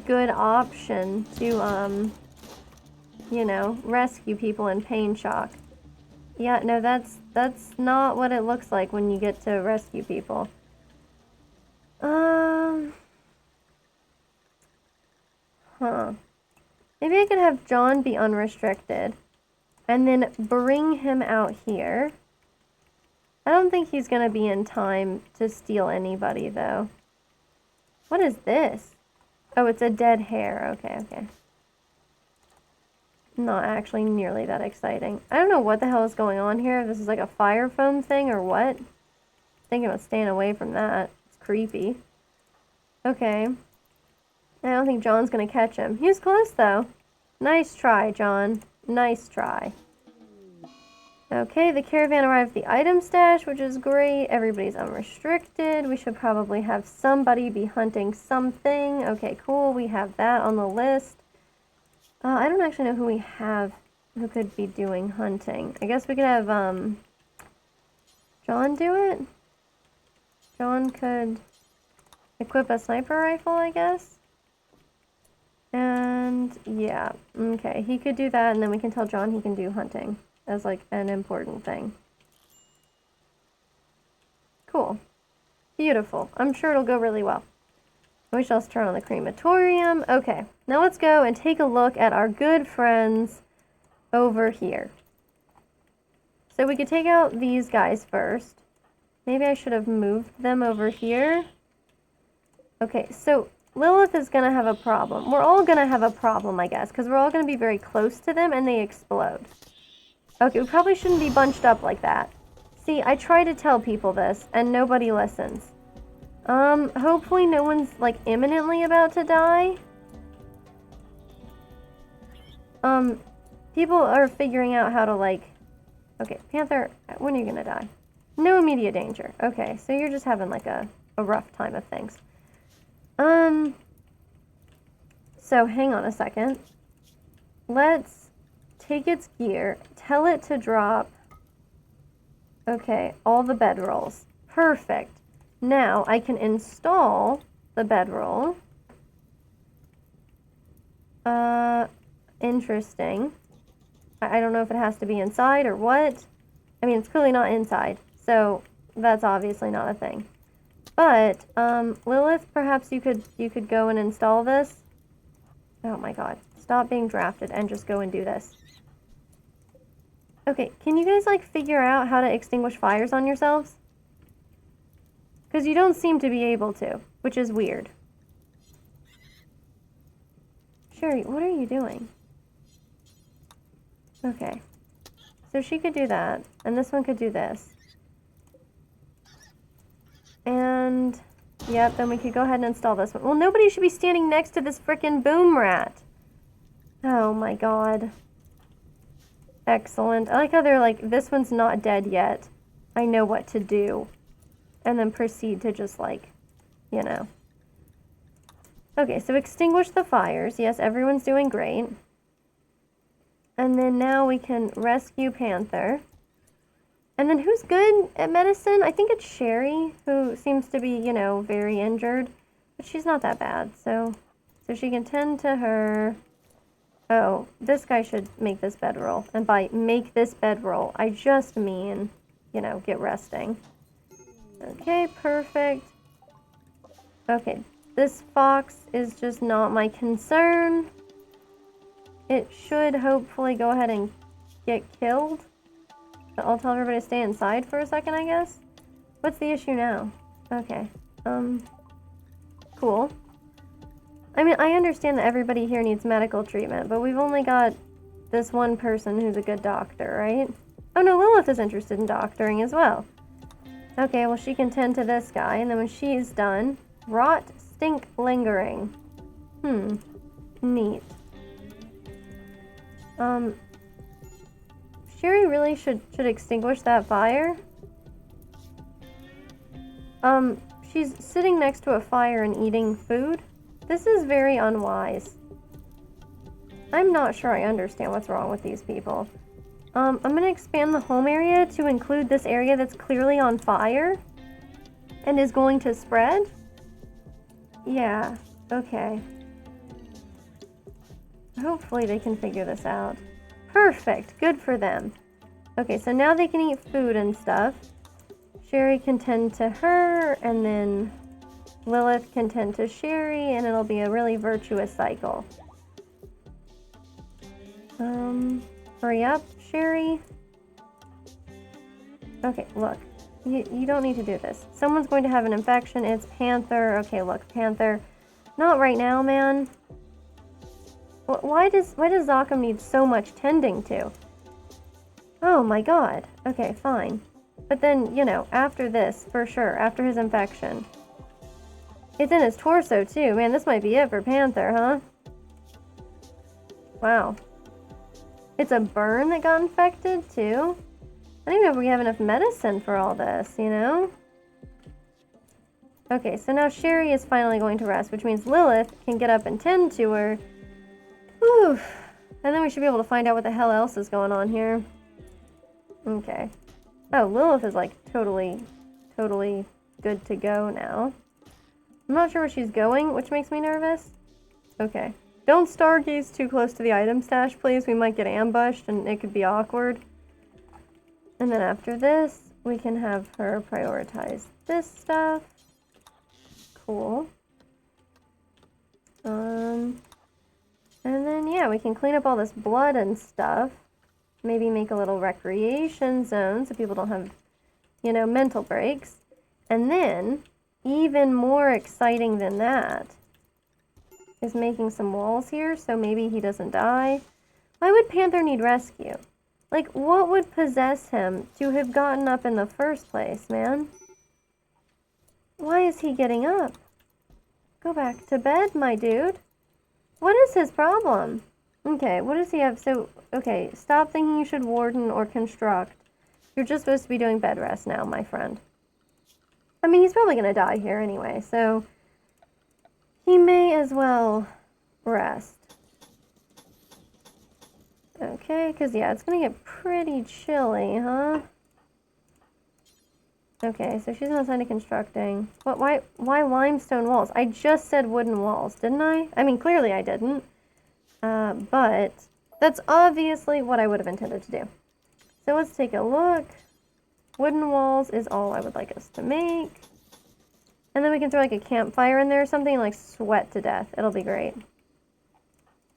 good option to, you know, rescue people in pain shock. Yeah, no, that's not what it looks like when you get to rescue people. Maybe I could have John be unrestricted and then bring him out here. I don't think he's gonna be in time to steal anybody, though. What is this? Oh, it's a dead hare. Okay, okay. Not actually nearly that exciting. I don't know what the hell is going on here. This is like a fire foam thing or what? Thinking about staying away from that. It's creepy. Okay. I don't think John's gonna catch him. He was close, though. Nice try, John. Nice try. Okay, the caravan arrived at the item stash, which is great. Everybody's unrestricted. We should probably have somebody be hunting something. Okay, cool. We have that on the list. I don't actually know who we have who could be doing hunting. I guess we could have, John do it? John could equip a sniper rifle, I guess? And, yeah, okay, he could do that, and then we can tell John he can do hunting as, like, an important thing. Cool. Beautiful. I'm sure it'll go really well. We shall turn on the crematorium. Okay, now let's go and take a look at our good friends over here. So we could take out these guys first. Maybe I should have moved them over here. Okay, so Lilith is going to have a problem. We're all going to have a problem, I guess, because we're all going to be very close to them and they explode. Okay, we probably shouldn't be bunched up like that. See, I try to tell people this and nobody listens. Hopefully no one's, like, imminently about to die. People are figuring out how to, like... Okay, Panther, when are you gonna die? No immediate danger. Okay, so you're just having, like, a rough time of things. So, hang on a second. Let's take its gear, tell it to drop... Okay, all the bedrolls. Perfect. Now, I can install the bedroll. Interesting. I don't know if it has to be inside or what. I mean, it's clearly not inside, so that's obviously not a thing. But, Lilith, perhaps you could go and install this. Oh my god. Stop being drafted and just go and do this. Okay, can you guys, like, figure out how to extinguish fires on yourselves? Because you don't seem to be able to, which is weird. Sherry, what are you doing? Okay. So she could do that, and this one could do this. And, yep, then we could go ahead and install this one. Well, nobody should be standing next to this frickin' boom rat. Oh my god. Excellent. I like how they're like, this one's not dead yet. I know what to do. And then proceed to just like, you know. Okay, so extinguish the fires. Yes, everyone's doing great. And then now we can rescue Panther. And then who's good at medicine? I think it's Sherry, who seems to be, you know, very injured. But she's not that bad, so she can tend to her. Oh, this guy should make this bedroll. And by make this bedroll, I just mean, you know, get resting. Okay, perfect. Okay, this fox is just not my concern. It should hopefully go ahead and get killed. But I'll tell everybody to stay inside for a second, I guess. What's the issue now? Okay, cool. I mean, I understand that everybody here needs medical treatment, but we've only got this one person who's a good doctor, right? Oh no, Lilith is interested in doctoring as well. Okay, well she can tend to this guy, and then when she's done, rot, stink, lingering. Neat. Sherry really should extinguish that fire. She's sitting next to a fire and eating food. This is very unwise. I'm not sure I understand what's wrong with these people. I'm gonna expand the home area to include this area that's clearly on fire and is going to spread. Yeah, okay. Hopefully they can figure this out. Perfect, good for them. Okay, so now they can eat food and stuff. Sherry can tend to her, and then Lilith can tend to Sherry, and it'll be a really virtuous cycle. Hurry up, Sherry. Okay, look. You don't need to do this. Someone's going to have an infection. It's Panther. Okay, look, Panther. Not right now, man. Why does Zakam need so much tending to? Oh my god. Okay, fine. But then, you know, after this, for sure, after his infection. It's in his torso, too. Man, this might be it for Panther, huh? Wow. It's a burn that got infected, too? I don't even know if we have enough medicine for all this, you know? Okay, so now Sherry is finally going to rest, which means Lilith can get up and tend to her. Whew. And then we should be able to find out what the hell else is going on here. Okay. Oh, Lilith is like totally good to go now. I'm not sure where she's going, which makes me nervous. Okay. Don't stargaze too close to the item stash, please. We might get ambushed and it could be awkward. And then after this, we can have her prioritize this stuff. Cool. And then, yeah, we can clean up all this blood and stuff. Maybe make a little recreation zone so people don't have, you know, mental breaks. And then, even more exciting than that, is making some walls here so maybe he doesn't die. Why would Panther need rescue? Like, what would possess him to have gotten up in the first place, man? Why is he getting up? Go back to bed, my dude. What is his problem? Okay, what does he have? So, okay, stop thinking you should warden or construct. You're just supposed to be doing bed rest now, my friend. I mean, he's probably going to die here anyway, so he may as well rest. Okay, because, yeah, it's going to get pretty chilly, huh? Okay, so she's not assigned to constructing. What? Why limestone walls? I just said wooden walls, didn't I? I mean, clearly I didn't. But that's obviously what I would have intended to do. So let's take a look. Wooden walls is all I would like us to make. And then we can throw like a campfire in there or something and like sweat to death. It'll be great.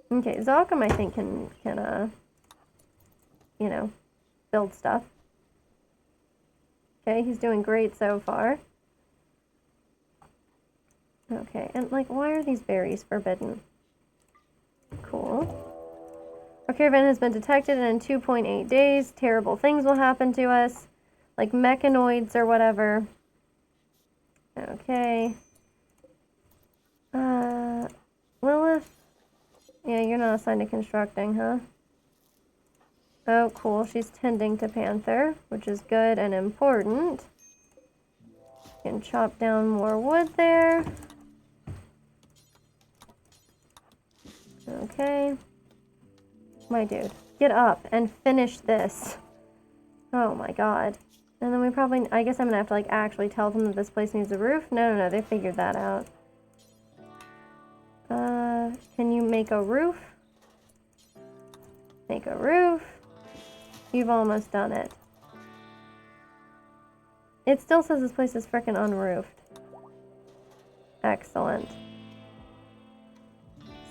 Okay, Zakam I think can you know, build stuff. Okay, he's doing great so far. Okay, and like, why are these berries forbidden? Cool. Our caravan has been detected, and in 2.8 days, terrible things will happen to us, like mechanoids or whatever. Okay. Lilith? Yeah, you're not assigned to constructing, huh? Oh, cool. She's tending to Panther, which is good and important. Can chop down more wood there. Okay. My dude, get up and finish this. Oh my god. And then we probably, I guess I'm gonna have to like actually tell them that this place needs a roof. No, they figured that out. Can you make a roof? Make a roof. You've almost done it. It still says this place is frickin' unroofed. Excellent.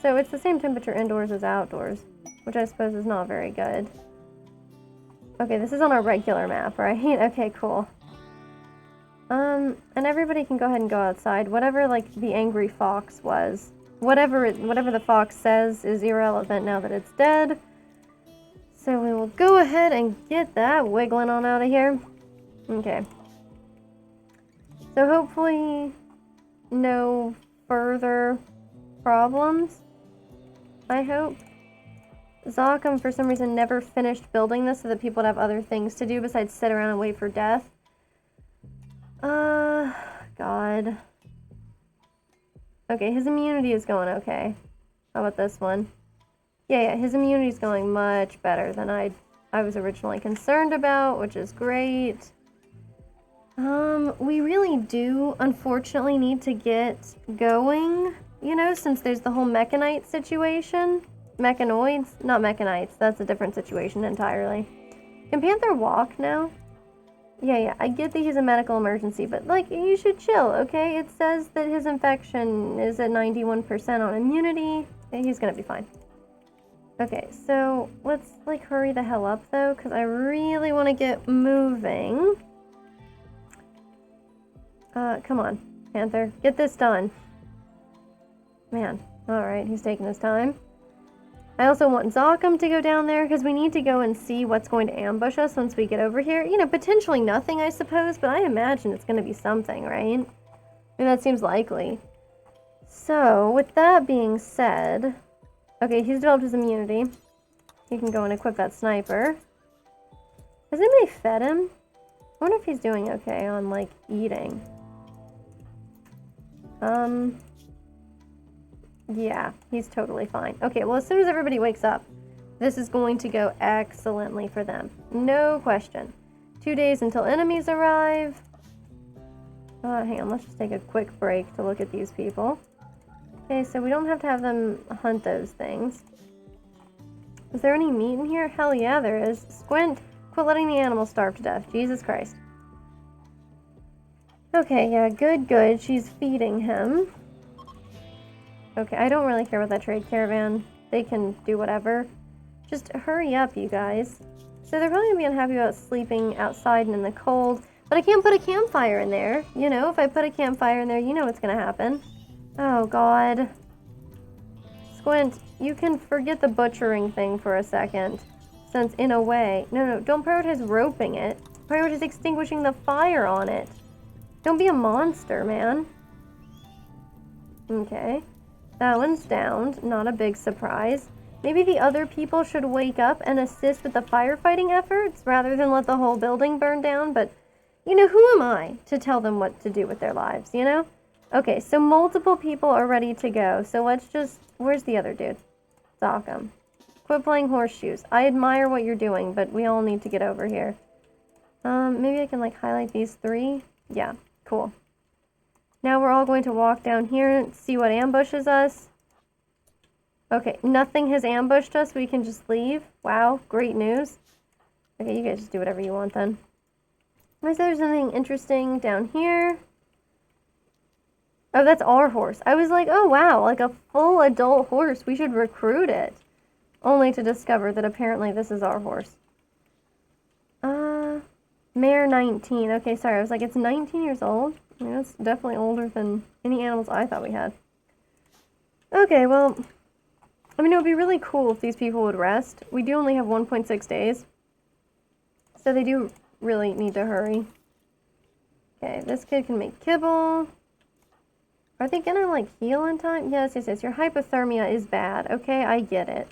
So it's the same temperature indoors as outdoors, which I suppose is not very good. Okay, this is on our regular map, right? Okay, cool. And everybody can go ahead and go outside. Whatever, like, the angry fox was. Whatever the fox says is irrelevant now that it's dead. So we will go ahead and get that wiggling on out of here. Okay. So hopefully no further problems, I hope. Zokum, for some reason, never finished building this so that people would have other things to do besides sit around and wait for death. God. Okay, his immunity is going okay. How about this one? Yeah, his immunity is going much better than I was originally concerned about, which is great. We really do, unfortunately, need to get going, you know, since there's the whole mechanite situation. Mechanoids? Not mechanites. That's a different situation entirely. Can Panther walk now? Yeah, I get that he's a medical emergency, but, like, you should chill, okay? It says that his infection is at 91% on immunity. He's gonna be fine. Okay, so let's, like, hurry the hell up, though, because I really want to get moving. Come on, Panther. Get this done. Man. Alright, he's taking his time. I also want Zokum to go down there, because we need to go and see what's going to ambush us once we get over here. You know, potentially nothing, I suppose, but I imagine it's going to be something, right? I mean, that seems likely. So, with that being said... Okay, he's developed his immunity. He can go and equip that sniper. Has anybody fed him? I wonder if he's doing okay on, like, eating. Yeah, he's totally fine. Okay, well, as soon as everybody wakes up, this is going to go excellently for them. No question. 2 days until enemies arrive. Hang on, let's just take a quick break to look at these people. Okay, so we don't have to have them hunt those things. Is there any meat in here? Hell yeah, there is. Squint, quit letting the animals starve to death. Jesus Christ. Okay, yeah, good. She's feeding him. Okay, I don't really care about that trade caravan. They can do whatever. Just hurry up, you guys. So they're probably gonna be unhappy about sleeping outside and in the cold, but I can't put a campfire in there. You know, if I put a campfire in there, you know what's gonna happen. Oh, God. Squint, you can forget the butchering thing for a second. Since, in a way... No, don't prioritize roping it. Prioritize extinguishing the fire on it. Don't be a monster, man. Okay. That one's downed. Not a big surprise. Maybe the other people should wake up and assist with the firefighting efforts rather than let the whole building burn down, but, you know, who am I to tell them what to do with their lives, you know? Okay, so multiple people are ready to go, so let's just... Where's the other dude? Zokum. Quit playing horseshoes. I admire what you're doing, but we all need to get over here. Maybe I can, like, highlight these 3? Yeah, cool. Now we're all going to walk down here and see what ambushes us. Okay, nothing has ambushed us. We can just leave. Wow, great news. Okay, you guys just do whatever you want then. Is there something interesting down here? Oh, that's our horse. I was like, oh wow, like a full adult horse. We should recruit it. Only to discover that apparently this is our horse. Mare 19. Okay, sorry, I was like, it's 19 years old. I mean, that's definitely older than any animals I thought we had. Okay, well, I mean, it would be really cool if these people would rest. We do only have 1.6 days. So they do really need to hurry. Okay, this kid can make kibble. Are they gonna, like, heal in time? Yes. Your hypothermia is bad. Okay, I get it.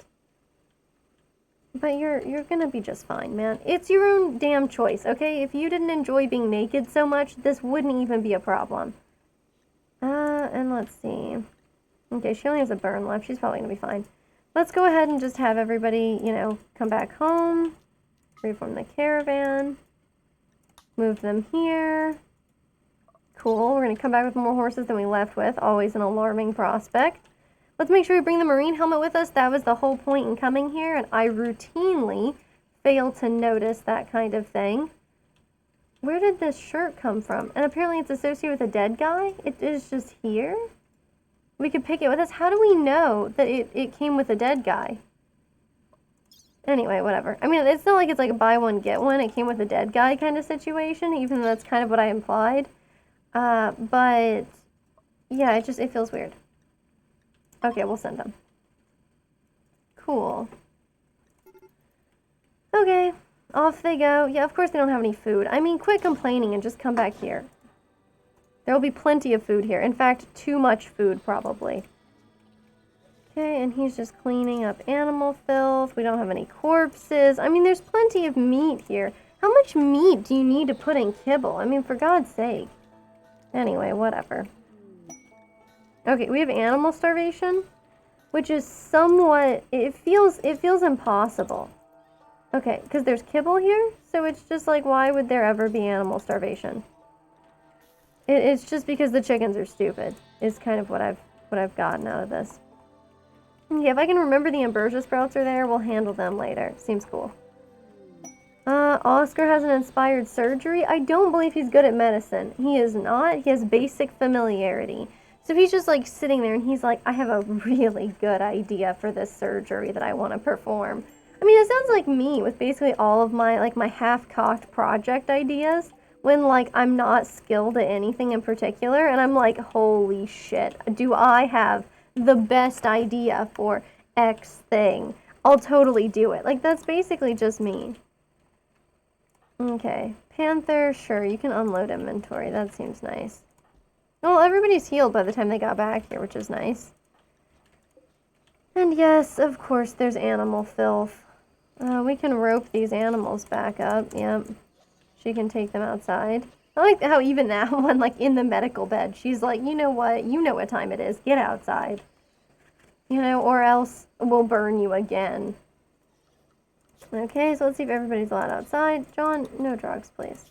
But you're gonna be just fine, man. It's your own damn choice, okay? If you didn't enjoy being naked so much, this wouldn't even be a problem. And let's see. Okay, she only has a burn left. She's probably gonna be fine. Let's go ahead and just have everybody, you know, come back home. Reform the caravan. Move them here. Cool. We're gonna come back with more horses than we left with. Always an alarming prospect. Let's make sure we bring the marine helmet with us. That was the whole point in coming here, and I routinely fail to notice that kind of thing. Where did this shirt come from? And apparently it's associated with a dead guy? It is just here? We could pick it with us. How do we know that it came with a dead guy? Anyway, whatever. I mean, it's not like it's like a buy one, get one. It came with a dead guy kind of situation, even though that's kind of what I implied. But, yeah, it feels weird. Okay, we'll send them. Cool. Okay, off they go. Yeah, of course they don't have any food. I mean, quit complaining and just come back here. There will be plenty of food here. In fact, too much food, probably. Okay, and he's just cleaning up animal filth. We don't have any corpses. I mean, there's plenty of meat here. How much meat do you need to put in kibble? I mean, for God's sake. Anyway, whatever. Okay, we have animal starvation, which is somewhat, it feels impossible. Okay, because there's kibble here, so it's just like, why would there ever be animal starvation? It's just because the chickens are stupid, is kind of what I've gotten out of this. Yeah, if I can remember the ambrosia sprouts are there, we'll handle them later. Seems cool. Oscar has an inspired surgery. I don't believe he's good at medicine. He is not. He has basic familiarity. So he's just like sitting there and he's like, I have a really good idea for this surgery that I want to perform. I mean, it sounds like me with basically all of my, like, my half-cocked project ideas when, like, I'm not skilled at anything in particular and I'm like, holy shit, do I have the best idea for X thing? I'll totally do it. Like, that's basically just me. Okay, Panther, sure, you can unload inventory. That seems nice. Well, everybody's healed by the time they got back here, which is nice. And yes, of course, there's animal filth. We can rope these animals back up. Yep. She can take them outside. I like how even that one, like, in the medical bed, she's like, you know what? You know what time it is. Get outside. You know, or else we'll burn you again. Okay, so let's see if everybody's allowed outside. John, no drugs, please.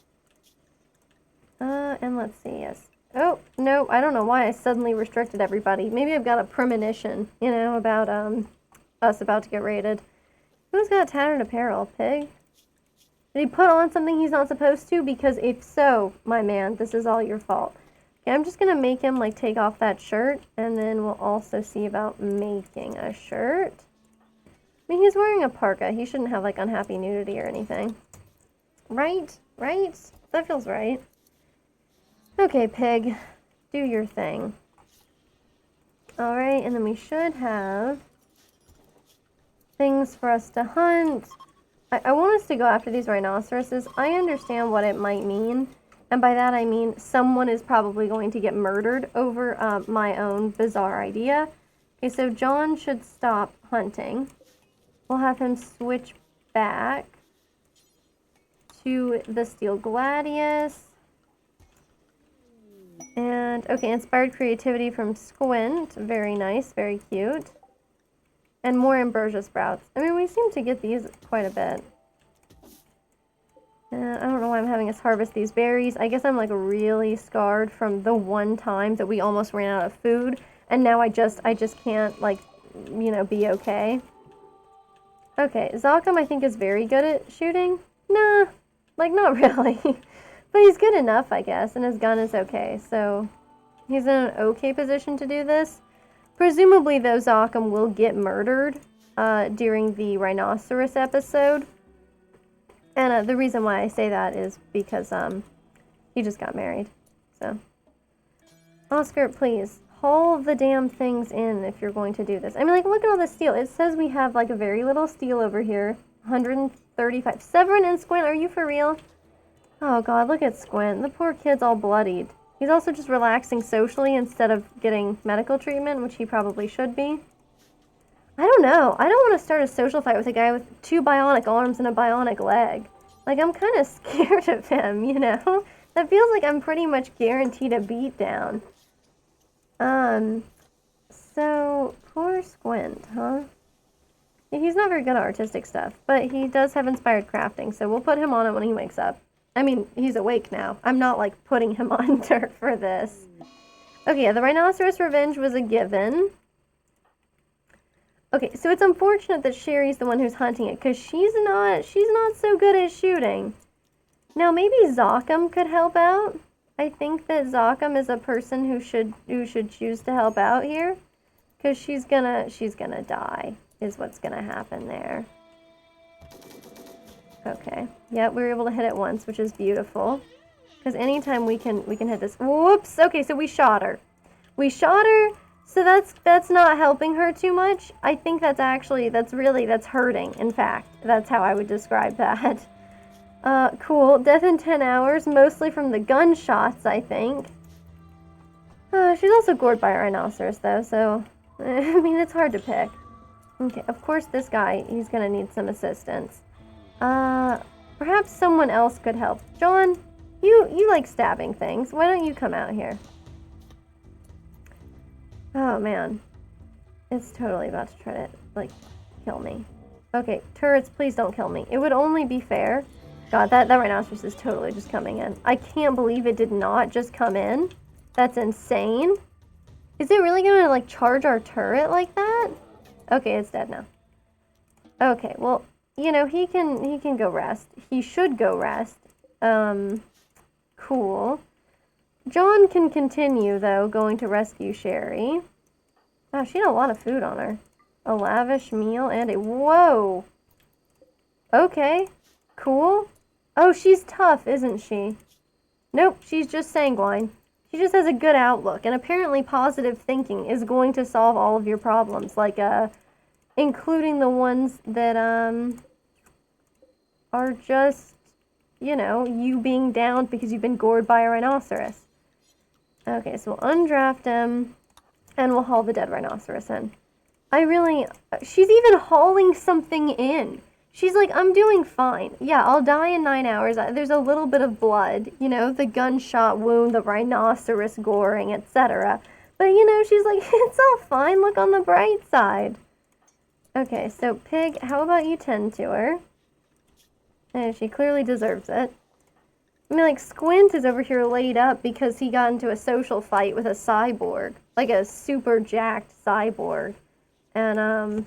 And let's see, yes. Oh, no, I don't know why I suddenly restricted everybody. Maybe I've got a premonition, you know, about, us about to get raided. Who's got tattered apparel? Pig? Did he put on something he's not supposed to? Because if so, my man, this is all your fault. Okay, I'm just gonna make him, like, take off that shirt, and then we'll also see about making a shirt. I mean, he's wearing a parka. He shouldn't have, like, unhappy nudity or anything. Right? Right? That feels right. Okay, pig. Do your thing. Alright, and then we should have things for us to hunt. I want us to go after these rhinoceroses. I understand what it might mean. And by that I mean someone is probably going to get murdered over my own bizarre idea. Okay, so John should stop hunting. We'll have him switch back to the Steel Gladius. And, okay, inspired creativity from Squint. Very nice, very cute. And more ambrosia sprouts. I mean, we seem to get these quite a bit. I don't know why I'm having us harvest these berries. I guess I'm, like, really scarred from the one time that we almost ran out of food. And now I just can't, like, you know, be okay. Okay, Zalkum I think is very good at shooting. Nah, like, not really. But he's good enough, I guess, and his gun is okay, so he's in an okay position to do this. Presumably, though, Zalkum will get murdered during the rhinoceros episode. And the reason why I say that is because he just got married, so. Oscar, please, haul the damn things in if you're going to do this. I mean, like, look at all the steel. It says we have, like, a very little steel over here. 135. Severin and Squint, are you for real? Oh, God, look at Squint. The poor kid's all bloodied. He's also just relaxing socially instead of getting medical treatment, which he probably should be. I don't know. I don't want to start a social fight with a guy with 2 bionic arms and a bionic leg. Like, I'm kind of scared of him, you know? That feels like I'm pretty much guaranteed a beatdown. So, poor Squint, huh? Yeah, he's not very good at artistic stuff, but he does have inspired crafting, so we'll put him on it when he wakes up. I mean, he's awake now. I'm not, like, putting him on dirt for this. Okay, yeah, the rhinoceros revenge was a given. Okay, so it's unfortunate that Sherry's the one who's hunting it, because she's not so good at shooting. Now, maybe Zoccam could help out. I think that Zoccam is a person who should choose to help out here, because she's gonna die, is what's gonna happen there. Okay, yeah, we were able to hit it once, which is beautiful, because anytime we can hit this. Whoops. Okay, so we shot her. So that's not helping her too much. I think that's hurting. In fact, that's how I would describe that. Cool. Death in 10 hours, mostly from the gunshots, I think. She's also gored by a rhinoceros, though, so, I mean, it's hard to pick. Okay, of course this guy, he's gonna need some assistance. Perhaps someone else could help. John, you like stabbing things. Why don't you come out here? Oh, man. It's totally about to try to, like, kill me. Okay, turrets, please don't kill me. It would only be fair. God, that rhinoceros is totally just coming in. I can't believe it did not just come in. That's insane. Is it really gonna, like, charge our turret like that? Okay, it's dead now. Okay, well, you know, he can go rest. He should go rest. Cool. John can continue, though, going to rescue Sherry. Wow, she had a lot of food on her. A lavish meal and a... Whoa! Okay. Cool. Oh, she's tough, isn't she? Nope, she's just sanguine. She just has a good outlook, and apparently positive thinking is going to solve all of your problems, like, including the ones that, are just, you know, you being down because you've been gored by a rhinoceros. Okay, so we'll undraft him, and we'll haul the dead rhinoceros in. She's even hauling something in. She's like, I'm doing fine. Yeah, I'll die in 9 hours. There's a little bit of blood, you know, the gunshot wound, the rhinoceros goring, etc. But, you know, she's like, it's all fine. Look on the bright side. Okay, so Pig, how about you tend to her? And she clearly deserves it. I mean, like, Squint is over here laid up because he got into a social fight with a cyborg. Like a super jacked cyborg. And,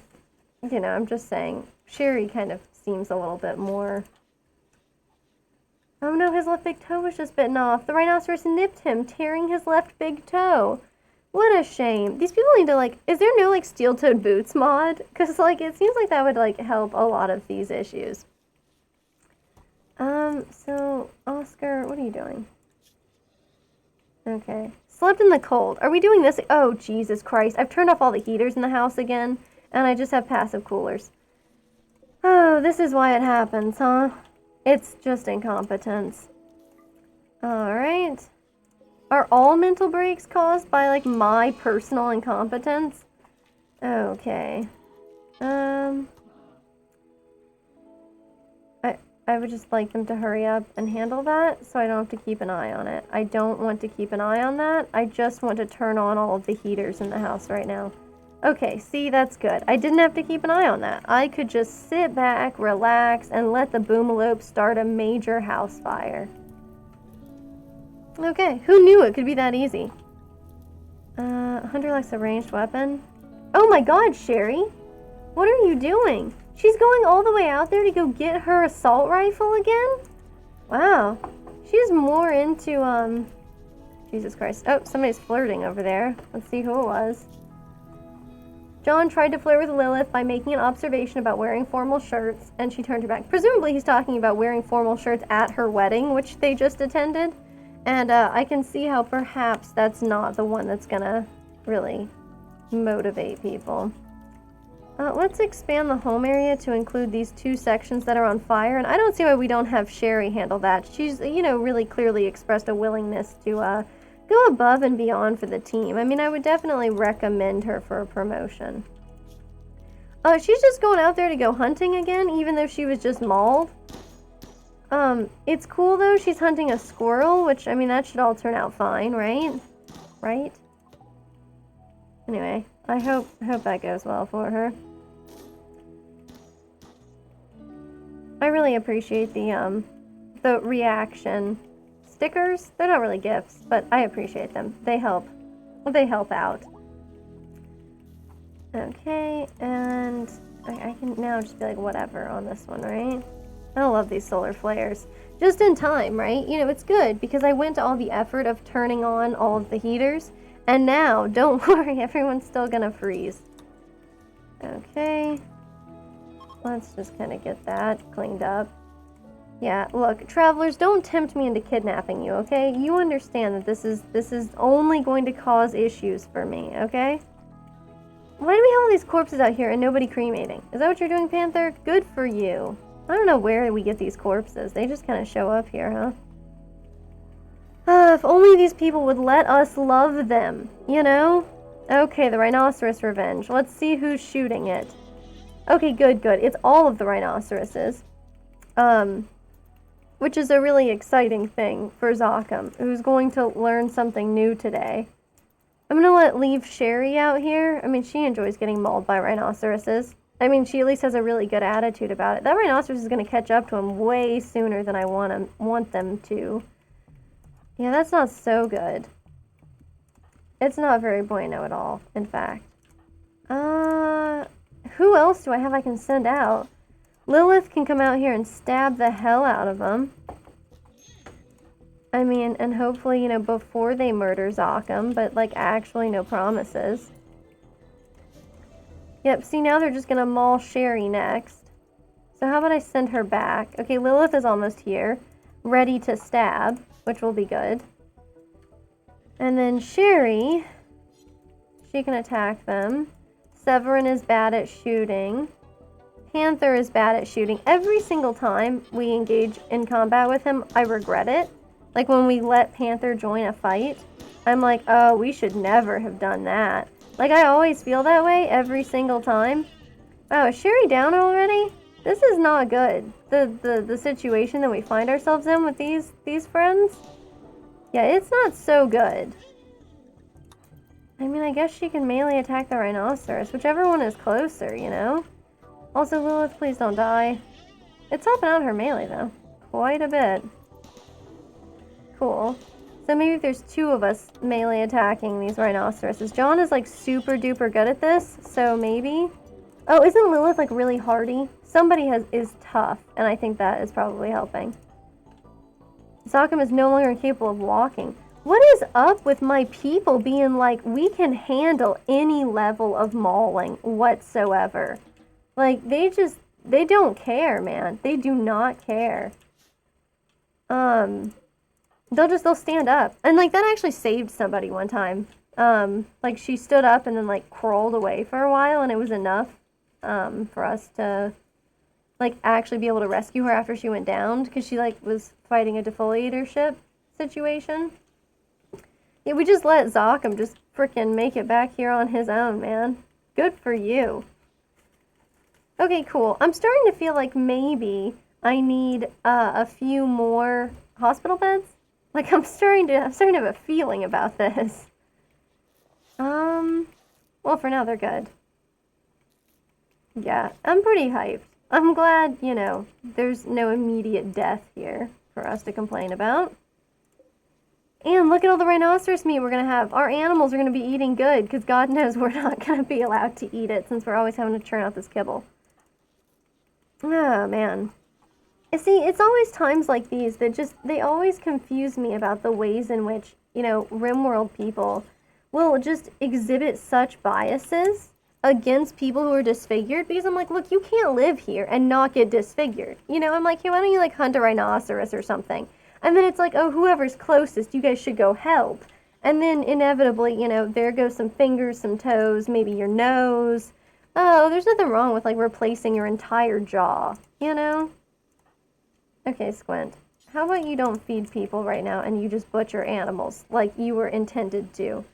you know, I'm just saying, Sherry kind of seems a little bit more... Oh no, his left big toe was just bitten off. The rhinoceros nipped him, tearing his left big toe. What a shame. These people need to, like... Is there no, like, steel-toed boots mod? Because, like, it seems like that would, like, help a lot of these issues. So, Oscar, what are you doing? Okay. Slept in the cold. Are we doing this? Oh, Jesus Christ. I've turned off all the heaters in the house again, and I just have passive coolers. Oh, this is why it happens, huh? It's just incompetence. Alright. Are all mental breaks caused by, like, my personal incompetence? Okay. I would just like them to hurry up and handle that so I don't have to keep an eye on it. I don't want to keep an eye on that. I just want to turn on all of the heaters in the house right now. Okay, see, that's good. I didn't have to keep an eye on that. I could just sit back, relax, and let the boomalope start a major house fire. Okay, who knew it could be that easy? Hunter likes a ranged weapon. Oh my god, Sherry! What are you doing? She's going all the way out there to go get her assault rifle again? Wow. She's more into, Jesus Christ. Oh, somebody's flirting over there. Let's see who it was. John tried to flirt with Lilith by making an observation about wearing formal shirts, and she turned her back. Presumably he's talking about wearing formal shirts at her wedding, which they just attended. And I can see how perhaps that's not the one that's gonna really motivate people. Let's expand the home area to include these 2 sections that are on fire, and I don't see why we don't have Sherry handle that. She's, you know, really clearly expressed a willingness to go above and beyond for the team. I mean, I would definitely recommend her for a promotion. She's just going out there to go hunting again, even though she was just mauled. It's cool though, she's hunting a squirrel, which, I mean, that should all turn out fine, right? Right? Anyway, I hope that goes well for her. I really appreciate the reaction stickers. They're not really gifts, but I appreciate them. They help out. Okay, and I can now just be like whatever on this one, right? I love these solar flares. Just in time, right? You know, it's good because I went to all the effort of turning on all of the heaters, and now, don't worry, everyone's still gonna freeze. Okay. Let's just kind of get that cleaned up. Yeah, look, travelers, don't tempt me into kidnapping you, okay? You understand that this is only going to cause issues for me, okay? Why do we have all these corpses out here and nobody cremating? Is that what you're doing, Panther? Good for you. I don't know where we get these corpses. They just kind of show up here, huh? If only these people would let us love them, you know? Okay, the rhinoceros revenge. Let's see who's shooting it. Okay, good. It's all of the rhinoceroses. Which is a really exciting thing for Zokum, who's going to learn something new today. I'm gonna leave Sherry out here. I mean, she enjoys getting mauled by rhinoceroses. I mean, she at least has a really good attitude about it. That rhinoceros is gonna catch up to him way sooner than I want them to. Yeah, that's not so good. It's not very bueno at all, in fact. Who else do I have I can send out? Lilith can come out here and stab the hell out of them. I mean, and hopefully, you know, before they murder Zokum, but, like, actually no promises. Yep, see, now they're just gonna maul Sherry next. So how about I send her back? Okay, Lilith is almost here, ready to stab, which will be good. And then Sherry, she can attack them. Severin is bad at shooting. Panther is bad at shooting. Every single time we engage in combat with him, I regret it. Like when we let Panther join a fight, I'm like, oh, we should never have done that. Like, I always feel that way every single time. Oh, is Sherry down already? This is not good. The situation that we find ourselves in with these friends. Yeah, it's not so good. I mean, I guess she can melee attack the rhinoceros, whichever one is closer, you know? Also, Lilith, please don't die. It's helping out her melee, though. Quite a bit. Cool. So maybe if there's two of us melee attacking these rhinoceroses. John is, like, super duper good at this, so maybe... Oh, isn't Lilith, like, really hardy? Somebody is tough, and I think that is probably helping. Zokum is no longer incapable of walking. What is up with my people being like, we can handle any level of mauling whatsoever? Like, they don't care, man. They do not care. They'll stand up. And, like, that actually saved somebody one time. Like, she stood up and then, like, crawled away for a while, and it was enough, for us to, like, actually be able to rescue her after she went down, because she, like, was fighting a defoliatorship situation. Yeah, we just let Zokum just frickin' make it back here on his own, man. Good for you. Okay, cool. I'm starting to feel like maybe I need a few more hospital beds. Like, I'm starting to have a feeling about this. Well, for now, they're good. Yeah, I'm pretty hyped. I'm glad, you know, there's no immediate death here for us to complain about. And look at all the rhinoceros meat we're going to have. Our animals are going to be eating good, because God knows we're not going to be allowed to eat it, since we're always having to churn out this kibble. Oh, man. See, it's always times like these that they always confuse me about the ways in which, you know, Rimworld people will just exhibit such biases against people who are disfigured, because I'm like, look, you can't live here and not get disfigured. You know, I'm like, hey, why don't you, like, hunt a rhinoceros or something? And then it's like, oh, whoever's closest, you guys should go help. And then inevitably, you know, there goes some fingers, some toes, maybe your nose. Oh, there's nothing wrong with, like, replacing your entire jaw, you know? Okay, Squint. How about you don't feed people right now and you just butcher animals like you were intended to?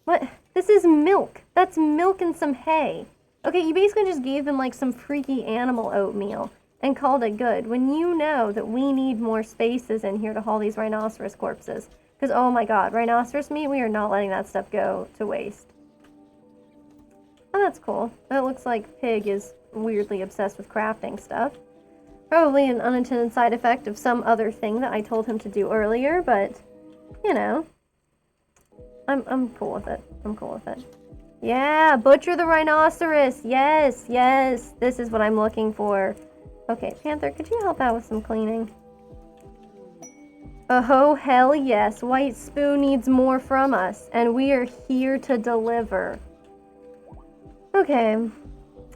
What? This is milk. That's milk and some hay. Okay, you basically just gave them like some freaky animal oatmeal and called it good when you know that we need more spaces in here to haul these rhinoceros corpses. Because, oh my god, rhinoceros meat, we are not letting that stuff go to waste. Oh, that's cool. That looks like Pig is weirdly obsessed with crafting stuff. Probably an unintended side effect of some other thing that I told him to do earlier, but, you know. I'm cool with it. I'm cool with it. Yeah, butcher the rhinoceros. Yes, yes. This is what I'm looking for. Okay, Panther, could you help out with some cleaning? Oh, hell yes. White Spoon needs more from us, and we are here to deliver. Okay.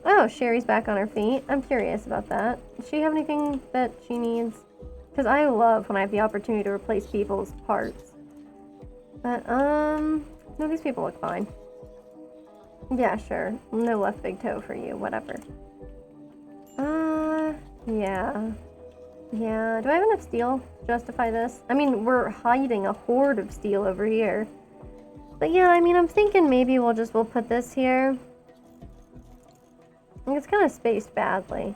Oh, Sherry's back on her feet. I'm curious about that. Does she have anything that she needs? Because I love when I have the opportunity to replace people's parts. But, no, these people look fine. Yeah, sure. No left big toe for you, whatever. Yeah. Yeah, do I have enough steel to justify this? I mean, we're hiding a horde of steel over here. But yeah, I mean, I'm thinking maybe we'll put this here. It's kind of spaced badly.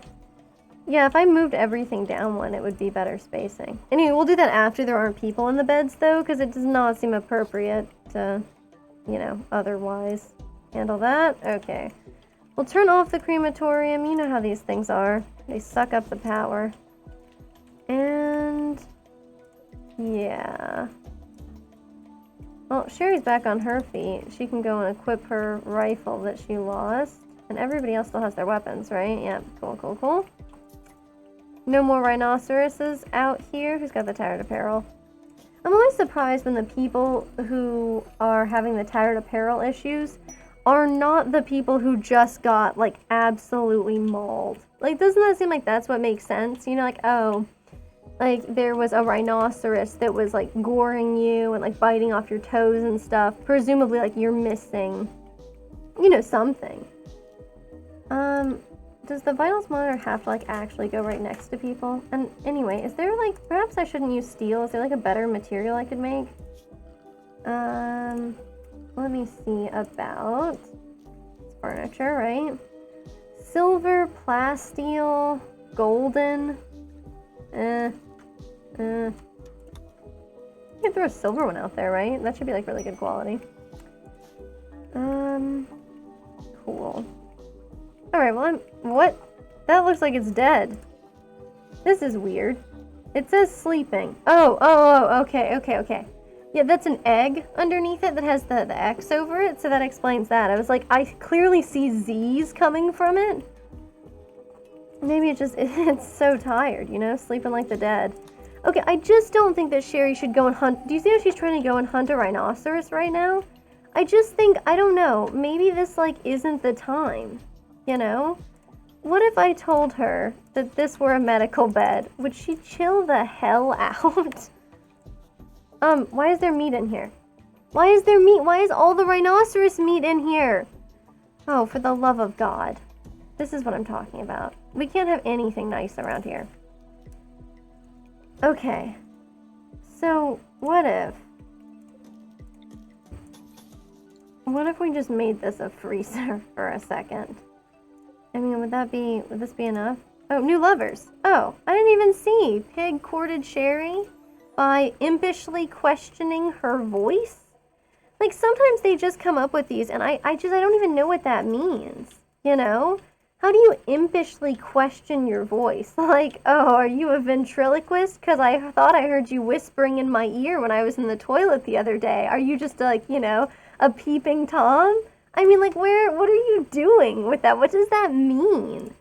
Yeah, if I moved everything down one, it would be better spacing. Anyway, we'll do that after there aren't people in the beds, though, because it does not seem appropriate to, you know, otherwise handle that. Okay. We'll turn off the crematorium. You know how these things are. They suck up the power. And yeah. Well, Sherry's back on her feet. She can go and equip her rifle that she lost. And everybody else still has their weapons, right? Yeah, cool, cool, cool. No more rhinoceroses out here. Who's got the tattered apparel? I'm always surprised when the people who are having the tattered apparel issues are not the people who just got, like, absolutely mauled. Like, doesn't that seem like that's what makes sense? You know, like, oh, like, there was a rhinoceros that was, like, goring you and, like, biting off your toes and stuff. Presumably, like, you're missing, you know, something. Does the vitals monitor have to, like, actually go right next to people? And anyway, is there, like, perhaps I shouldn't use steel. Is there, like, a better material I could make? Let me see about furniture, right? Silver, plasteel, golden. You can throw a silver one out there, right? That should be, like, really good quality. Cool. Alright, well, what? That looks like it's dead. This is weird. It says sleeping. Oh, okay. Yeah, that's an egg underneath it that has the X over it, so that explains that. I was like, I clearly see Z's coming from it. Maybe it's so tired, you know, sleeping like the dead. Okay, I just don't think that Sherry should go and hunt. Do you see how she's trying to go and hunt a rhinoceros right now? I just think, I don't know, maybe this, like, isn't the time, you know? What if I told her that this were a medical bed? Would she chill the hell out? Why is there meat in here? Why is there meat? Why is all the rhinoceros meat in here? Oh, for the love of God. This is what I'm talking about. We can't have anything nice around here. Okay. So, what if we just made this a freezer for a second? I mean, would this be enough? Oh, new lovers. Oh, I didn't even see. Pig courted Sherry by impishly questioning her voice. Like, sometimes they just come up with these, and I don't even know what that means, you know? How do you impishly question your voice? Like, oh, are you a ventriloquist? Because I thought I heard you whispering in my ear when I was in the toilet the other day. Are you just, like, you know, a peeping Tom? I mean, like, what are you doing with that? What does that mean?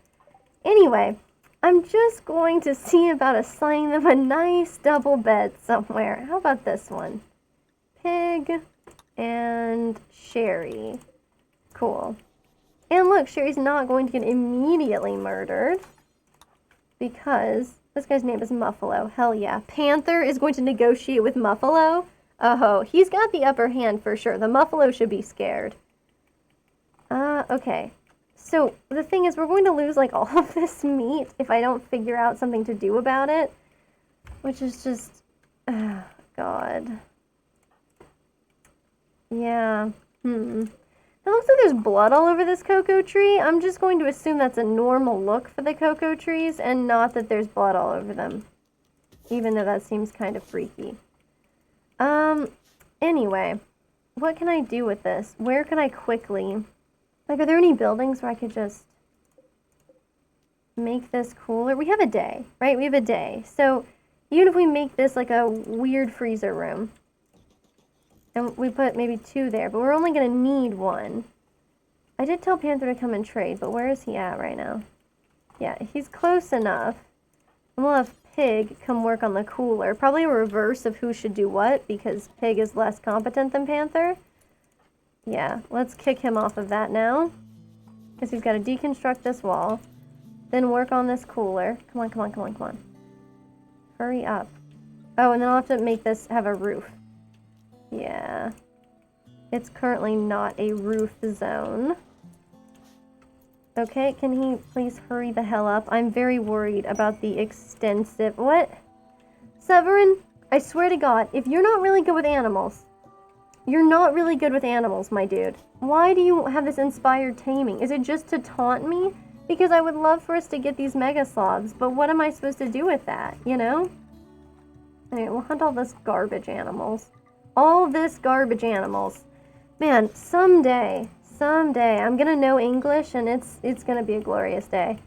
Anyway, I'm just going to see about assigning them a nice double bed somewhere. How about this one? Pig and Sherry. Cool. And look, Sherry's not going to get immediately murdered because this guy's name is Muffalo. Hell yeah. Panther is going to negotiate with Muffalo? Oh, he's got the upper hand for sure. The Muffalo should be scared. Okay. So the thing is, we're going to lose, like, all of this meat if I don't figure out something to do about it. Which is just... God. Yeah. It looks like there's blood all over this cocoa tree. I'm just going to assume that's a normal look for the cocoa trees and not that there's blood all over them. Even though that seems kind of freaky. Anyway, what can I do with this? Where can I quickly... Like, are there any buildings where I could just make this cooler? We have a day, right? We have a day. So, even if we make this like a weird freezer room, and we put maybe 2 there, but we're only going to need 1. I did tell Panther to come and trade, but where is he at right now? Yeah, he's close enough. And we'll have Pig come work on the cooler. Probably a reverse of who should do what, because Pig is less competent than Panther. Yeah, let's kick him off of that now. Because he's got to deconstruct this wall. Then work on this cooler. Come on, come on, come on, come on. Hurry up. Oh, and then I'll have to make this have a roof. Yeah. It's currently not a roof zone. Okay, can he please hurry the hell up? I'm very worried about the extensive... What? Severin, I swear to God, if you're not really good with animals, you're not really good with animals, my dude. Why do you have this inspired taming? Is it just to taunt me? Because I would love for us to get these mega sloths, but what am I supposed to do with that, you know? Anyway, we'll hunt all this garbage animals. All this garbage animals. Man, someday, I'm gonna know English and it's gonna be a glorious day.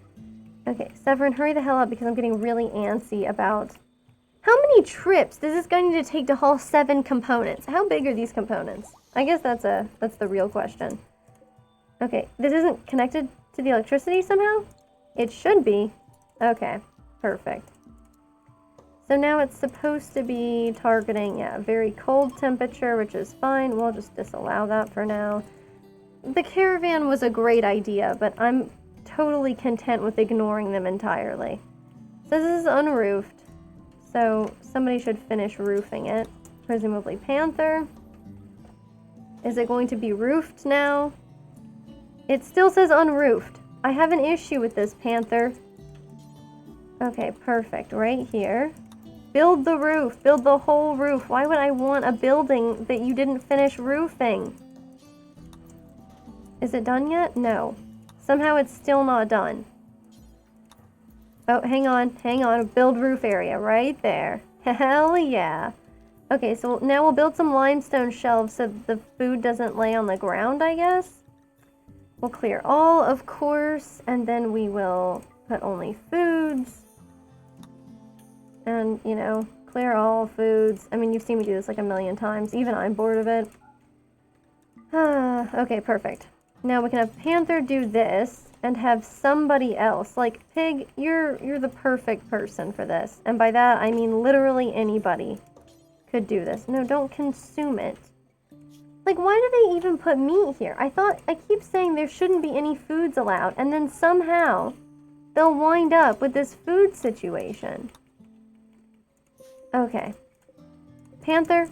Okay, Severin, hurry the hell up because I'm getting really antsy about... How many trips does this guy need to take to haul 7 components? How big are these components? I guess that's the real question. Okay, this isn't connected to the electricity somehow? It should be. Okay, perfect. So now it's supposed to be targeting, yeah, very cold temperature, which is fine. We'll just disallow that for now. The caravan was a great idea, but I'm totally content with ignoring them entirely. So this is unroofed. So somebody should finish roofing it. Presumably Panther. Is it going to be roofed now? It still says unroofed. I have an issue with this, Panther. Okay, perfect. Right here. Build the roof. Build the whole roof. Why would I want a building that you didn't finish roofing? Is it done yet? No. Somehow it's still not done. Oh, hang on. Hang on. Build roof area right there. Hell yeah. Okay, so now we'll build some limestone shelves so the food doesn't lay on the ground, I guess. We'll clear all, of course, and then we will put only foods. And, you know, clear all foods. I mean, you've seen me do this like a million times. Even I'm bored of it. Okay, perfect. Now we can have Panther do this and have somebody else. Like, Pig, you're the perfect person for this. And by that, I mean literally anybody could do this. No, don't consume it. Like, why do they even put meat here? I keep saying there shouldn't be any foods allowed, and then somehow they'll wind up with this food situation. Okay. Panther,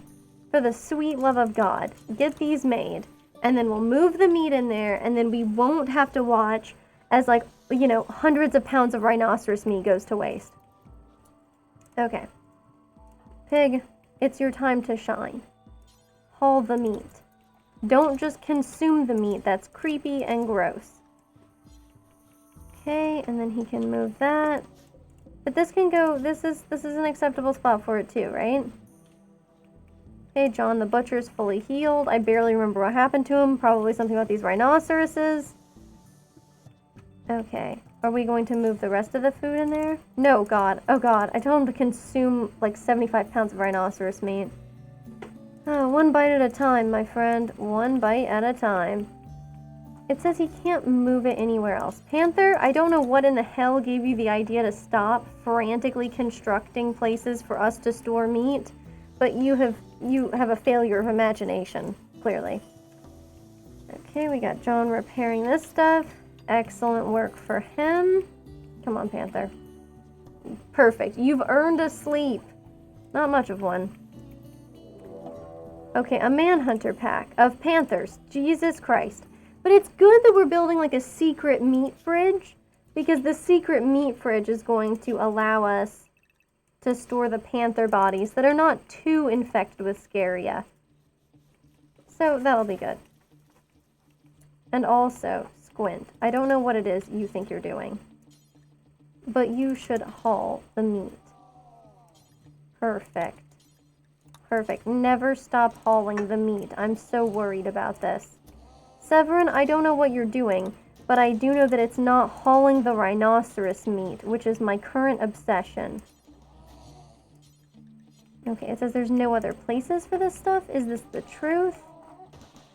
for the sweet love of God, get these made, and then we'll move the meat in there, and then we won't have to watch as, like, you know, hundreds of pounds of rhinoceros meat goes to waste. Okay. Pig, it's your time to shine. Haul the meat. Don't just consume the meat. That's creepy and gross. Okay, and then he can move that. But this can go, this is an acceptable spot for it too, right? Okay, John the Butcher's fully healed. I barely remember what happened to him. Probably something about these rhinoceroses. Okay, are we going to move the rest of the food in there? No, God. Oh, God. I told him to consume like 75 pounds of rhinoceros meat. Oh, 1 bite at a time, my friend. 1 bite at a time. It says he can't move it anywhere else. Panther, I don't know what in the hell gave you the idea to stop frantically constructing places for us to store meat, but you have a failure of imagination, clearly. Okay, we got John repairing this stuff. Excellent work for him. Come on, Panther. Perfect. You've earned a sleep. Not much of one. Okay, a manhunter pack of panthers. Jesus Christ. But it's good that we're building like a secret meat fridge, because the secret meat fridge is going to allow us to store the panther bodies that are not too infected with scaria. So that'll be good. And also, squint. I don't know what it is you think you're doing, but you should haul the meat. Perfect. Perfect. Never stop hauling the meat. I'm so worried about this. Severin, I don't know what you're doing, but I do know that it's not hauling the rhinoceros meat, which is my current obsession. Okay, it says there's no other places for this stuff. Is this the truth?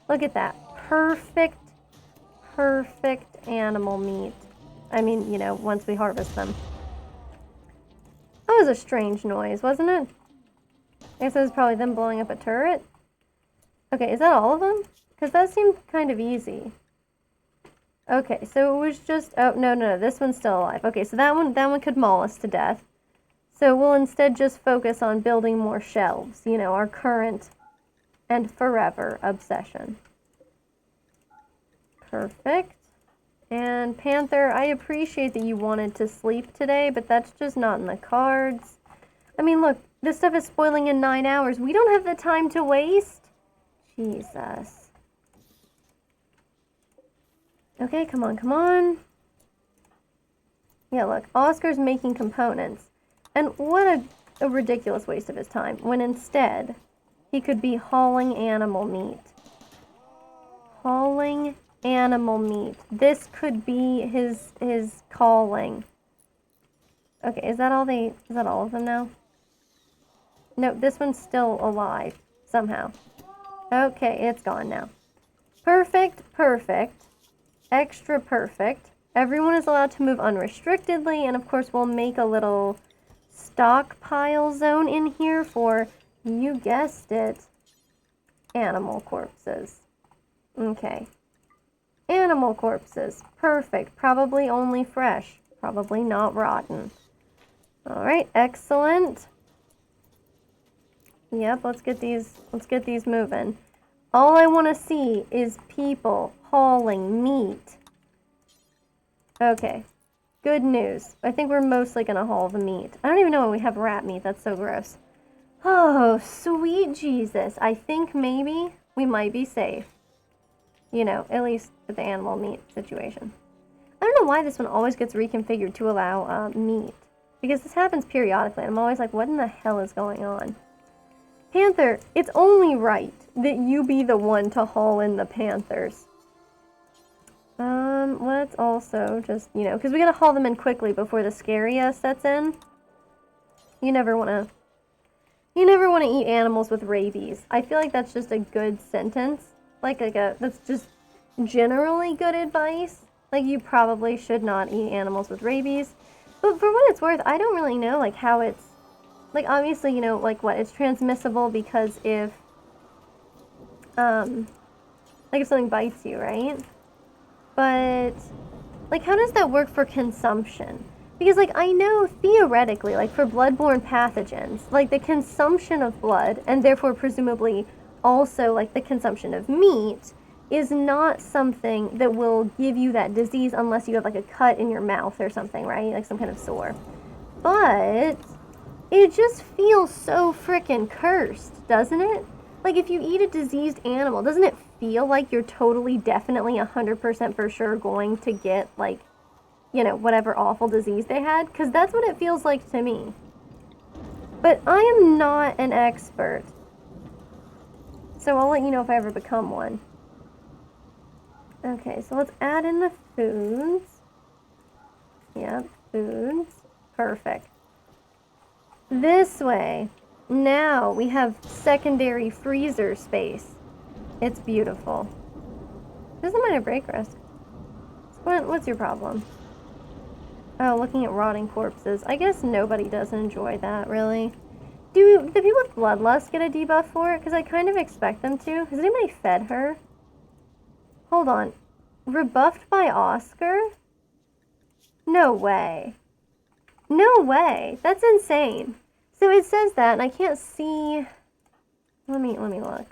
Look at that. Perfect, perfect animal meat. I mean, you know, once we harvest them. That was a strange noise, wasn't it? I guess it was probably them blowing up a turret. Okay, is that all of them? Because that seemed kind of easy. Okay, so it was just... Oh, no, this one's still alive. Okay, so that one could maul us to death. So we'll instead just focus on building more shelves. You know, our current and forever obsession. Perfect. And Panther, I appreciate that you wanted to sleep today, but that's just not in the cards. I mean, look, this stuff is spoiling in 9 hours. We don't have the time to waste. Jesus. Okay, come on, come on. Yeah, look, Oscar's making components. And what a ridiculous waste of his time, when instead, he could be hauling animal meat. Hauling animal meat. This could be his calling. Okay, is that all of them now? No, this one's still alive, somehow. Okay, it's gone now. Perfect, perfect. Extra perfect. Everyone is allowed to move unrestrictedly, and of course we'll make a little stockpile zone in here for, you guessed it, animal corpses. Okay. Animal corpses. Perfect. Probably only fresh. Probably not rotten. Alright, excellent. Yep, let's get these moving. All I want to see is people hauling meat. Okay. Good news. I think we're mostly going to haul the meat. I don't even know when we have rat meat. That's so gross. Oh, sweet Jesus. I think maybe we might be safe. You know, at least with the animal meat situation. I don't know why this one always gets reconfigured to allow meat. Because this happens periodically. I'm always like, what in the hell is going on? Panther, it's only right that you be the one to haul in the panthers. Let's also just, you know, because we gotta haul them in quickly before the scaria sets in. You never wanna eat animals with rabies. I feel like that's just a good sentence. That's just generally good advice. Like, you probably should not eat animals with rabies. But for what it's worth, I don't really know, like, how it's, like, obviously, you know, like, what, it's transmissible because if something bites you, right? But, like, how does that work for consumption? Because, like, I know theoretically, like, for bloodborne pathogens, like, the consumption of blood, and therefore presumably also, like, the consumption of meat, is not something that will give you that disease unless you have, like, a cut in your mouth or something, right? Like, some kind of sore. But it just feels so frickin' cursed, doesn't it? Like, if you eat a diseased animal, doesn't it feel like you're totally, definitely, 100% for sure going to get, like, you know, whatever awful disease they had? Because that's what it feels like to me. But I am not an expert. So I'll let you know if I ever become one. Okay, so let's add in the foods. Yep, foods. Perfect. This way. Now we have secondary freezer space. It's beautiful. This is a minor break risk. What's your problem? Oh, looking at rotting corpses. I guess nobody does enjoy that, really. Do the people with bloodlust get a debuff for it? Because I kind of expect them to. Has anybody fed her? Hold on. Rebuffed by Oscar? No way. No way. That's insane. So it says that, and I can't see... Let me look.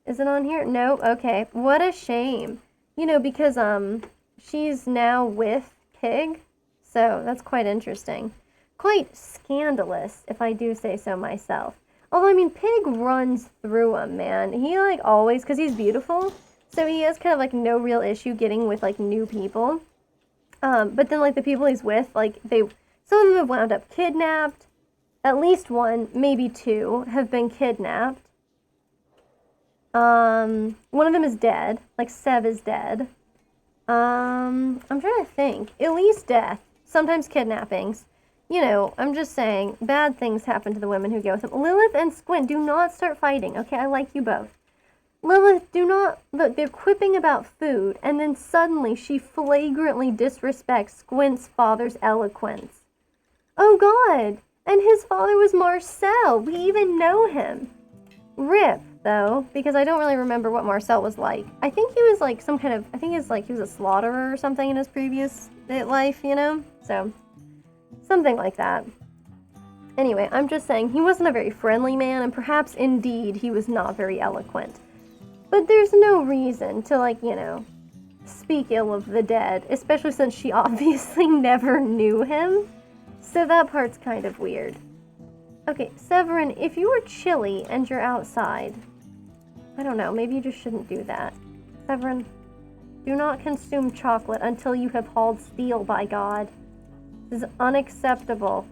Is it on here? Nope. Okay. What a shame. You know, because, she's now with Pig. So that's quite interesting. Quite scandalous, if I do say so myself. Although, I mean, Pig runs through him, man. He, like, always, because he's beautiful, So he has kind of like no real issue getting with like new people. But then like the people he's with, like some of them have wound up kidnapped. At least one, maybe two, have been kidnapped. One of them is dead. Like Sev is dead. I'm trying to think. At least death. Sometimes kidnappings. You know, I'm just saying, bad things happen to the women who go with him. Lilith and Squint, do not start fighting, okay? I like you both. Lilith, do not... Look, they're quipping about food, and then suddenly she flagrantly disrespects Squint's father's eloquence. Oh, God! And his father was Marcel. We even know him. Rip, though, because I don't really remember what Marcel was like. I think he was like some kind of... I think he was a slaughterer or something in his previous life, you know? So... something like that. Anyway, I'm just saying, he wasn't a very friendly man, and perhaps, indeed, he was not very eloquent. But there's no reason to, like, you know, speak ill of the dead, especially since she obviously never knew him. So that part's kind of weird. Okay, Severin, if you were chilly and you're outside, I don't know, maybe you just shouldn't do that. Severin, do not consume chocolate until you have hauled steel, by God. This is unacceptable.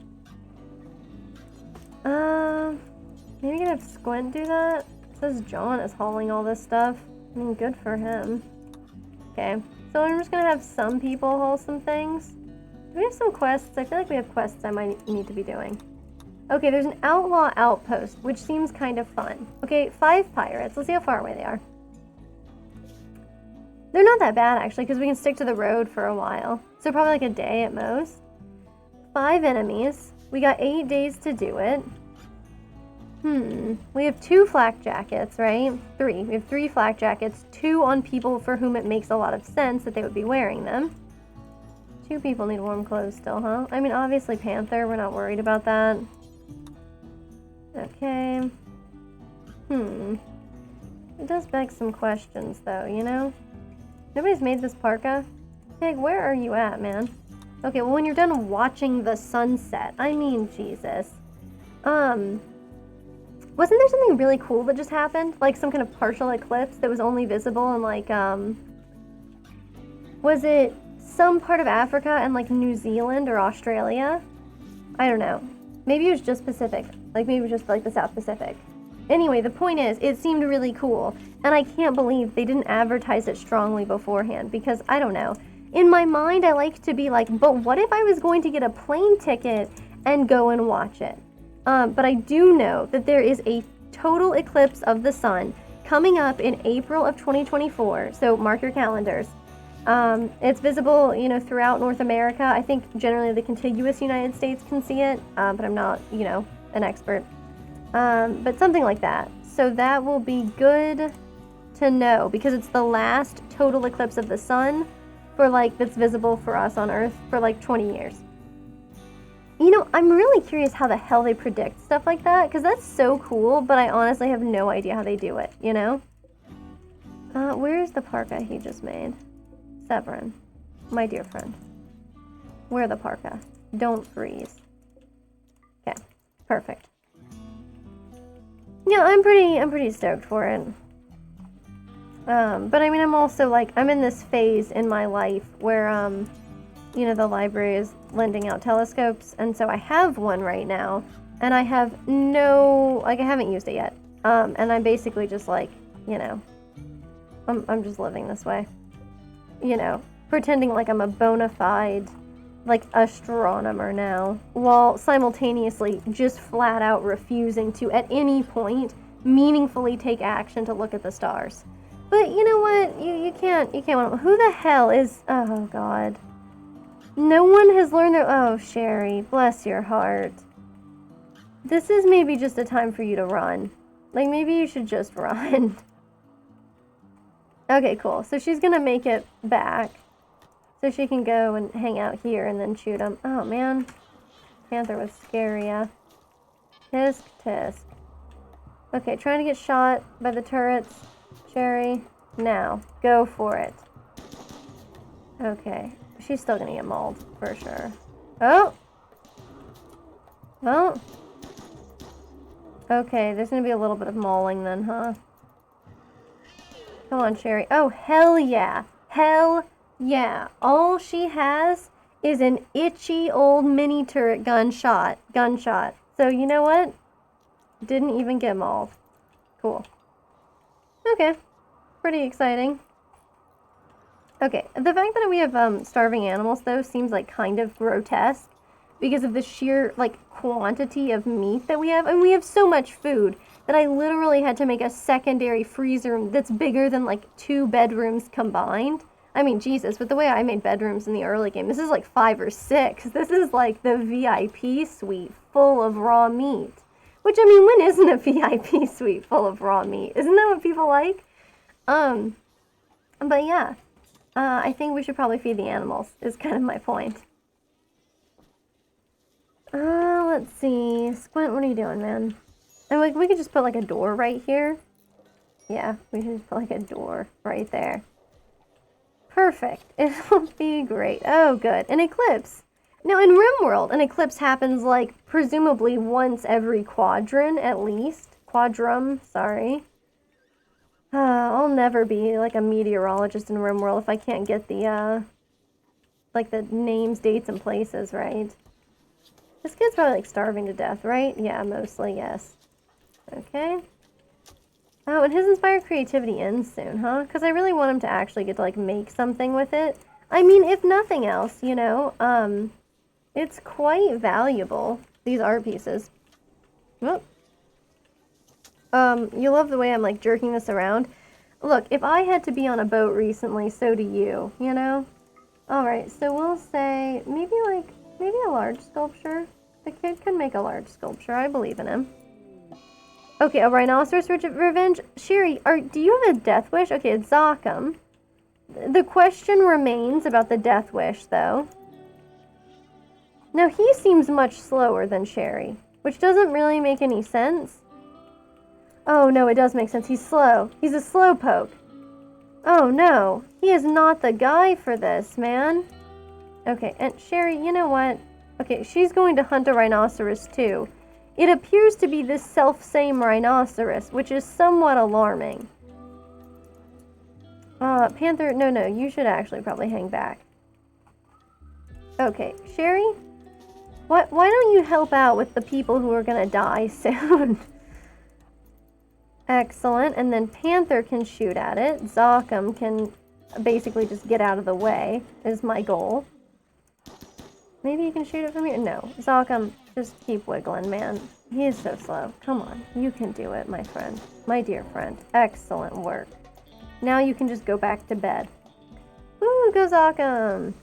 Maybe you can have Squint do that? It says John is hauling all this stuff. I mean, good for him. Okay, so I'm just gonna have some people haul some things. Do we have some quests? I feel like we have quests I might need to be doing. Okay, there's an outlaw outpost, which seems kind of fun. Okay, 5 pirates. Let's see how far away they are. They're not that bad, actually, because we can stick to the road for a while. So probably like a day at most. 5 enemies. We got 8 days to do it. We have 2 flak jackets, right? 3. We have 3 flak jackets. 2 on people for whom it makes a lot of sense that they would be wearing them. 2 people need warm clothes still, huh? I mean, obviously Panther. We're not worried about that. Okay. It does beg some questions, though, you know? Nobody's made this parka? Pig, where are you at, man? Okay, well, when you're done watching the sunset, I mean, Jesus. Wasn't there something really cool that just happened? Like some kind of partial eclipse that was only visible in, like, was it some part of Africa and, like, New Zealand or Australia? I don't know. Maybe it was just Pacific. Like, maybe it was just, like, the South Pacific. Anyway, the point is, it seemed really cool, and I can't believe they didn't advertise it strongly beforehand, because, I don't know. In my mind, I like to be like, but what if I was going to get a plane ticket and go and watch it? But I do know that there is a total eclipse of the sun coming up in April of 2024, so mark your calendars. It's visible, you know, throughout North America. I think generally the contiguous United States can see it, but I'm not, you know, an expert. But something like that. So that will be good to know, because it's the last total eclipse of the sun for, like, that's visible for us on Earth for, like, 20 years. You know, I'm really curious how the hell they predict stuff like that, because that's so cool, but I honestly have no idea how they do it, you know? Where's the parka he just made? Severin, my dear friend. Wear the parka. Don't freeze. Okay, perfect. Yeah, I'm pretty stoked for it. But I mean, I'm also, like, I'm in this phase in my life where, you know, the library is lending out telescopes, and so I have one right now, and I have I haven't used it yet. And I'm basically just, like, you know, I'm just living this way. You know, pretending like I'm a bona fide, like, astronomer now, while simultaneously just flat out refusing to, at any point, meaningfully take action to look at the stars. But you know what? You can't, who the hell is, oh God. No one has learned their, oh, Sherry, bless your heart. This is maybe just a time for you to run. Like, maybe you should just run. Okay, cool. So she's gonna make it back, so she can go and hang out here and then shoot him. Oh, man. Panther was scary, yeah. Tisk, tisk. Okay, trying to get shot by the turrets. Sherry, now. Go for it. Okay. She's still gonna get mauled, for sure. Oh! Well. Okay, there's gonna be a little bit of mauling then, huh? Come on, Sherry. Oh, hell yeah. Hell yeah. All she has is an itchy old mini turret gunshot. So you know what? Didn't even get mauled. Cool. Okay. Pretty exciting. Okay, the fact that we have starving animals, though, seems like kind of grotesque because of the sheer, like, quantity of meat that we have. And we have so much food that I literally had to make a secondary freezer that's bigger than, like, 2 bedrooms combined. I mean, Jesus, with the way I made bedrooms in the early game, this is like 5 or 6. This is like the VIP suite full of raw meat. Which, I mean, when isn't a VIP suite full of raw meat? Isn't that what people like? But yeah. I think we should probably feed the animals, is kind of my point. Let's see. Squint, what are you doing, man? And like, we could just put like a door right here. Yeah, we should just put like a door right there. Perfect. It'll be great. Oh, good. An eclipse. Now, in Rimworld, an eclipse happens like presumably once every quadrum at least. Quadrum, sorry. I'll never be like a meteorologist in Rimworld if I can't get the like the names, dates, and places right. This kid's probably like starving to death, right? Yeah, mostly, yes. Okay. Oh, and his inspired creativity ends soon, huh? Because I really want him to actually get to like make something with it. I mean, if nothing else, you know, it's quite valuable, these art pieces. Whoop. You love the way I'm like jerking this around. Look, if I had to be on a boat recently, so do you know? Alright, so we'll say maybe a large sculpture. The kid can make a large sculpture. I believe in him. Okay, a rhinoceros revenge. Sherry, do you have a death wish? Okay, it's Zokum. The question remains about the death wish, though. Now, he seems much slower than Sherry, which doesn't really make any sense. Oh, no, it does make sense. He's slow. He's a slowpoke. Oh, no. He is not the guy for this, man. Okay, and Sherry, you know what? Okay, she's going to hunt a rhinoceros, too. It appears to be this self-same rhinoceros, which is somewhat alarming. Panther, no, you should actually probably hang back. Okay, Sherry? Why don't you help out with the people who are gonna die soon? Excellent, and then Panther can shoot at it. Zokum can basically just get out of the way, is my goal. Maybe you can shoot it from here? No. Zokum, just keep wiggling, man. He is so slow. Come on. You can do it, my friend. My dear friend. Excellent work. Now you can just go back to bed. Woo, go Zokum!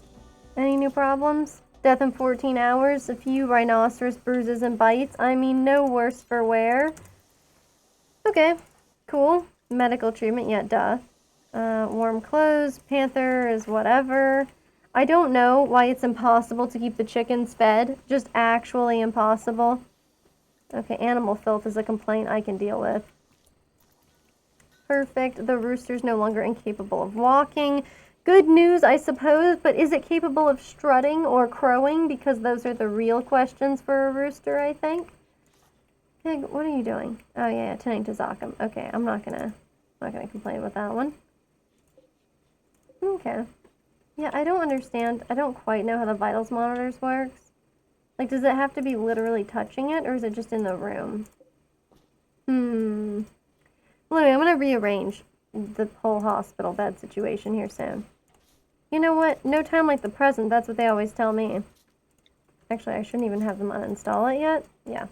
Any new problems? Death in 14 hours, a few rhinoceros bruises and bites. I mean, no worse for wear. Okay, cool. Medical treatment, yeah, duh. Warm clothes, Panther is whatever. I don't know why it's impossible to keep the chickens fed. Just actually impossible. Okay, animal filth is a complaint I can deal with. Perfect. The rooster's no longer incapable of walking. Good news, I suppose, but is it capable of strutting or crowing? Because those are the real questions for a rooster, I think. Pig, what are you doing? Oh yeah, tending to Zokum. Okay, I'm not gonna complain about that one. Okay. Yeah, I don't understand. I don't quite know how the vitals monitors works. Like, does it have to be literally touching it, or is it just in the room? Well, anyway, I'm gonna rearrange the whole hospital bed situation here soon. You know what? No time like the present. That's what they always tell me. Actually, I shouldn't even have them uninstall it yet. Yeah.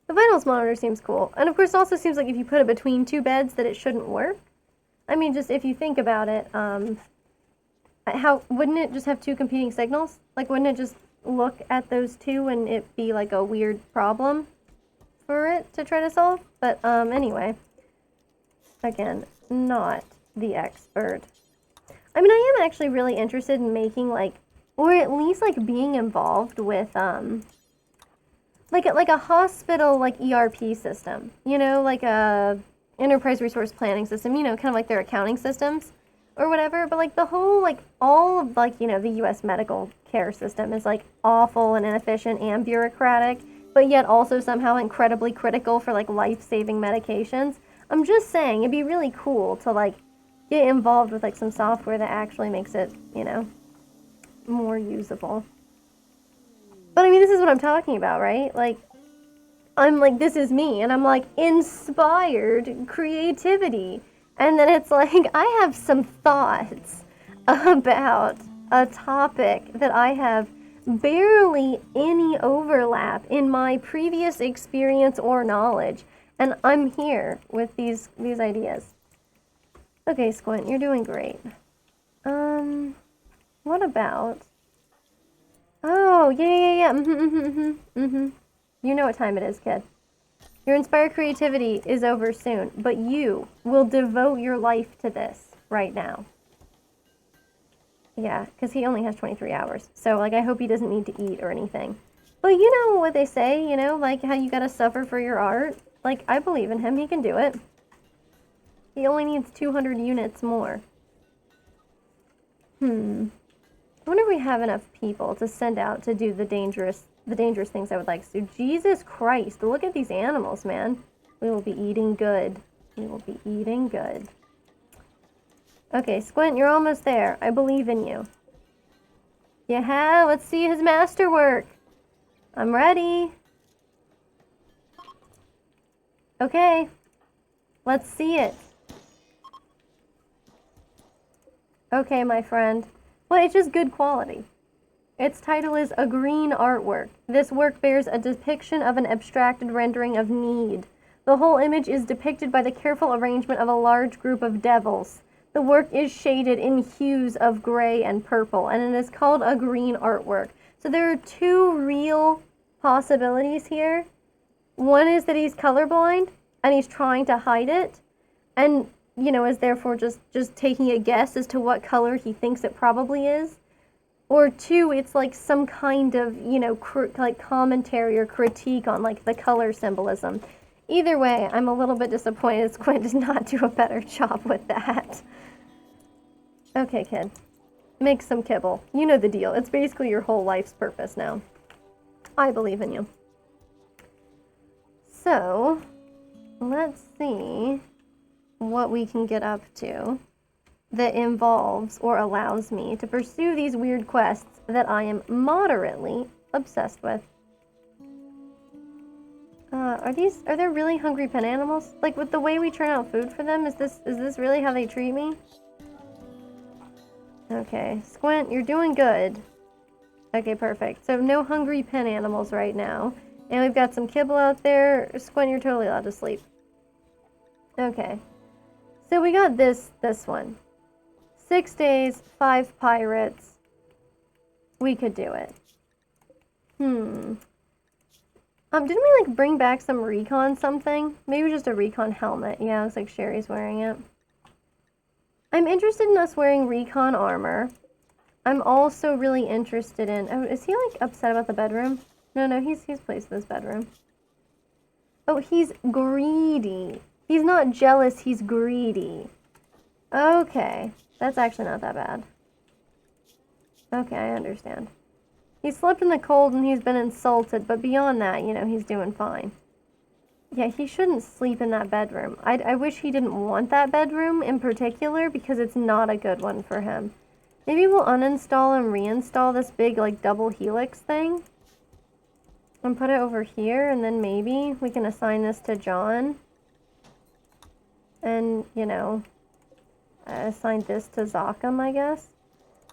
The vitals monitor seems cool. And of course, it also seems like if you put it between 2 beds that it shouldn't work. I mean, just if you think about it, how wouldn't it just have 2 competing signals? Like, wouldn't it just look at those 2 and it be like a weird problem for it to try to solve? But anyway, again, not the expert. I mean, I am actually really interested in making like, or at least like being involved with like a hospital like ERP system, you know, like a enterprise resource planning system, you know, kind of like their accounting systems or whatever. But like the whole like all of like, you know, the US medical care system is like awful and inefficient and bureaucratic, but yet also somehow incredibly critical for like life-saving medications. I'm just saying, it'd be really cool to, like, get involved with, like, some software that actually makes it, you know, more usable. But, I mean, this is what I'm talking about, right? Like, I'm like, this is me, and I'm like, inspired creativity. And then it's like, I have some thoughts about a topic that I have barely any overlap in my previous experience or knowledge. And I'm here with these ideas. Okay, Squint, you're doing great. What about... Oh, yeah. You know what time it is, kid. Your inspired creativity is over soon, but you will devote your life to this right now. Yeah, because he only has 23 hours. So, like, I hope he doesn't need to eat or anything. But you know what they say, you know, like how you gotta suffer for your art? Like, I believe in him. He can do it. He only needs 200 units more. I wonder if we have enough people to send out to do the dangerous things I would like to do. Jesus Christ, look at these animals, man. We will be eating good. We will be eating good. Okay, Squint, you're almost there. I believe in you. Yeah, let's see his masterwork. I'm ready. Okay, let's see it. Okay, my friend. Well, it's just good quality. Its title is A Green Artwork. This work bears a depiction of an abstracted rendering of need. The whole image is depicted by the careful arrangement of a large group of devils. The work is shaded in hues of gray and purple, and it is called a green artwork. So there are two real possibilities here. One is that he's colorblind, and he's trying to hide it, and, you know, is therefore just taking a guess as to what color he thinks it probably is. Or two, it's like some kind of, you know, like commentary or critique on, like, the color symbolism. Either way, I'm a little bit disappointed Squint did not do a better job with that. Okay, kid. Make some kibble. You know the deal. It's basically your whole life's purpose now. I believe in you. So, let's see what we can get up to that involves or allows me to pursue these weird quests that I am moderately obsessed with. Are there really hungry pen animals? Like, with the way we turn out food for them, is this really how they treat me? Okay, Squint, you're doing good. Okay, perfect. So no hungry pen animals right now. And we've got some kibble out there. Squint, you're totally allowed to sleep. Okay. So we got this one. 6 days, 5 pirates. We could do it. Didn't we, like, bring back some recon something? Maybe just a recon helmet. Yeah, looks like Sherry's wearing it. I'm interested in us wearing recon armor. I'm also really interested in... Oh, is he, like, upset about the bedroom? No, he's pleased with his bedroom. Oh, he's greedy. He's not jealous, he's greedy. Okay. That's actually not that bad. Okay, I understand. He slept in the cold and he's been insulted, but beyond that, you know, he's doing fine. Yeah, he shouldn't sleep in that bedroom. I wish he didn't want that bedroom in particular because it's not a good one for him. Maybe we'll uninstall and reinstall this big, like, double helix thing. And put it over here, and then maybe we can assign this to John. And, you know, assign this to Zocham, I guess.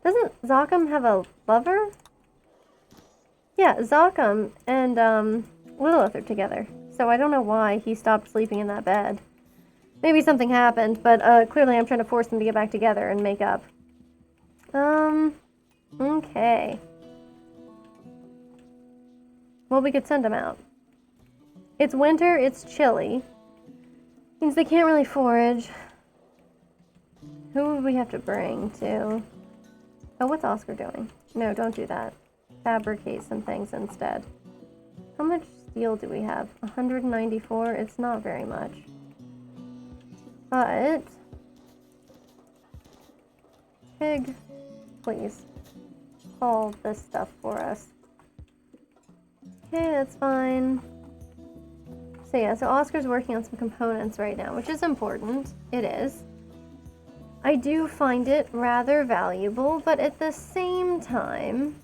Doesn't Zocham have a lover? Yeah, Zocham and Lilith are together. So I don't know why he stopped sleeping in that bed. Maybe something happened, but clearly I'm trying to force them to get back together and make up. Okay. Well, we could send them out. It's winter, it's chilly. Means they can't really forage. Who would we have to bring to... Oh, what's Oscar doing? No, don't do that. Fabricate some things instead. How much steel do we have? 194? It's not very much. But... Pig, please. Haul this stuff for us. Okay, that's fine. So yeah, so Oscar's working on some components right now, which is important. It is. I do find it rather valuable, but at the same time,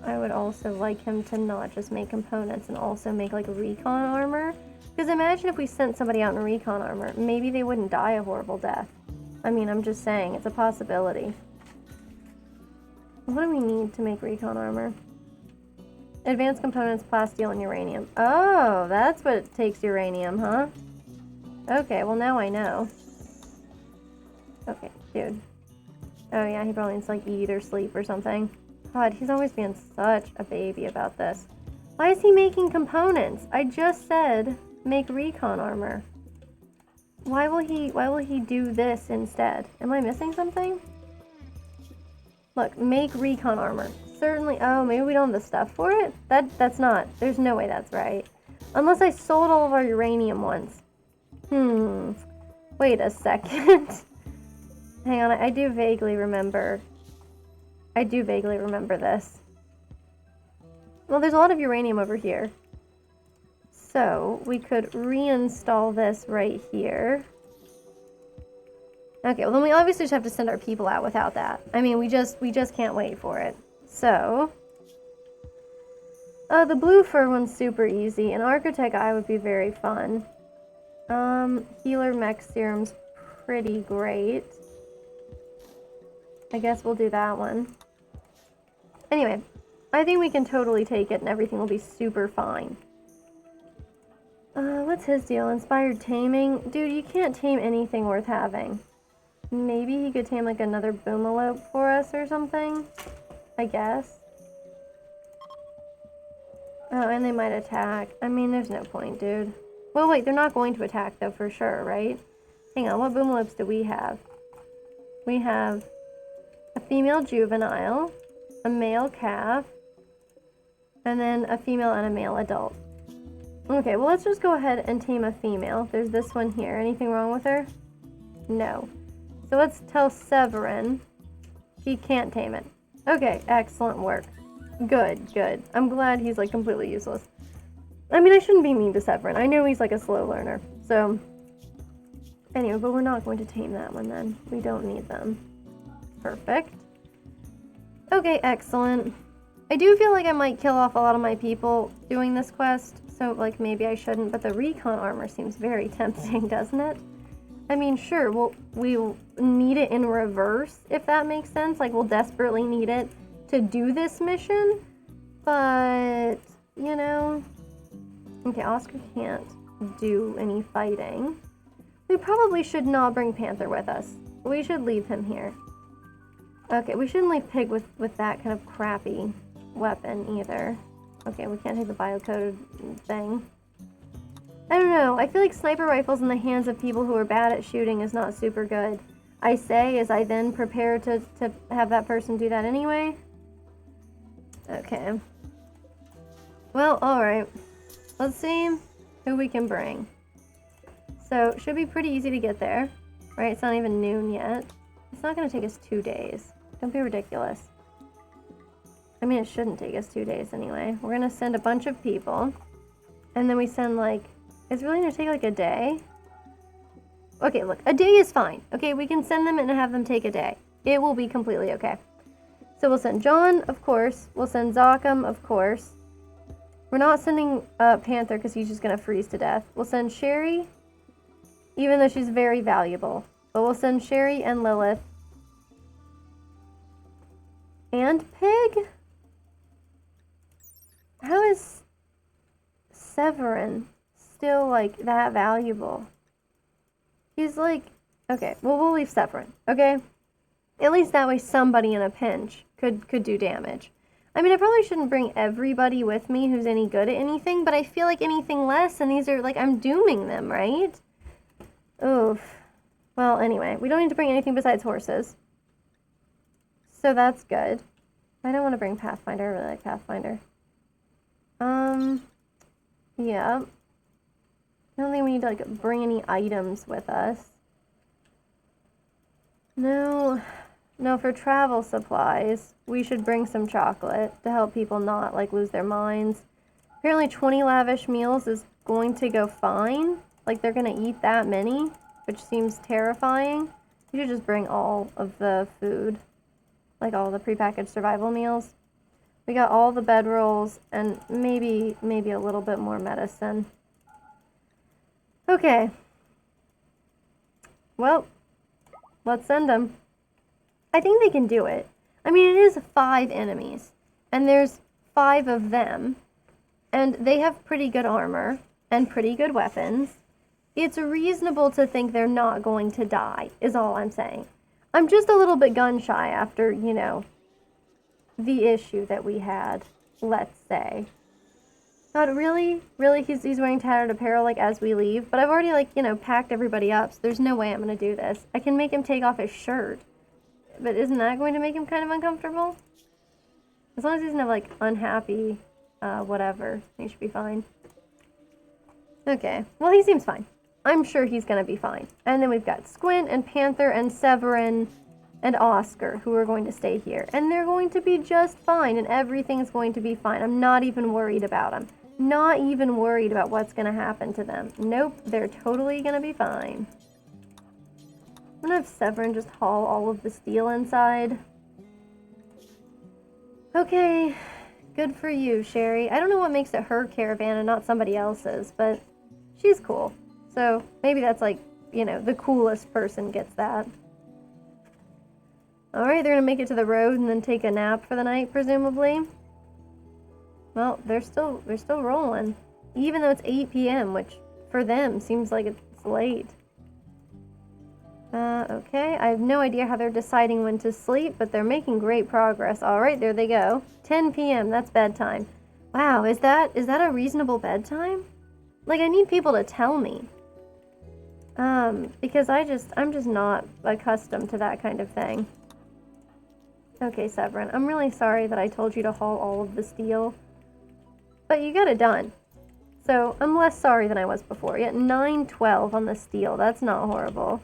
I would also like him to not just make components and also make like recon armor. Because imagine if we sent somebody out in recon armor, maybe they wouldn't die a horrible death. I mean, I'm just saying, it's a possibility. What do we need to make recon armor? Advanced components, plasteel, and uranium. Oh, that's what takes uranium, huh? Okay, well now I know. Okay, dude. Oh yeah, he probably needs to like eat or sleep or something. God, he's always being such a baby about this. Why is he making components? I just said make recon armor. Why will he do this instead? Am I missing something? Look, make recon armor. Certainly. Oh, maybe we don't have the stuff for it? That's not. There's no way that's right. Unless I sold all of our uranium ones. Wait a second. Hang on, I do vaguely remember. I do vaguely remember this. Well, there's a lot of uranium over here. So, we could reinstall this right here. Okay, well then we obviously just have to send our people out without that. I mean, we just can't wait for it. So, the blue fur one's super easy. An Architect Eye would be very fun. Healer Mech Serum's pretty great. I guess we'll do that one. Anyway, I think we can totally take it and everything will be super fine. What's his deal? Inspired Taming? Dude, you can't tame anything worth having. Maybe he could tame like another Boomalope for us or something? I guess. Oh, and they might attack. I mean, there's no point, dude. Well, wait, they're not going to attack though, for sure, right? Hang on, what Boomalopes do we have? We have a female juvenile, a male calf, and then a female and a male adult. Okay, well let's just go ahead and tame a female. There's this one here. Anything wrong with her? No. So let's tell Severin he can't tame it. Okay, excellent work. Good, good. I'm glad he's like completely useless. I mean, I shouldn't be mean to Severin. I know he's like a slow learner. So, anyway, but we're not going to tame that one then. We don't need them. Perfect. Okay, excellent. I do feel like I might kill off a lot of my people doing this quest, so like maybe I shouldn't, but the recon armor seems very tempting, doesn't it? I mean, sure, we'll need it in reverse, if that makes sense. Like, we'll desperately need it to do this mission, but, you know. Okay, Oscar can't do any fighting. We probably should not bring Panther with us. We should leave him here. Okay, we shouldn't leave Pig with that kind of crappy weapon either. Okay, we can't take the biocoded thing. I don't know, I feel like sniper rifles in the hands of people who are bad at shooting is not super good. I say as I then prepare to have that person do that anyway. Okay. Well, alright. Let's see who we can bring. So, it should be pretty easy to get there. Right, it's not even noon yet. It's not going to take us 2 days. Don't be ridiculous. I mean, it shouldn't take us 2 days anyway. We're going to send a bunch of people. And then we send like... It's really going to take like a day. Okay, look, a day is fine. Okay, we can send them and have them take a day. It will be completely okay. So we'll send John, of course. We'll send Zocham, of course. We're not sending Panther because he's just going to freeze to death. We'll send Sherry, even though she's very valuable. But we'll send Sherry and Lilith. And Pig? How is Severin still, like, that valuable? He's like... Okay, well, we'll leave Severin, okay? At least that way somebody in a pinch could do damage. I mean, I probably shouldn't bring everybody with me who's any good at anything, but I feel like anything less, and these are, like, I'm dooming them, right? Oof. Well, anyway, we don't need to bring anything besides horses. So that's good. I don't want to bring Pathfinder. I really like Pathfinder. Yeah. I don't think we need to, like, bring any items with us. No, for travel supplies, we should bring some chocolate to help people not, like, lose their minds. Apparently 20 lavish meals is going to go fine. Like, they're gonna eat that many, which seems terrifying. You should just bring all of the food, like all the prepackaged survival meals. We got all the bedrolls and maybe a little bit more medicine. Okay. Well, let's send them. I think they can do it. I mean, it is 5 enemies, and there's 5 of them, and they have pretty good armor and pretty good weapons. It's reasonable to think they're not going to die, is all I'm saying. I'm just a little bit gun-shy after, you know, the issue that we had, let's say. God, really? Really? He's wearing tattered apparel, like, as we leave? But I've already, like, you know, packed everybody up, so there's no way I'm gonna do this. I can make him take off his shirt. But isn't that going to make him kind of uncomfortable? As long as he doesn't have, like, unhappy, whatever, he should be fine. Okay, well, he seems fine. I'm sure he's gonna be fine. And then we've got Squint and Panther and Severin and Oscar, who are going to stay here. And they're going to be just fine, and everything's going to be fine. I'm not even worried about them. Not even worried about what's gonna happen to them. Nope, they're totally gonna be fine. I'm gonna have Severin just haul all of the steel inside. Okay, good for you, Sherry. I don't know what makes it her caravan and not somebody else's, but she's cool. So maybe that's like, you know, the coolest person gets that. Alright, they're gonna make it to the road and then take a nap for the night, presumably. Well, they're still rolling. Even though it's 8 p.m., which for them seems like it's late. Okay, I have no idea how they're deciding when to sleep, but they're making great progress. Alright, there they go. 10 p.m., that's bedtime. Wow, is that a reasonable bedtime? Like, I need people to tell me. Because I'm just not accustomed to that kind of thing. Okay, Severin, I'm really sorry that I told you to haul all of the steel. But you got it done. So, I'm less sorry than I was before. Yet 912 on the steel, that's not horrible.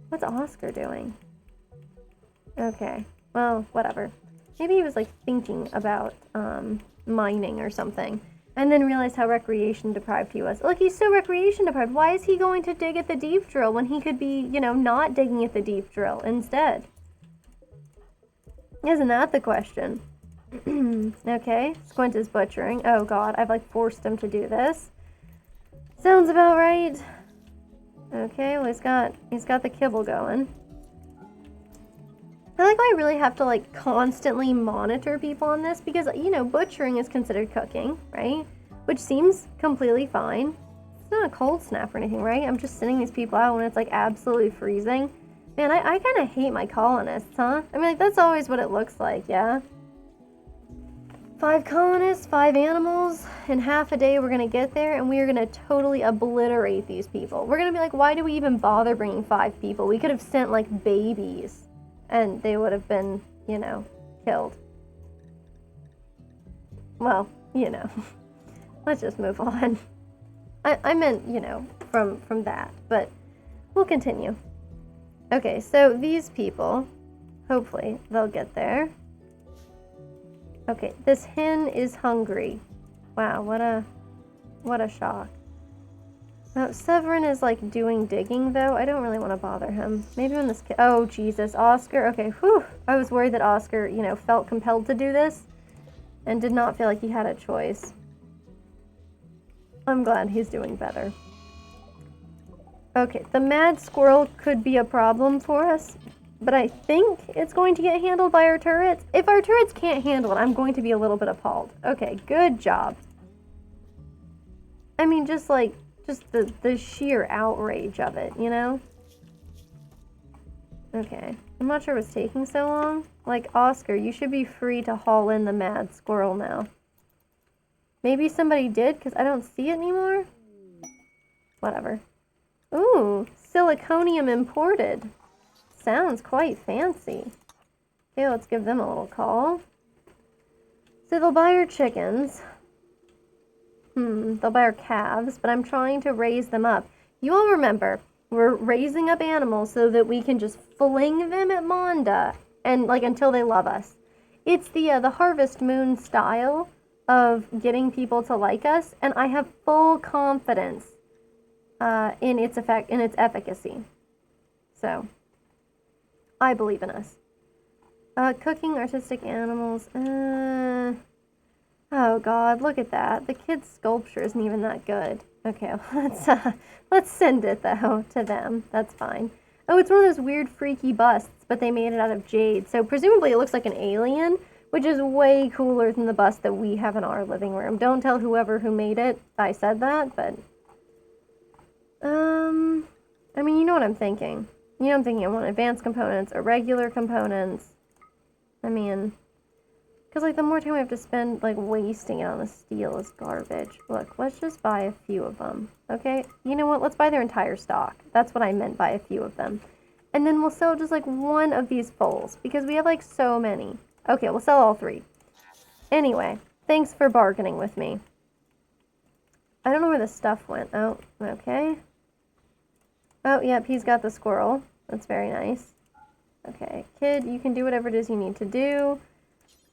What's Oscar doing? Okay, well, whatever. Maybe he was, like, thinking about, mining or something. And then realized how recreation deprived he was. Look, he's so recreation deprived. Why is he going to dig at the deep drill when he could be, you know, not digging at the deep drill instead? Isn't that the question? Okay, Squint is butchering. Oh god, I've, like, forced him to do this. Sounds about right. Okay, well, he's got the kibble going. I like how I really have to, like, constantly monitor people on this because, you know, butchering is considered cooking, right? Which seems completely fine. It's not a cold snap or anything, right? I'm just sending these people out when it's, like, absolutely freezing. Man, I kind of hate my colonists, huh? I mean, like, that's always what it looks like, yeah? 5 colonists, 5 animals. In half a day, we're going to get there, and we are going to totally obliterate these people. We're going to be like, why do we even bother bringing 5 people? We could have sent, like, babies, and they would have been, you know, killed. Well, you know. Let's just move on. I meant, you know, from that, but we'll continue. Okay, so these people, hopefully, they'll get there. Okay, this hen is hungry. Wow, what a shock. Now, Severin is, like, doing digging, though. I don't really want to bother him. Maybe when this kid... Oh, Jesus, Oscar. Okay, whew. I was worried that Oscar, you know, felt compelled to do this and did not feel like he had a choice. I'm glad he's doing better. Okay, the mad squirrel could be a problem for us, but I think it's going to get handled by our turrets. If our turrets can't handle it, I'm going to be a little bit appalled. Okay, good job. I mean, just the sheer outrage of it, you know? Okay, I'm not sure what's taking so long. Like, Oscar, you should be free to haul in the mad squirrel now. Maybe somebody did, because I don't see it anymore? Whatever. Ooh, siliconium imported. Sounds quite fancy. Okay, let's give them a little call. So they'll buy our chickens. They'll buy our calves, but I'm trying to raise them up. You all remember, we're raising up animals so that we can just fling them at Monda and, like, until they love us. It's the Harvest Moon style of getting people to like us, and I have full confidence in its efficacy. So, I believe in us. Cooking artistic animals. Oh God, look at that. The kid's sculpture isn't even that good. Okay, let's send it though to them. That's fine. Oh, it's one of those weird freaky busts, but they made it out of jade. So presumably it looks like an alien, which is way cooler than the bust that we have in our living room. Don't tell whoever who made it I said that, but I mean, you know what I'm thinking. You know I'm thinking I want advanced components or regular components. I mean, because, like, the more time we have to spend, like, wasting it on the steel is garbage. Look, let's just buy a few of them, okay? You know what? Let's buy their entire stock. That's what I meant by a few of them. And then we'll sell just, like, one of these foals, because we have, like, so many. Okay, we'll sell all 3. Anyway, thanks for bargaining with me. I don't know where the stuff went. Oh, okay. Oh, yep, he's got the squirrel. That's very nice. Okay, kid, you can do whatever it is you need to do.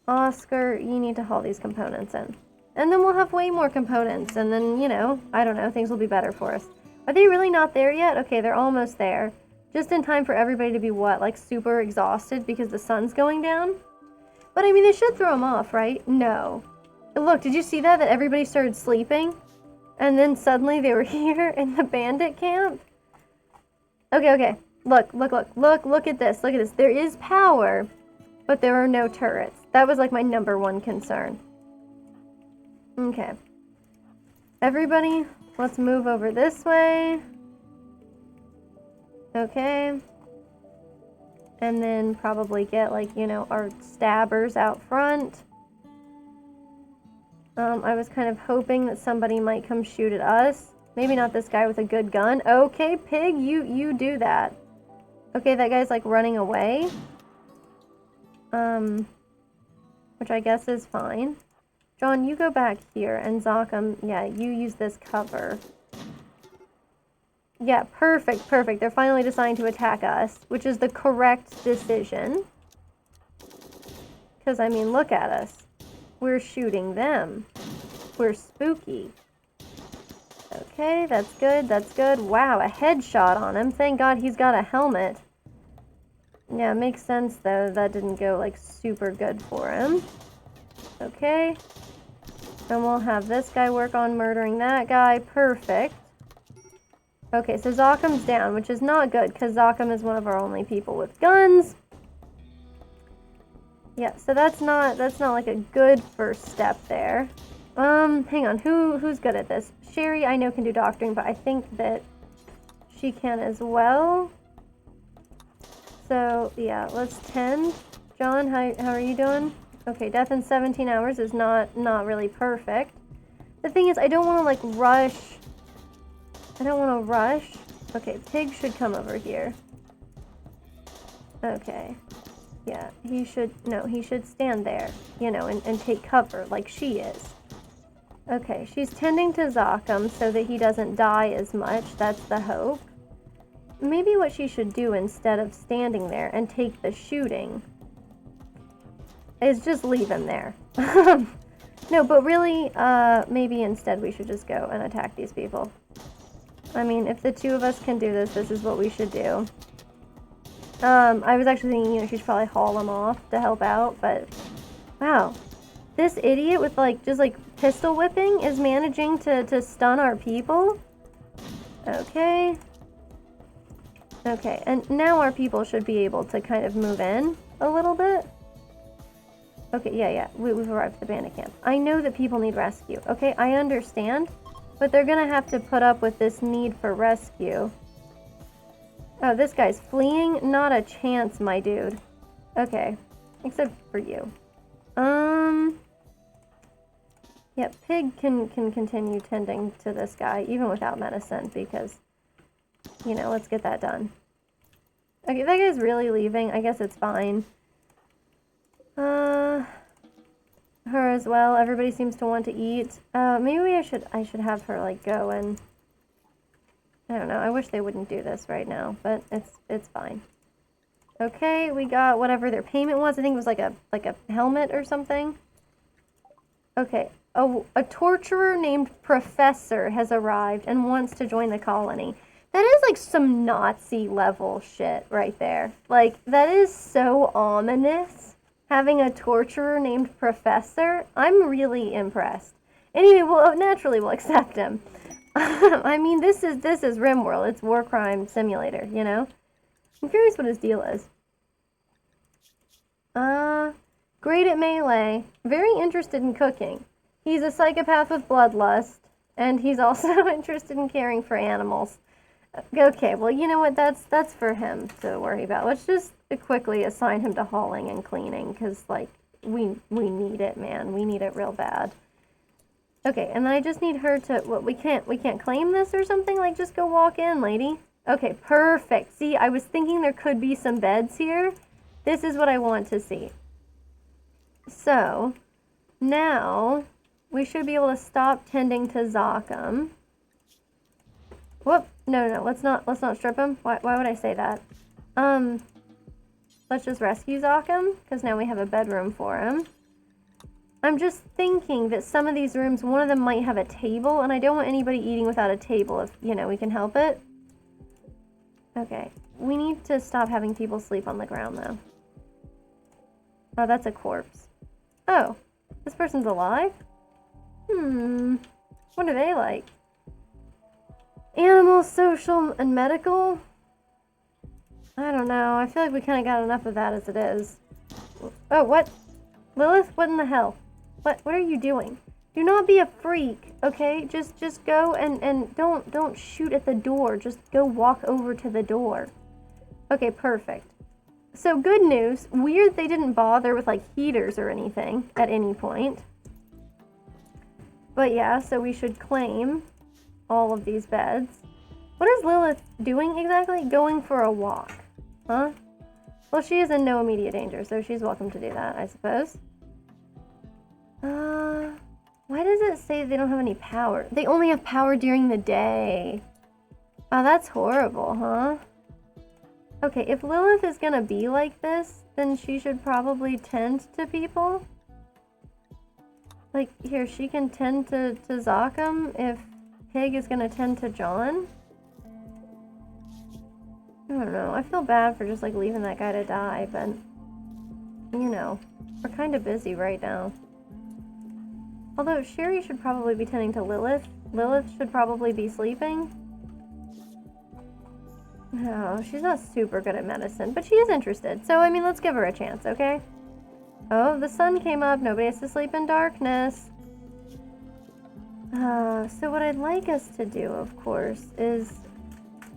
Oscar, you need to haul these components in. And then we'll have way more components, and then, you know, I don't know, things will be better for us. Are they really not there yet? Okay, they're almost there. Just in time for everybody to be, what, like super exhausted because the sun's going down? But I mean, they should throw them off, right? No. Look, did you see that? That everybody started sleeping? And then suddenly they were here in the bandit camp? Okay. Look at this. Look at this. There is power, but there are no turrets. That was like my #1 concern. Okay. Everybody, let's move over this way. Okay. And then probably get, like, you know, our stabbers out front. I was kind of hoping that somebody might come shoot at us. Maybe not this guy with a good gun. Okay, pig, you do that. Okay, that guy's, like, running away. Which I guess is fine. John, you go back here, and Zokum, yeah, you use this cover. Yeah, perfect. They're finally deciding to attack us, which is the correct decision. Because, I mean, look at us. We're shooting them. We're spooky. Okay, that's good. Wow, a headshot on him. Thank God he's got a helmet. Yeah, it makes sense, though. That didn't go, like, super good for him. Okay. And we'll have this guy work on murdering that guy. Perfect. Okay, so Zokum's down, which is not good, because Zokum is one of our only people with guns. Yeah, so that's not like a good first step there. Hang on, who's good at this? Sherry, I know, can do doctoring, but I think that she can as well. So, yeah, let's tend. John, how are you doing? Okay, death in 17 hours is not really perfect. The thing is, I don't want to, like, rush. I don't want to rush. Okay, pig should come over here. Okay. Yeah, he should stand there, you know, and take cover like she is. Okay, she's tending to Zokum so that he doesn't die as much. That's the hope. Maybe what she should do instead of standing there and take the shooting is just leave him there. No, but really, maybe instead we should just go and attack these people. I mean, if the 2 of us can do this, this is what we should do. I was actually thinking, you know, she should probably haul him off to help out, but wow. This idiot with, like, just, like, pistol whipping is managing to stun our people? Okay. Okay, and now our people should be able to kind of move in a little bit. Okay, yeah, we've arrived at the bandit camp. I know that people need rescue, okay? I understand, but they're gonna have to put up with this need for rescue. Oh, this guy's fleeing? Not a chance, my dude. Okay. Except for you. Yeah, pig can continue tending to this guy, even without medicine, because, you know, let's get that done. Okay, that guy's really leaving. I guess it's fine. Her as well. Everybody seems to want to eat. Maybe I should have her, like, go and... I don't know. I wish they wouldn't do this right now, but it's fine. Okay, we got whatever their payment was. I think it was like a helmet or something. Okay, a torturer named Professor has arrived and wants to join the colony. That is like some Nazi level shit right there. Like, that is so ominous. Having a torturer named Professor, I'm really impressed. Anyway, well, naturally we'll accept him. I mean, this is Rimworld. It's war crime simulator, you know? I'm curious what his deal is. Great at melee. Very interested in cooking. He's a psychopath with bloodlust, and he's also interested in caring for animals. Okay, well, you know what? That's for him to worry about. Let's just quickly assign him to hauling and cleaning, because, like, we need it, man. We need it real bad. Okay, and then I just need her to, what, we can't claim this or something? Like, just go walk in, lady. Okay, perfect. See, I was thinking there could be some beds here. This is what I want to see. So, now, we should be able to stop tending to Zakam. Whoop, no, let's not strip him. Why would I say that? Let's just rescue Zakam, because now we have a bedroom for him. I'm just thinking that some of these rooms, one of them might have a table, and I don't want anybody eating without a table if, you know, we can help it. Okay, we need to stop having people sleep on the ground, though. Oh, that's a corpse. Oh, this person's alive? What are they like? Animal, social, and medical? I don't know. I feel like we kind of got enough of that as it is. Oh, what? Lilith, what in the hell? What are you doing? Do not be a freak, okay? Just go and don't shoot at the door. Just go walk over to the door. Okay, perfect. So good news. Weird they didn't bother with like heaters or anything at any point. But yeah, so we should claim all of these beds. What is Lilith doing exactly? Going for a walk. Huh? Well, she is in no immediate danger, so she's welcome to do that, I suppose. Why does it say they don't have any power? They only have power during the day. Oh, that's horrible, huh? Okay, if Lilith is gonna be like this, then she should probably tend to people. Like, here, she can tend to Zakam if Pig is gonna tend to John. I don't know. I feel bad for just, like, leaving that guy to die, but, you know, we're kind of busy right now. Although, Sherry should probably be tending to Lilith. Lilith should probably be sleeping. No, she's not super good at medicine, but she is interested. So, I mean, let's give her a chance, okay? Oh, the sun came up. Nobody has to sleep in darkness. So what I'd like us to do, of course, is...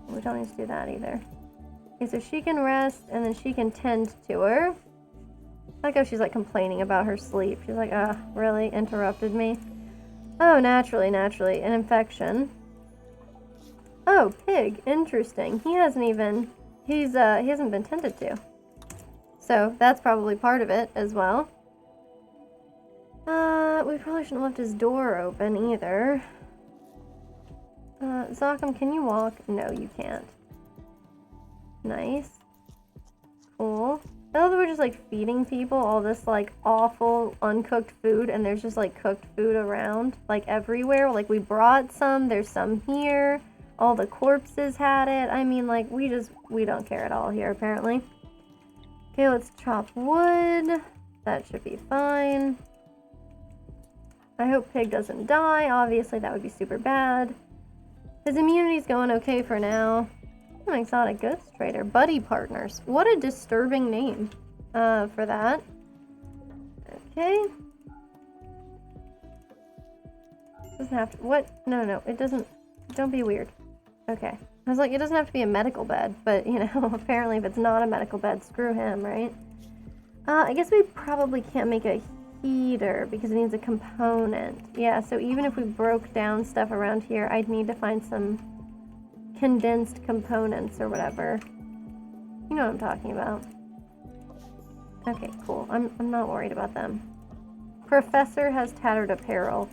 We don't need to do that either. Okay, so she can rest, and then she can tend to her. I like how she's, like, complaining about her sleep. She's like, really? Interrupted me? Oh, naturally. An infection. Oh, Pig. Interesting. He hasn't even... he hasn't been tended to. So, that's probably part of it, as well. We probably shouldn't have left his door open, either. Zakam, can you walk? No, you can't. Nice. Cool. I love that we're just, like, feeding people all this, like, awful, uncooked food, and there's just, like, cooked food around, like, everywhere. Like, we brought some, there's some here, all the corpses had it. I mean, like, we don't care at all here, apparently. Okay, let's chop wood. That should be fine. I hope Pig doesn't die. Obviously, that would be super bad. His immunity's going okay for now. An exotic ghost trader. Buddy partners. What a disturbing name for that. Okay. Doesn't have to... What? No. It doesn't... Don't be weird. Okay. I was like, it doesn't have to be a medical bed, but, you know, apparently if it's not a medical bed, screw him, right? I guess we probably can't make a heater because it needs a component. Yeah, so even if we broke down stuff around here, I'd need to find some condensed components or whatever. You know what I'm talking about. Okay, cool. I'm not worried about them. Professor has tattered apparel.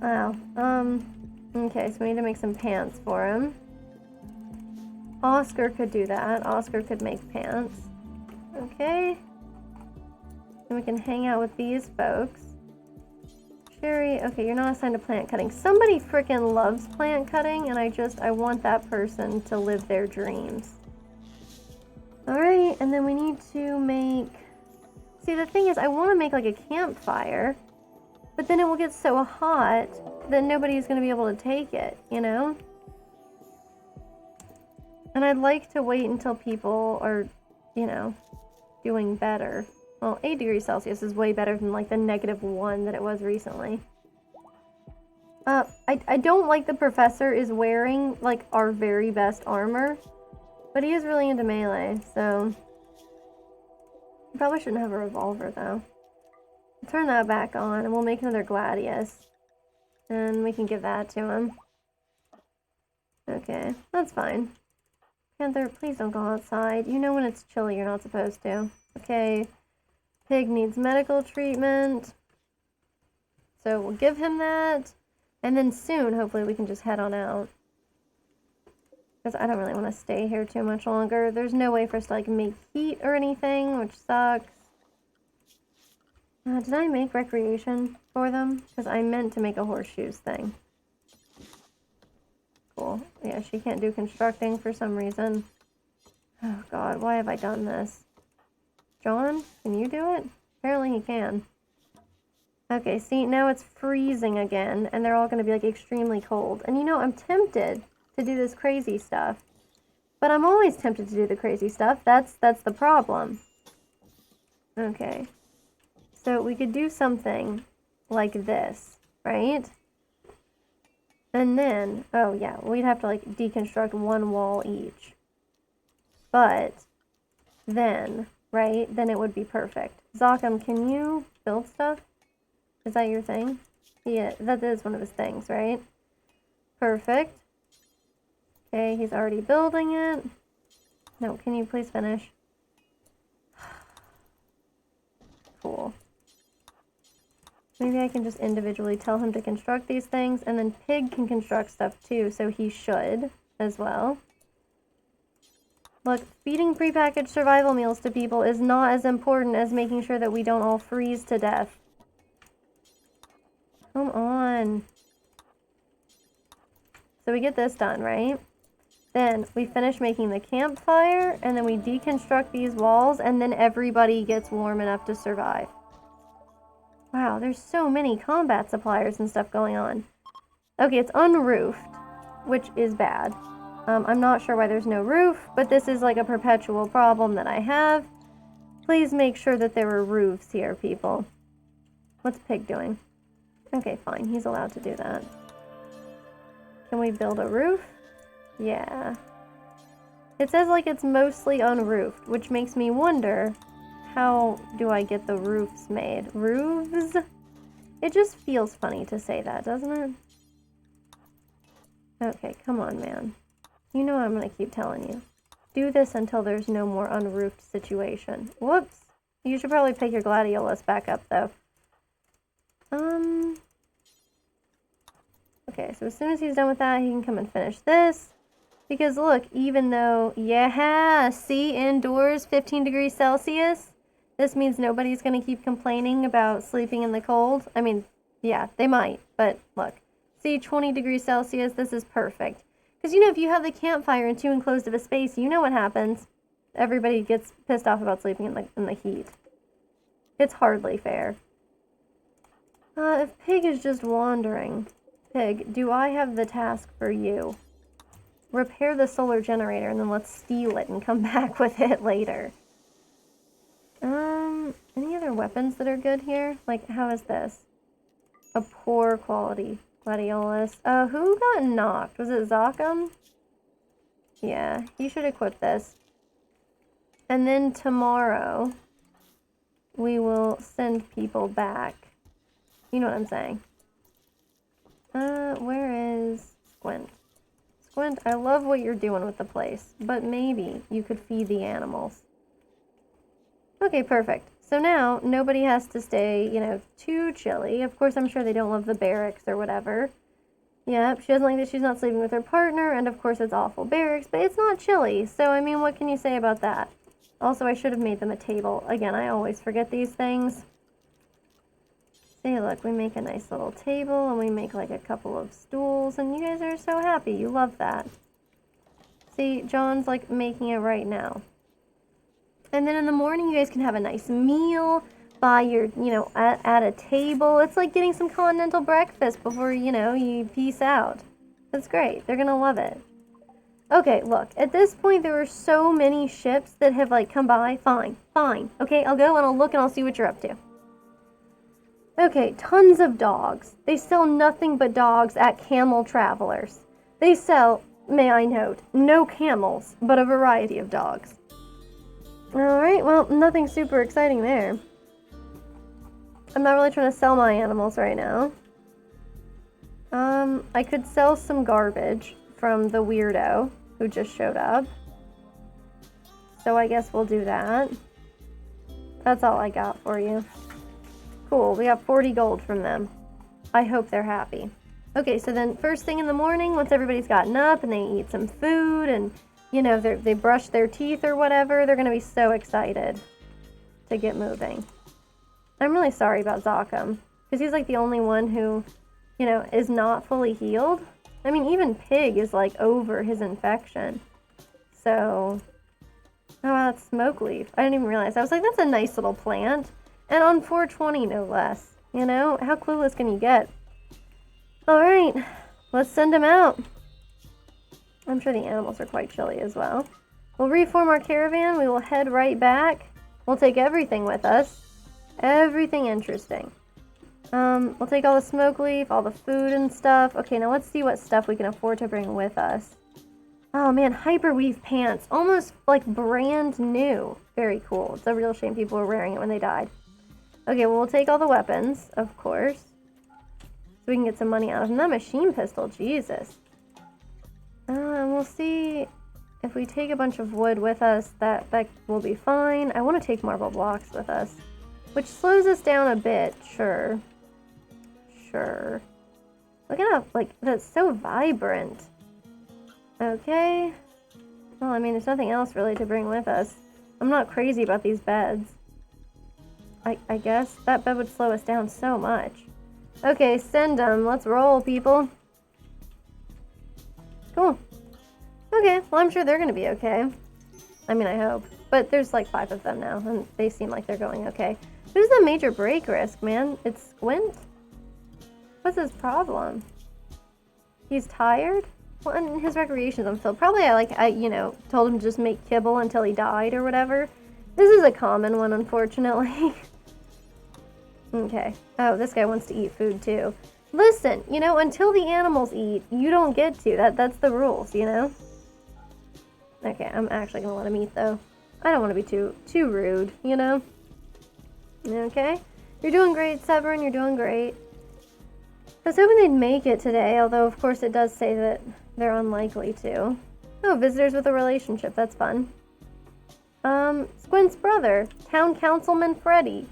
Wow. Okay, so we need to make some pants for him. Oscar could do that. Oscar could make pants. Okay. And we can hang out with these folks. Sherry, okay, you're not assigned to plant cutting. Somebody freaking loves plant cutting, and I want that person to live their dreams. Alright, and then we need to make... See, the thing is, I want to make like a campfire, but then it will get so hot that nobody's going to be able to take it, you know? And I'd like to wait until people are, you know, doing better. Well, 8 degrees Celsius is way better than like the -1 that it was recently. I don't like the professor is wearing like our very best armor, but he is really into melee, so... Probably shouldn't have a revolver, though. Turn that back on, and we'll make another Gladius. And we can give that to him. Okay, that's fine. Panther, please don't go outside. You know when it's chilly, you're not supposed to. Okay, Pig needs medical treatment. So we'll give him that. And then soon, hopefully, we can just head on out. Because I don't really want to stay here too much longer. There's no way for us to, like, make heat or anything, which sucks. Did I make recreation for them? Because I meant to make a horseshoes thing. Cool. Yeah, she can't do constructing for some reason. Oh, God, why have I done this? John, can you do it? Apparently he can. Okay, see, now it's freezing again, and they're all going to be, like, extremely cold. And, you know, I'm tempted to do this crazy stuff. But I'm always tempted to do the crazy stuff. That's the problem. Okay. So we could do something like this, right? And then, oh yeah, we'd have to like deconstruct one wall each. But then, right, then it would be perfect. Zokum, can you build stuff? Is that your thing? Yeah, that is one of his things, right? Perfect. Okay, he's already building it. No, can you please finish? Cool. Maybe I can just individually tell him to construct these things, and then Pig can construct stuff too, so he should as well. Look, feeding prepackaged survival meals to people is not as important as making sure that we don't all freeze to death. Come on. So we get this done, right? Then we finish making the campfire, and then we deconstruct these walls, and then everybody gets warm enough to survive. Wow, there's so many combat suppliers and stuff going on. Okay, it's unroofed, which is bad. I'm not sure why there's no roof, but this is like a perpetual problem that I have. Please make sure that there are roofs here, people. What's Pig doing? Okay, fine, he's allowed to do that. Can we build a roof? Yeah. It says like it's mostly unroofed, which makes me wonder, how do I get the roofs made? Roofs? It just feels funny to say that, doesn't it? Okay, come on, man. You know I'm gonna keep telling you. Do this until there's no more unroofed situation. Whoops. You should probably pick your gladiolus back up, though. Okay, so as soon as he's done with that, he can come and finish this. Because look, even though, yeah, see, indoors, 15 degrees Celsius, this means nobody's going to keep complaining about sleeping in the cold. I mean, yeah, they might, but look, see, 20 degrees Celsius, this is perfect. Because, you know, if you have the campfire in too enclosed of a space, you know what happens. Everybody gets pissed off about sleeping in the heat. It's hardly fair. If Pig is just wandering, Pig, do I have the task for you? Repair the solar generator, and then let's steal it and come back with it later. Any other weapons that are good here? Like, how is this? A poor quality gladiolus. Who got knocked? Was it Zokum? Yeah, he should equip this. And then tomorrow, we will send people back. You know what I'm saying. Where is Squint? Squint, I love what you're doing with the place, but maybe you could feed the animals. Okay, perfect. So now, nobody has to stay, you know, too chilly. Of course, I'm sure they don't love the barracks or whatever. Yep, she doesn't like that she's not sleeping with her partner, and of course it's awful barracks, but it's not chilly, so I mean, what can you say about that? Also, I should have made them a table. Again, I always forget these things. See, look, we make a nice little table and we make like a couple of stools and you guys are so happy. You love that. See, John's like making it right now. And then in the morning, you guys can have a nice meal by your, at a table. It's like getting some continental breakfast before, you peace out. That's great. They're gonna love it. Okay, look, at this point, there are so many ships that have like come by. Fine. Okay, I'll go and I'll look and I'll see what you're up to. Okay, tons of dogs. They sell nothing but dogs at Camel Travelers. They sell, may I note, no camels, but a variety of dogs. Alright, well, nothing super exciting there. I'm not really trying to sell my animals right now. I could sell some garbage from the weirdo who just showed up. So I guess we'll do that. That's all I got for you. Cool, we got 40 gold from them. I hope they're happy. Okay, so then first thing in the morning, once everybody's gotten up and they eat some food and, they brush their teeth or whatever, they're going to be so excited to get moving. I'm really sorry about Zakam, because he's like the only one who, is not fully healed. I mean, even Pig is like over his infection. So, oh, that's smoke leaf. I didn't even realize. I was like, that's a nice little plant. And on 420, no less. How clueless can you get? Alright, let's send him out. I'm sure the animals are quite chilly as well. We'll reform our caravan. We will head right back. We'll take everything with us. Everything interesting. We'll take all the smoke leaf, all the food and stuff. Okay, now let's see what stuff we can afford to bring with us. Oh man, hyperweave pants. Almost like brand new. Very cool. It's a real shame people were wearing it when they died. Okay, well, we'll take all the weapons, of course. So we can get some money out of them. That machine pistol, Jesus. And we'll see if we take a bunch of wood with us, that will be fine. I want to take marble blocks with us, which slows us down a bit, sure. Look at how, that's so vibrant. Okay. Well, I mean, there's nothing else really to bring with us. I'm not crazy about these beds. I guess that bed would slow us down so much. Okay, send them. Let's roll, people. Cool. Okay, well, I'm sure they're going to be okay. I mean, I hope. But there's like 5 of them now, and they seem like they're going okay. Who's the major break risk, man? It's Squint? What's his problem? He's tired? Well, and his recreation's unfilled. Probably I told him to just make kibble until he died or whatever. This is a common one, unfortunately. Okay. Oh, this guy wants to eat food too. Listen, until the animals eat, you don't get to. That's the rules, Okay, I'm actually gonna let him eat though. I don't want to be too rude, Okay. You're doing great, Severin. You're doing great. I was hoping they'd make it today, although of course it does say that they're unlikely to. Oh, visitors with a relationship. That's fun. Squint's brother, Town Councilman Freddy.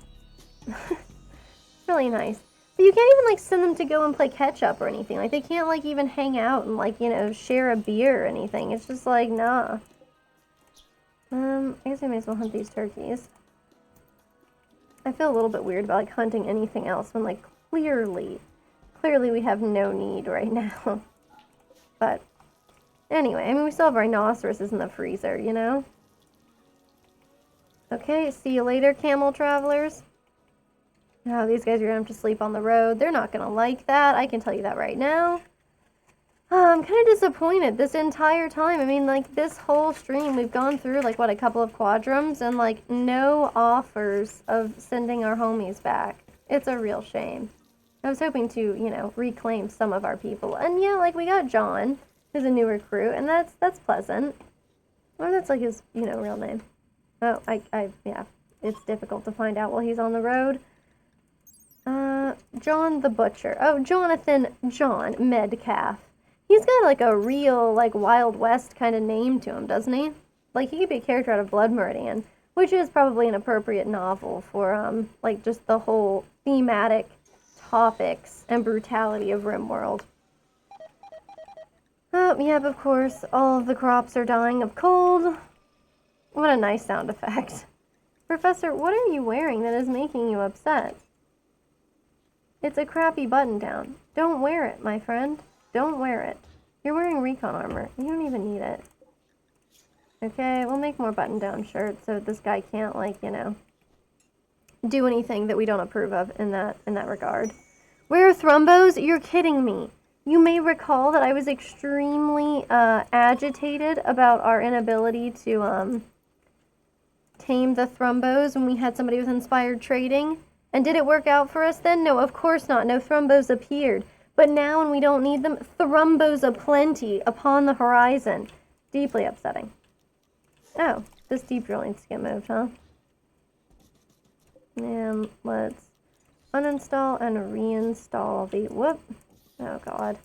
Really nice. But you can't even send them to go and play catch up or anything. They can't even hang out and share a beer or anything. It's just nah. I guess I may as well hunt these turkeys. I feel a little bit weird about hunting anything else when clearly we have no need right now. But anyway, I mean, we still have rhinoceroses in the freezer, Okay, see you later, camel travelers. Oh, these guys are gonna have to sleep on the road. They're not gonna like that. I can tell you that right now. I'm kind of disappointed this entire time. I mean, this whole stream, we've gone through, a couple of quadrums and, no offers of sending our homies back. It's a real shame. I was hoping to, reclaim some of our people. And, yeah, we got John, who's a new recruit, and that's pleasant. Or that's, his, real name. Oh, yeah, it's difficult to find out while he's on the road. John the Butcher. Oh, Jonathan John Medcalf. He's got, a real, Wild West kind of name to him, doesn't he? He could be a character out of Blood Meridian, which is probably an appropriate novel for, just the whole thematic topics and brutality of Rimworld. Oh, yep, of course, all of the crops are dying of cold. What a nice sound effect. Professor, what are you wearing that is making you upset? It's a crappy button down. Don't wear it, my friend. Don't wear it. You're wearing recon armor. You don't even need it. Okay, we'll make more button down shirts so this guy can't, like, you know, do anything that we don't approve of in that regard. Wear thrombos? You're kidding me. You may recall that I was extremely agitated about our inability to tame the thrombos when we had somebody with inspired trading. And did it work out for us then? No, of course not. No thrombos appeared. But now when we don't need them, thrombos aplenty upon the horizon. Deeply upsetting. Oh, this deep drill needs to get moved, huh? And let's uninstall and reinstall the, whoop. Oh god.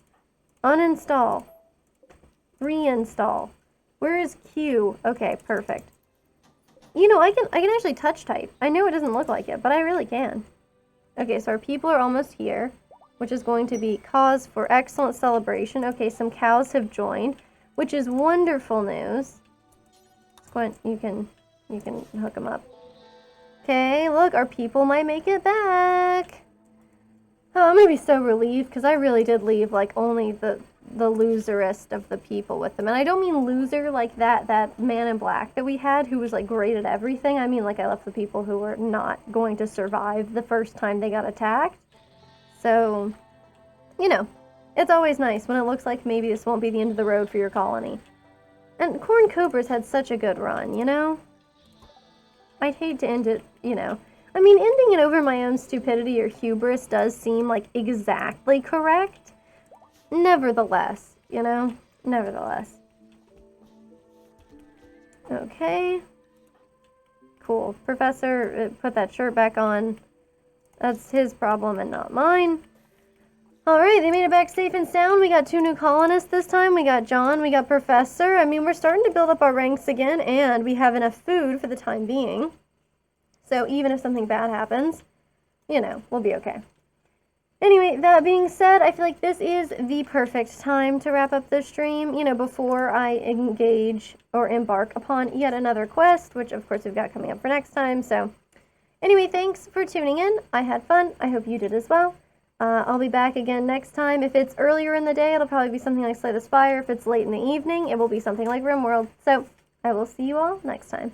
Uninstall. Reinstall. Where is Q? Okay, perfect. You know, I can actually touch type. I know it doesn't look like it, but I really can. Okay, so our people are almost here, which is going to be cause for excellent celebration. Okay, some cows have joined, which is wonderful news. Squint, you can hook them up. Okay, look, our people might make it back. Oh, I'm gonna be so relieved because I really did leave like only the loserest of the people with them. And I don't mean loser like that man in black that we had who was like great at everything. I mean like I left the people who were not going to survive the first time they got attacked. So, you know, it's always nice when it looks like maybe this won't be the end of the road for your colony. And Corn Cobra's had such a good run, you know? I'd hate to end it, you know. I mean, ending it over my own stupidity or hubris does seem like exactly correct. Nevertheless, you know? Nevertheless. Okay. Cool. Professor, put that shirt back on. That's his problem and not mine. Alright, they made it back safe and sound. We got 2 new colonists this time. We got John, we got Professor. I mean, we're starting to build up our ranks again, and we have enough food for the time being. So even if something bad happens, you know, we'll be okay. Anyway, that being said, I feel like this is the perfect time to wrap up this stream, you know, before I engage or embark upon yet another quest, which of course we've got coming up for next time. So anyway, thanks for tuning in. I had fun. I hope you did as well. I'll be back again next time. If it's earlier in the day, it'll probably be something like Slay the Spire. If it's late in the evening, it will be something like Rimworld. So I will see you all next time.